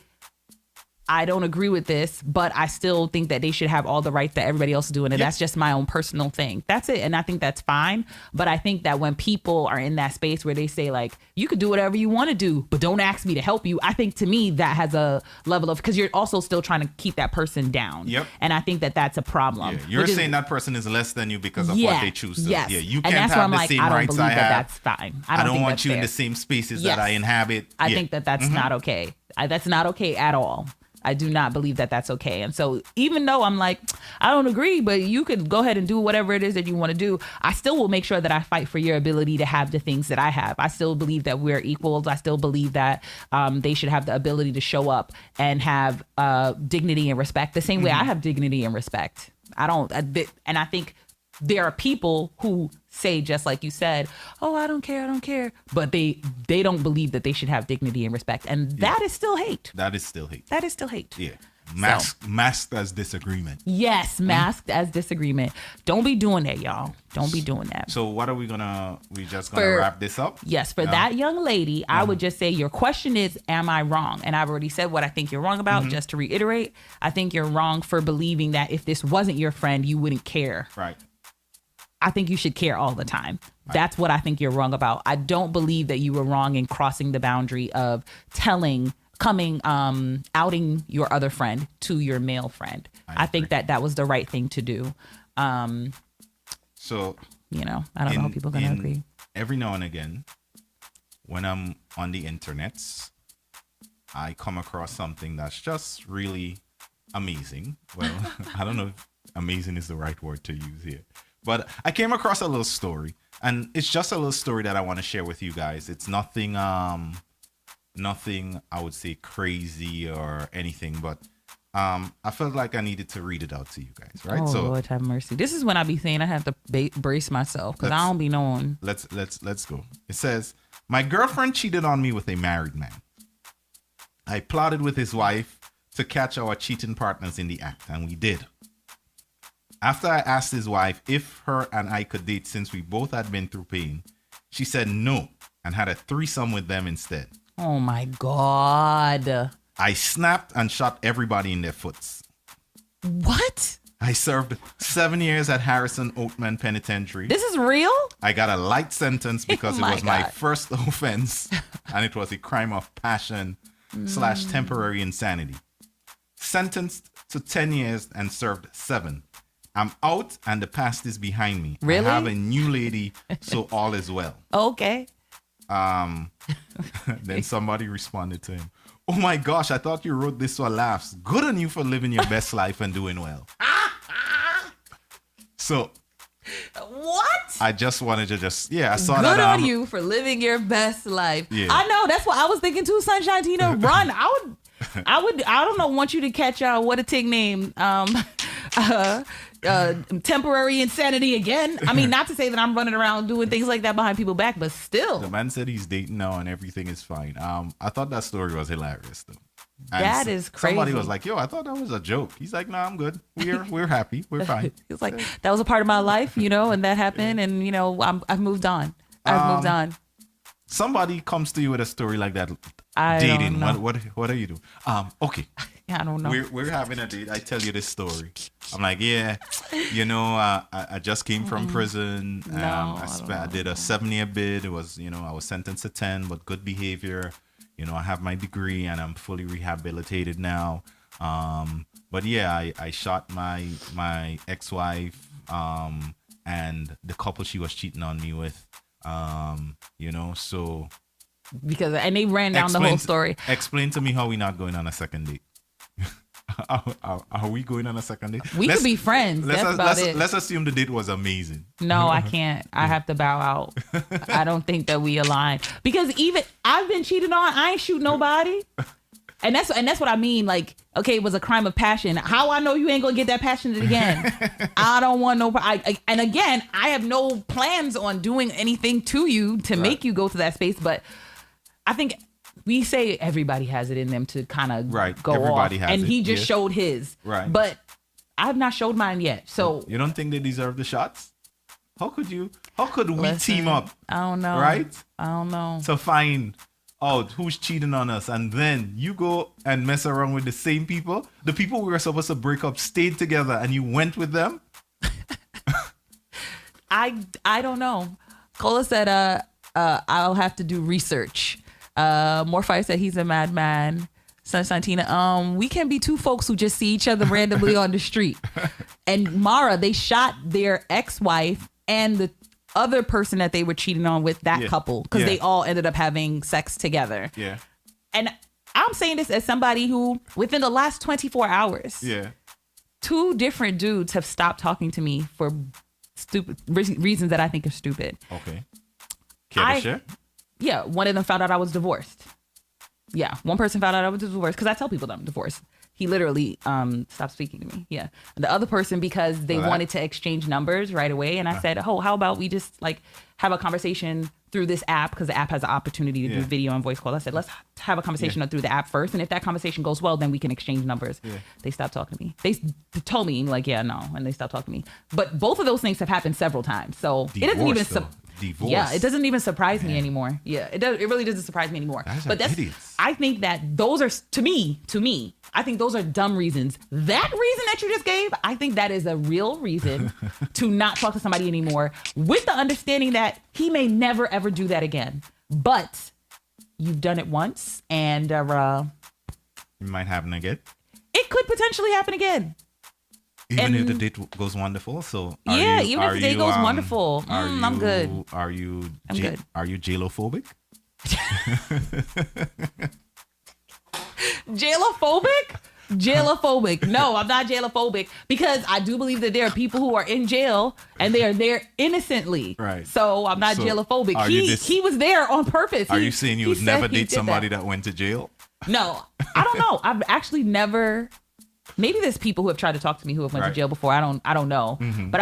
I don't agree with this, but I still think that they should have all the rights that everybody else is doing. And that's just my own personal thing. That's it. And I think that's fine. But I think that when people are in that space where they say like, you could do whatever you want to do, but don't ask me to help you. I think to me that has a level of, because you're also still trying to keep that person down. Yep. And I think that that's a problem. Yeah. You're saying that person is less than you because of what they choose to. Yes. Yeah. You can't have the same rights I have. That's fine. I don't want you in the same spaces that I inhabit. I think that that's not okay. That's not okay at all. I do not believe that that's okay. And so even though I'm like, I don't agree, but you could go ahead and do whatever it is that you want to do, I still will make sure that I fight for your ability to have the things that I have. I still believe that we're equals. I still believe that they should have the ability to show up and have dignity and respect the same way I have dignity and respect. And I think there are people who say, just like you said, oh, I don't care. But they don't believe that they should have dignity and respect. And that is still hate. That is still hate. Yeah. Masked as disagreement. Yes, masked as disagreement. Don't be doing that, y'all. Don't be doing that. So what are we just gonna wrap this up? Yes, for that young lady, I would just say your question is, am I wrong? And I've already said what I think you're wrong about. Just to reiterate, I think you're wrong for believing that if this wasn't your friend, you wouldn't care. Right. I think you should care all the time. That's what I think you're wrong about. I don't believe that you were wrong in crossing the boundary of outing your other friend to your male friend. I think that was the right thing to do. So, I don't know how people are going to agree. Every now and again, when I'm on the internets, I come across something that's just really amazing. Well, I don't know if amazing is the right word to use here. But I came across a little story, and it's just a little story that I want to share with you guys. It's nothing I would say crazy or anything, but I felt like I needed to read it out to you guys, right? Oh, So Lord have mercy. This is when I be saying I have to brace myself because I don't be knowing. let's go. It says, my girlfriend cheated on me with a married man. I plotted with his wife to catch our cheating partners in the act, and we did. After I asked his wife if her and I could date since we both had been through pain, she said no and had a threesome with them instead. Oh my God. I snapped and shot everybody in their foots. What? I served 7 years at Harrison Oatman Penitentiary. This is real? I got a light sentence because Oh it my was my God. first offense, and it was a crime of passion / temporary insanity. Sentenced to 10 years and served 7. I'm out and the past is behind me. Really? I have a new lady, so all is well. Okay. Then somebody responded to him, oh my gosh, I thought you wrote this for laughs. Good on you for living your best life and doing well. So What? I just wanted to I saw Good that. on you for living your best life. Yeah. I know. That's what I was thinking too, Sunshine Tina. Run. I don't know, want you to catch what a ting name. Temporary insanity again. I mean, not to say that I'm running around doing things like that behind people's back, but still. The man said he's dating now and everything is fine. I thought that story was hilarious though. And That is crazy. Somebody was like, yo, I thought that was a joke. He's like, no, I'm good. We're happy. We're fine. It's like, that was a part of my life, and that happened, and I've moved on. I've moved on. Somebody comes to you with a story like that. I Dating. don't know. What do you do? Okay. I don't know. We're having a date. I tell you this story. I'm like, yeah, I just came from prison. No, I did a 7-year bid. It was, I was sentenced to 10, but good behavior. I have my degree and I'm fully rehabilitated now. But yeah, I shot my ex-wife and the couple she was cheating on me with. So And they ran down the whole story. Explain to me how we not going on a second date. Are we going on a second date? We could be friends. That's about it. Let's assume the date was amazing. No, I can't. I have to bow out. I don't think that we align because even I've been cheated on. I ain't shoot nobody. And that's what I mean. Like, okay, it was a crime of passion. How I know you ain't gonna get that passionate again? I don't want no. And again, I have no plans on doing anything to you to make you go to that space. But I think we say everybody has it in them to kind of go everybody off. has And it, he just yes. showed his. Right. But I've not showed mine yet. So you don't think they deserve the shots? How could we listen, team up? I don't know. Right? I don't know. To find out who's cheating on us, and then you go and mess around with the same people. The people we were supposed to break up stayed together, and you went with them. I don't know. Cola said I'll have to do research. Morphy said he's a madman. Sunshine Tina, we can be two folks who just see each other randomly on the street. And Mara, they shot their ex-wife and the other person that they were cheating on with that couple because they all ended up having sex together. Yeah. And I'm saying this as somebody who, within the last 24 hours, 2 different dudes have stopped talking to me for stupid reasons that I think are stupid. Okay. Care to share? Yeah, one of them found out I was divorced. Yeah, one person found out I was divorced because I tell people that I'm divorced. He literally stopped speaking to me. Yeah. And the other person because they wanted to exchange numbers right away. And I said, oh, how about we just have a conversation through this app because the app has the opportunity to do video and voice calls. I said, let's have a conversation through the app first. And if that conversation goes well, then we can exchange numbers. Yeah. They stopped talking to me. They told me and they stopped talking to me. But both of those things have happened several times. So it doesn't even... Divorce. Yeah, it doesn't even surprise me anymore. Yeah, it really doesn't surprise me anymore. Idiots. I think that those are to me, I think those are dumb reasons. That reason that you just gave, I think that is a real reason to not talk to somebody anymore with the understanding that he may never ever do that again. But you've done it once and it might happen again. It could potentially happen again. Even if the date goes wonderful, so even if the date goes wonderful, I'm good. Are you good. Are you J-Lo-phobic? Jailophobic? Jailophobic. No, I'm not jailophobic because I do believe that there are people who are in jail and they are there innocently. Right. So I'm not jailophobic. He was there on purpose. Are you saying you would never date somebody that went to jail? No, I don't know. I've actually never Maybe there's people who have tried to talk to me who have went to jail before. I don't know. But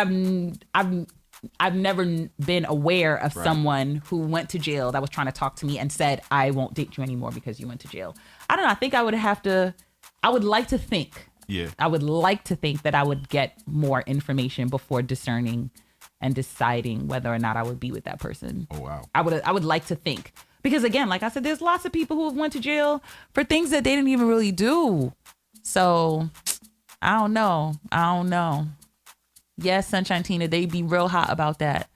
I've never been aware of someone who went to jail that was trying to talk to me and said, I won't date you anymore because you went to jail. I don't know. I think I would like to think. Yeah. I would like to think that I would get more information before discerning and deciding whether or not I would be with that person. Oh, wow. I would like to think. Because again, like I said, there's lots of people who have went to jail for things that they didn't even really do. So I don't know. Yes, Sunshine Tina, they be real hot about that.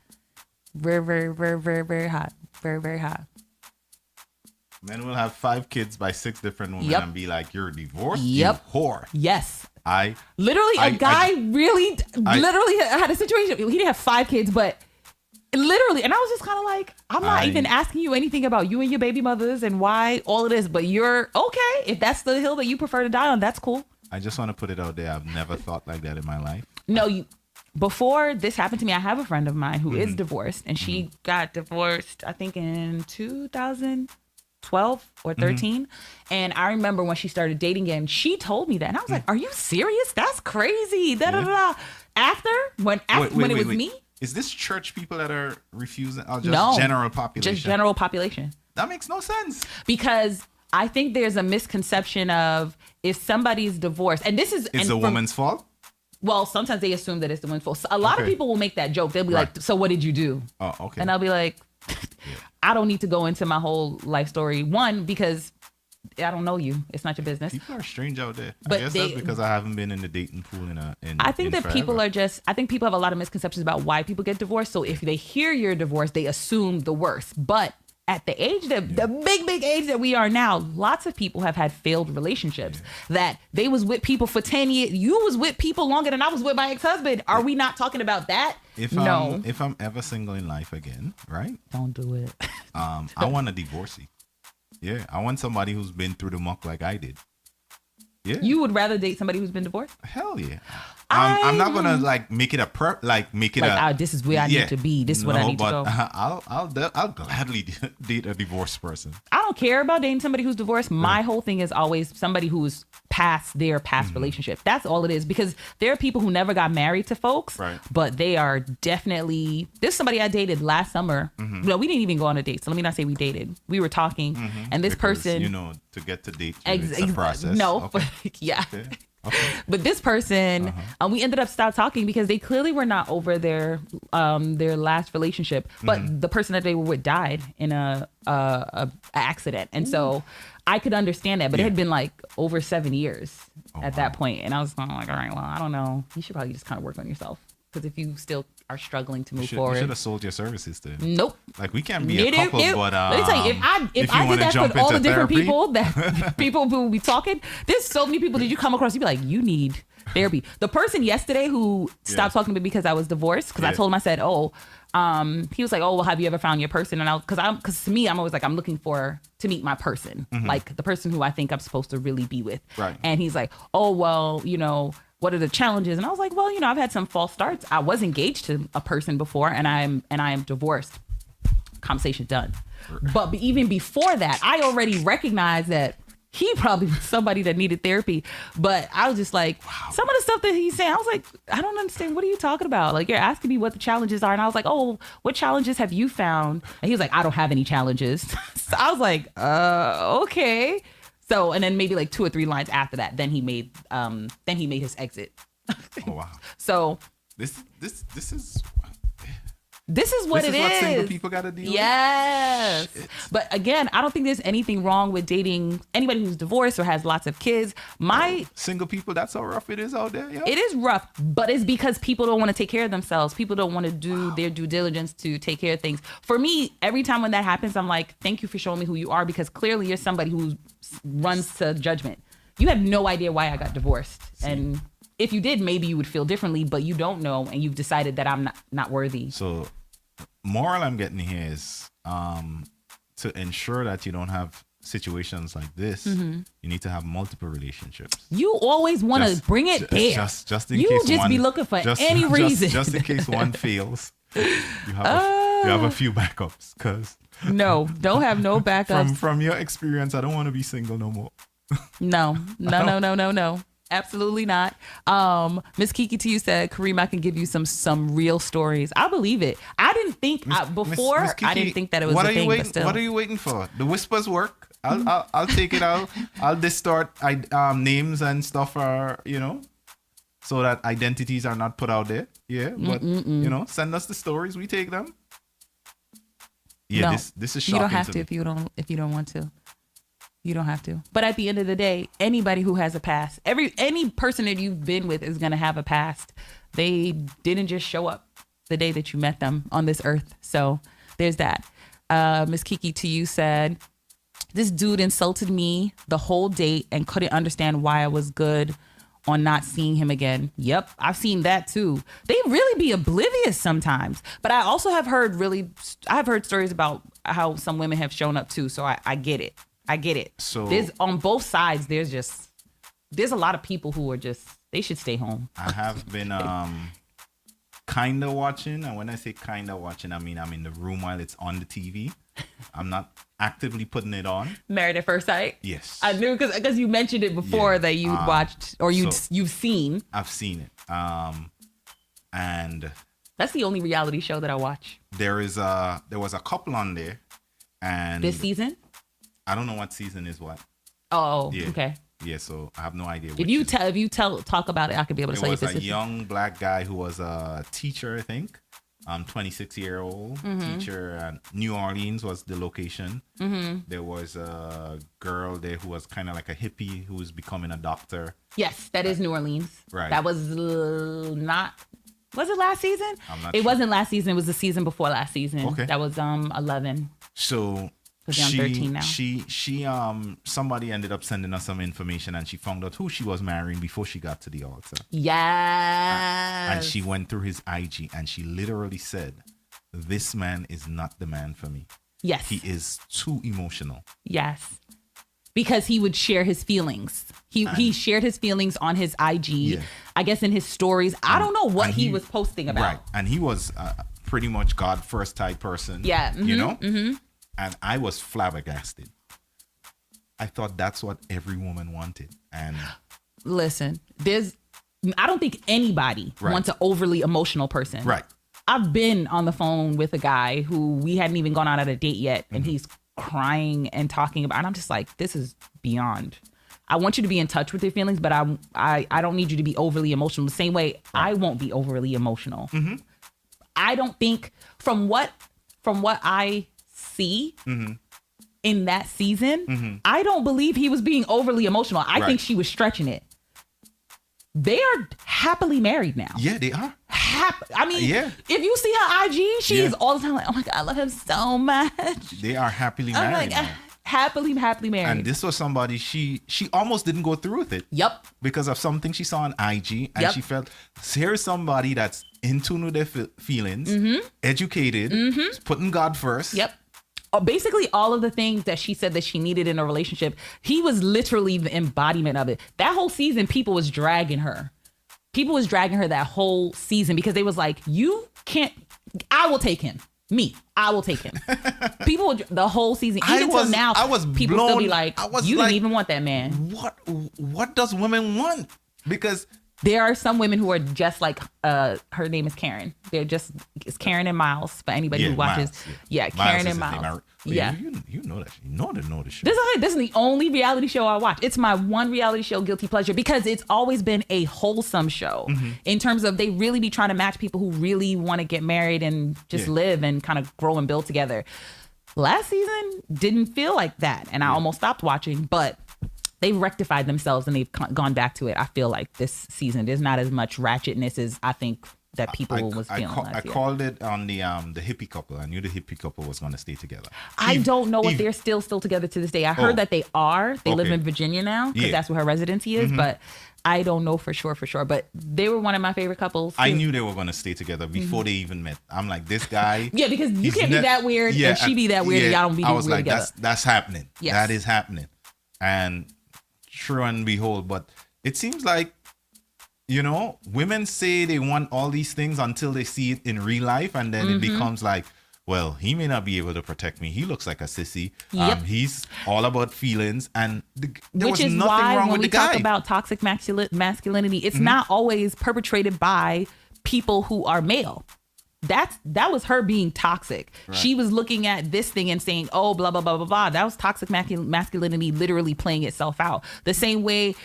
Very, very, very, very, very hot. Very, very hot. Men will have 5 kids by 6 different women and be like, you're divorced? Yep. You whore. Yes. Literally, a guy literally had a situation. He didn't have 5 kids, but literally, and I was just kind of like, I'm not even asking you anything about you and your baby mothers and why all of this, but you're okay. If that's the hill that you prefer to die on, that's cool. I just want to put it out there. I've never thought like that in my life. No, before this happened to me, I have a friend of mine who is divorced, and she got divorced, I think in 2012 or 13. And I remember when she started dating again, she told me that, and I was like, "Are you serious? That's crazy." After when it was me. Is this church people that are refusing, or just general population? Just general population. That makes no sense. Because I think there's a misconception of if somebody's divorced, and this is the woman's fault. Well, sometimes they assume that it's the woman's fault. So a lot of people will make that joke. They'll be like, "So what did you do?" Oh, okay. And I'll be like, I don't need to go into my whole life story. One, because I don't know you. It's not your business. People are strange out there. But I guess that's because I haven't been in the dating pool I think that forever. people have a lot of misconceptions about why people get divorced. So if they hear you're divorced, they assume the worst. But at the age the big age that we are now, lots of people have had failed relationships that they was with people for 10 years. You was with people longer than I was with my ex-husband. Are we not talking about that? No. If I'm ever single in life again, right? Don't do it. I want a divorcee. Yeah, I want somebody who's been through the muck like I did. Yeah. You would rather date somebody who's been divorced? Hell yeah. I'm not gonna make it this is where I need to be. This is what I need to go. I'll gladly date a divorced person. I don't care about dating somebody who's divorced. My whole thing is always somebody who's past their past relationship. That's all it is. Because there are people who never got married to folks, but they are definitely. There's somebody I dated last summer. No, we didn't even go on a date. So let me not say we dated. We were talking, and this person, to get to date, it's a process. No, okay. Yeah. Okay. But this person, we ended up stopped talking because they clearly were not over their last relationship. But the person that they were with died in a accident, and so I could understand that. But it had been like over 7 years at that point, and I was kind of like, all right, well, I don't know. You should probably just kind of work on yourself, because if you still are struggling to move forward, you should have sold your services to him. Nope. Like, we can't be a couple, but let me tell you, if I did that for all the different people who will be talking, there's so many people that you come across, you'd be like, you need therapy. The person yesterday who stopped talking to me because I was divorced, because I told him, I said, he was like, oh, well, have you ever found your person? And because to me, I'm always like, I'm looking to meet my person, like the person who I think I'm supposed to really be with. Right. And he's like, oh, well, what are the challenges? And I was like, well, I've had some false starts. I was engaged to a person before, and I am divorced. Conversation done. But even before that, I already recognized that he probably was somebody that needed therapy. But I was just like, some of the stuff that he's saying, I was like, I don't understand. What are you talking about? Like, you're asking me what the challenges are. And I was like, oh, what challenges have you found? And he was like, I don't have any challenges. So I was like, okay. So, and then maybe like 2 or 3 lines after that, then he made his exit. Oh, wow. So this is what it is. What single people got to deal with? Yes. But again, I don't think there's anything wrong with dating anybody who's divorced or has lots of kids. Single people, that's how rough it is out there. Yeah. It is rough, but it's because people don't want to take care of themselves. People don't want to do their due diligence to take care of things. For me, every time when that happens, I'm like, thank you for showing me who you are, because clearly you're somebody who runs to judgment. You have no idea why I got divorced. And if you did, maybe you would feel differently, but you don't know, and you've decided that I'm not worthy. So, moral I'm getting here is to ensure that you don't have situations like this, you need to have multiple relationships. You always want to bring it there. Just in case one, just be looking for any reason. Just in case one fails, you have a few backups. Because no, don't have no backups. From your experience, I don't want to be single no more. No. Absolutely not. Miss Kiki to you said, Kareem, I can give you some real stories. I believe it. I didn't think before. Miss Kiki, I didn't think that it was a thing, but still. What are you waiting for? The whispers work. I'll take it out. I'll distort names and stuff are, so that identities are not put out there. Yeah, but send us the stories. We take them. Yeah, No, this is shocking. You don't have to me. if you don't want to. You don't have to. But at the end of the day, anybody who has a past, any person that you've been with is gonna have a past. They didn't just show up the day that you met them on this earth. So there's that. Miss Kiki to you said, this dude insulted me the whole date and couldn't understand why I was good on not seeing him again. Yep, I've seen that too. They really be oblivious sometimes. But I also have heard stories about how some women have shown up too. So I get it. I get it. So there's on both sides. There's a lot of people who are they should stay home. I have been kind of watching, and when I say kind of watching, I mean I'm in the room while it's on the TV. I'm not actively putting it on. Married at First Sight. Yes, I knew because you mentioned it before that you'd watched or you've seen. I've seen it, and that's the only reality show that I watch. There was a couple on there, and this season. I don't know what season is what. Oh, yeah. Okay. Yeah, so I have no idea. If you talk about it, I could be able to tell you. It was a young black guy who was a teacher, I think. 26-year-old teacher. New Orleans was the location. Mm-hmm. There was a girl there who was kind of like a hippie who was becoming a doctor. Yes, that is New Orleans. Right. That was not. Was it last season? It wasn't last season. It was the season before last season. Okay. That was 11. So. Because I'm 13 now. She somebody ended up sending us some information, and she found out who she was marrying before she got to the altar. Yes. And she went through his IG, and she literally said, "This man is not the man for me. Yes. He is too emotional." Yes. Because he would share his feelings. He shared his feelings on his IG. Yeah. I guess in his stories. I don't know what he was posting about. Right. And he was pretty much God first type person. Yeah. Mm-hmm, Mm-hmm. And I was flabbergasted. I thought that's what every woman wanted. And listen, I don't think anybody wants an overly emotional person. Right. I've been on the phone with a guy who we hadn't even gone out on a date yet, and he's crying and talking about, and I'm just like, this is beyond. I want you to be in touch with your feelings, but I don't need you to be overly emotional. The same way I won't be overly emotional. Mm-hmm. I don't think from what I see in that season, I don't believe he was being overly emotional. I think she was stretching it. They are happily married now. Yeah, they are. If you see her IG, she is all the time like, oh my God, I love him so much. They are happily married now. Happily married. And this was somebody, she almost didn't go through with it. Yep. Because of something she saw on IG, and she felt, here's somebody that's in tune with their feelings, educated, putting God first. Yep. Basically all of the things that she said that she needed in a relationship, he was literally the embodiment of it. That whole season, people was dragging her. People was dragging her that whole season because they was like, you can't, I will take him. I will take him. People, the whole season, even till now, people still be like, you didn't even want that man. What does women want? Because there are some women who are just like, her name is Karen. It's Karen and Miles for anybody who watches. Miles, yeah, Karen and Miles. Yeah. You know that. You know the show. This is the only reality show I watch. It's my one reality show guilty pleasure because it's always been a wholesome show in terms of they really be trying to match people who really want to get married and just live and kind of grow and build together. Last season didn't feel like that, and I almost stopped watching, but they've rectified themselves and they've gone back to it. I feel like this season there's not as much ratchetness as I think that people was feeling last year. I called it on the hippie couple. I knew the hippie couple was going to stay together. I don't know if they're still together to this day. I heard that they are. They live in Virginia now because that's where her residency is. But I don't know for sure. But they were one of my favorite couples. I knew they were going to stay together before they even met. I'm like, this guy. Yeah, because you can't be that weird and she be that weird and y'all don't be weird together. I was like, that's happening. Yes. That is happening. And true and behold, but it seems like, women say they want all these things until they see it in real life, and then it becomes like, well, he may not be able to protect me. He looks like a sissy. Yep. He's all about feelings, and there Which was is nothing why wrong when with we the guy. talk about toxic masculinity, it's not always perpetrated by people who are male. That was her being toxic. Right. She was looking at this thing and saying, oh, blah, blah, blah, blah, blah. That was toxic masculinity literally playing itself out. The same way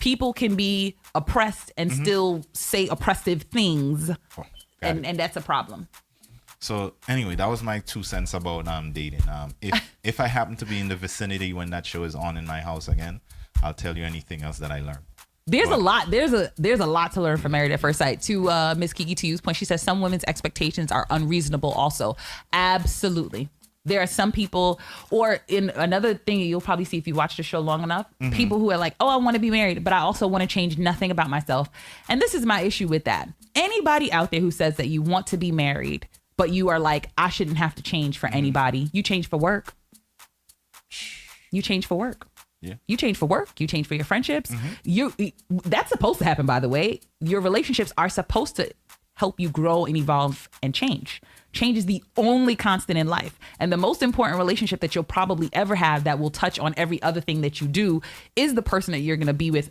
people can be oppressed and still say oppressive things. Oh, and that's a problem. So anyway, that was my 2 cents about dating. If I happen to be in the vicinity when that show is on in my house again, I'll tell you anything else that I learned. There's a lot to learn from Married at First Sight. To Miss Kiki, to use point, she says some women's expectations are unreasonable also. Absolutely. There are some people, or in another thing you'll probably see if you watch the show long enough, people who are like, oh, I want to be married, but I also want to change nothing about myself. And this is my issue with that. Anybody out there who says that you want to be married, but you are like, I shouldn't have to change for anybody. You change for work. You change for work. Yeah. You change for work. You change for your friendships. That's supposed to happen, by the way. Your relationships are supposed to help you grow and evolve and change. Change is the only constant in life. And the most important relationship that you'll probably ever have that will touch on every other thing that you do is the person that you're going to be with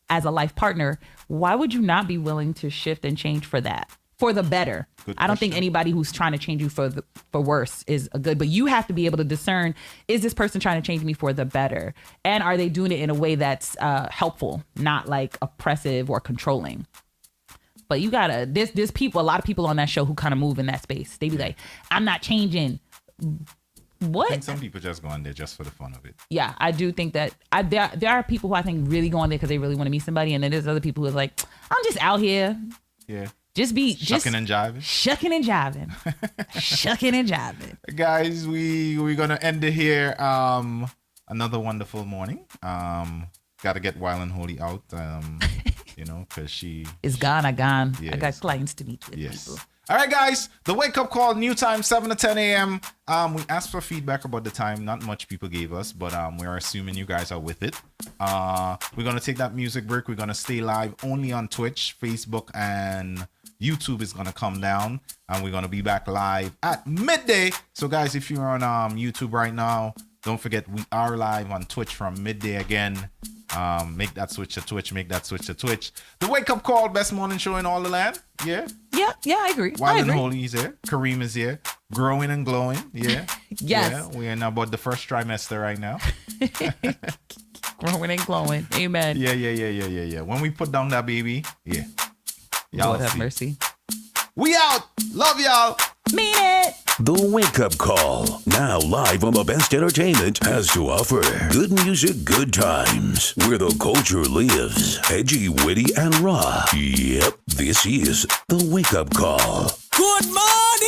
as a life partner. Why would you not be willing to shift and change for that? For the better. I don't think anybody who's trying to change you for worse is a good, but you have to be able to discern, is this person trying to change me for the better? And are they doing it in a way that's helpful, not like oppressive or controlling? But you gotta, there's people, a lot of people on that show who kind of move in that space. They be like, I'm not changing. What? I think some people just go on there just for the fun of it. Yeah, I do think that there are people who I think really go on there because they really want to meet somebody. And then there's other people who's like, I'm just out here. Yeah. Shucking and jiving. Shucking and jiving. Shucking and jiving. Guys, we're gonna end it here. Another wonderful morning. Gotta get Wild and Holy out. Because she is gone. Yes. I got clients to meet with. Yes. People. All right, guys. The wake up call, new time, 7 to 10 a.m. We asked for feedback about the time. Not much people gave us, but we're assuming you guys are with it. We're gonna take that music break. We're gonna stay live only on Twitch, Facebook, and YouTube is gonna come down, and we're gonna be back live at midday. So, guys, if you're on YouTube right now, don't forget we are live on Twitch from midday again. Make that switch to Twitch. The wake up call, best morning show in all the land. Yeah, I agree. Wild and Holy is here. Kareem is here. Growing and glowing. Yeah. Yes. Yeah, we're in about the first trimester right now. Growing and glowing. Amen. Yeah. When we put down that baby, yeah. Y'all Lord have see. mercy. We out. Love y'all. Mean it. The Wake Up Call, now live on the best entertainment, has to offer good music, good times, where the culture lives. Edgy, witty, and raw. Yep, this is The Wake Up Call. Good morning.